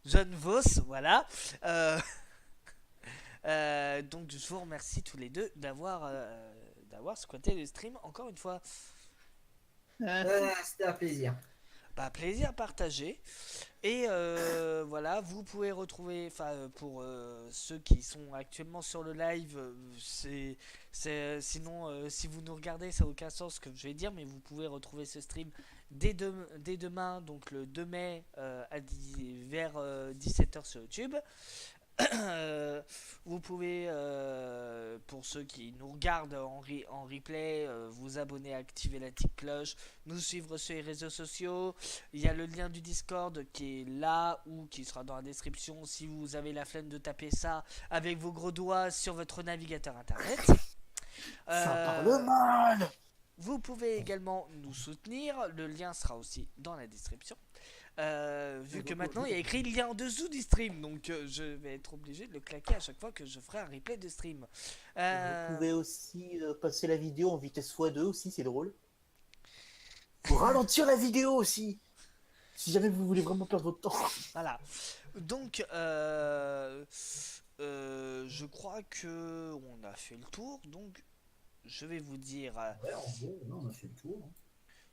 John Voss, voilà. Donc je vous remercie tous les deux d'avoir squatté le stream encore une fois. C'était un plaisir. Bah, plaisir partagé. Et voilà, vous pouvez retrouver, pour ceux qui sont actuellement sur le live, sinon si vous nous regardez, ça n'a aucun sens ce que je vais dire, mais vous pouvez retrouver ce stream dès demain, donc le 2 mai vers 17h sur YouTube. Vous pouvez, pour ceux qui nous regardent en replay, vous abonner, activer la petite cloche, nous suivre sur les réseaux sociaux. Il y a le lien du Discord qui est là ou qui sera dans la description si vous avez la flemme de taper ça avec vos gros doigts sur votre navigateur internet. Ça parle mal. Vous pouvez également nous soutenir, le lien sera aussi dans la description. Vu que maintenant il y a écrit lien en dessous du stream, donc je vais être obligé de le claquer à chaque fois que je ferai un replay de stream. Vous pouvez aussi passer la vidéo en vitesse x2 aussi, c'est drôle. Pour ralentir la vidéo aussi, si jamais vous voulez vraiment perdre votre temps. Voilà. Donc je crois que on a fait le tour, donc je vais vous dire. Ouais, en gros, on a fait le tour.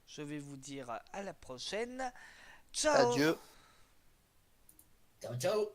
Je vais vous dire à la prochaine. Ciao. Adieu. Ciao, ciao.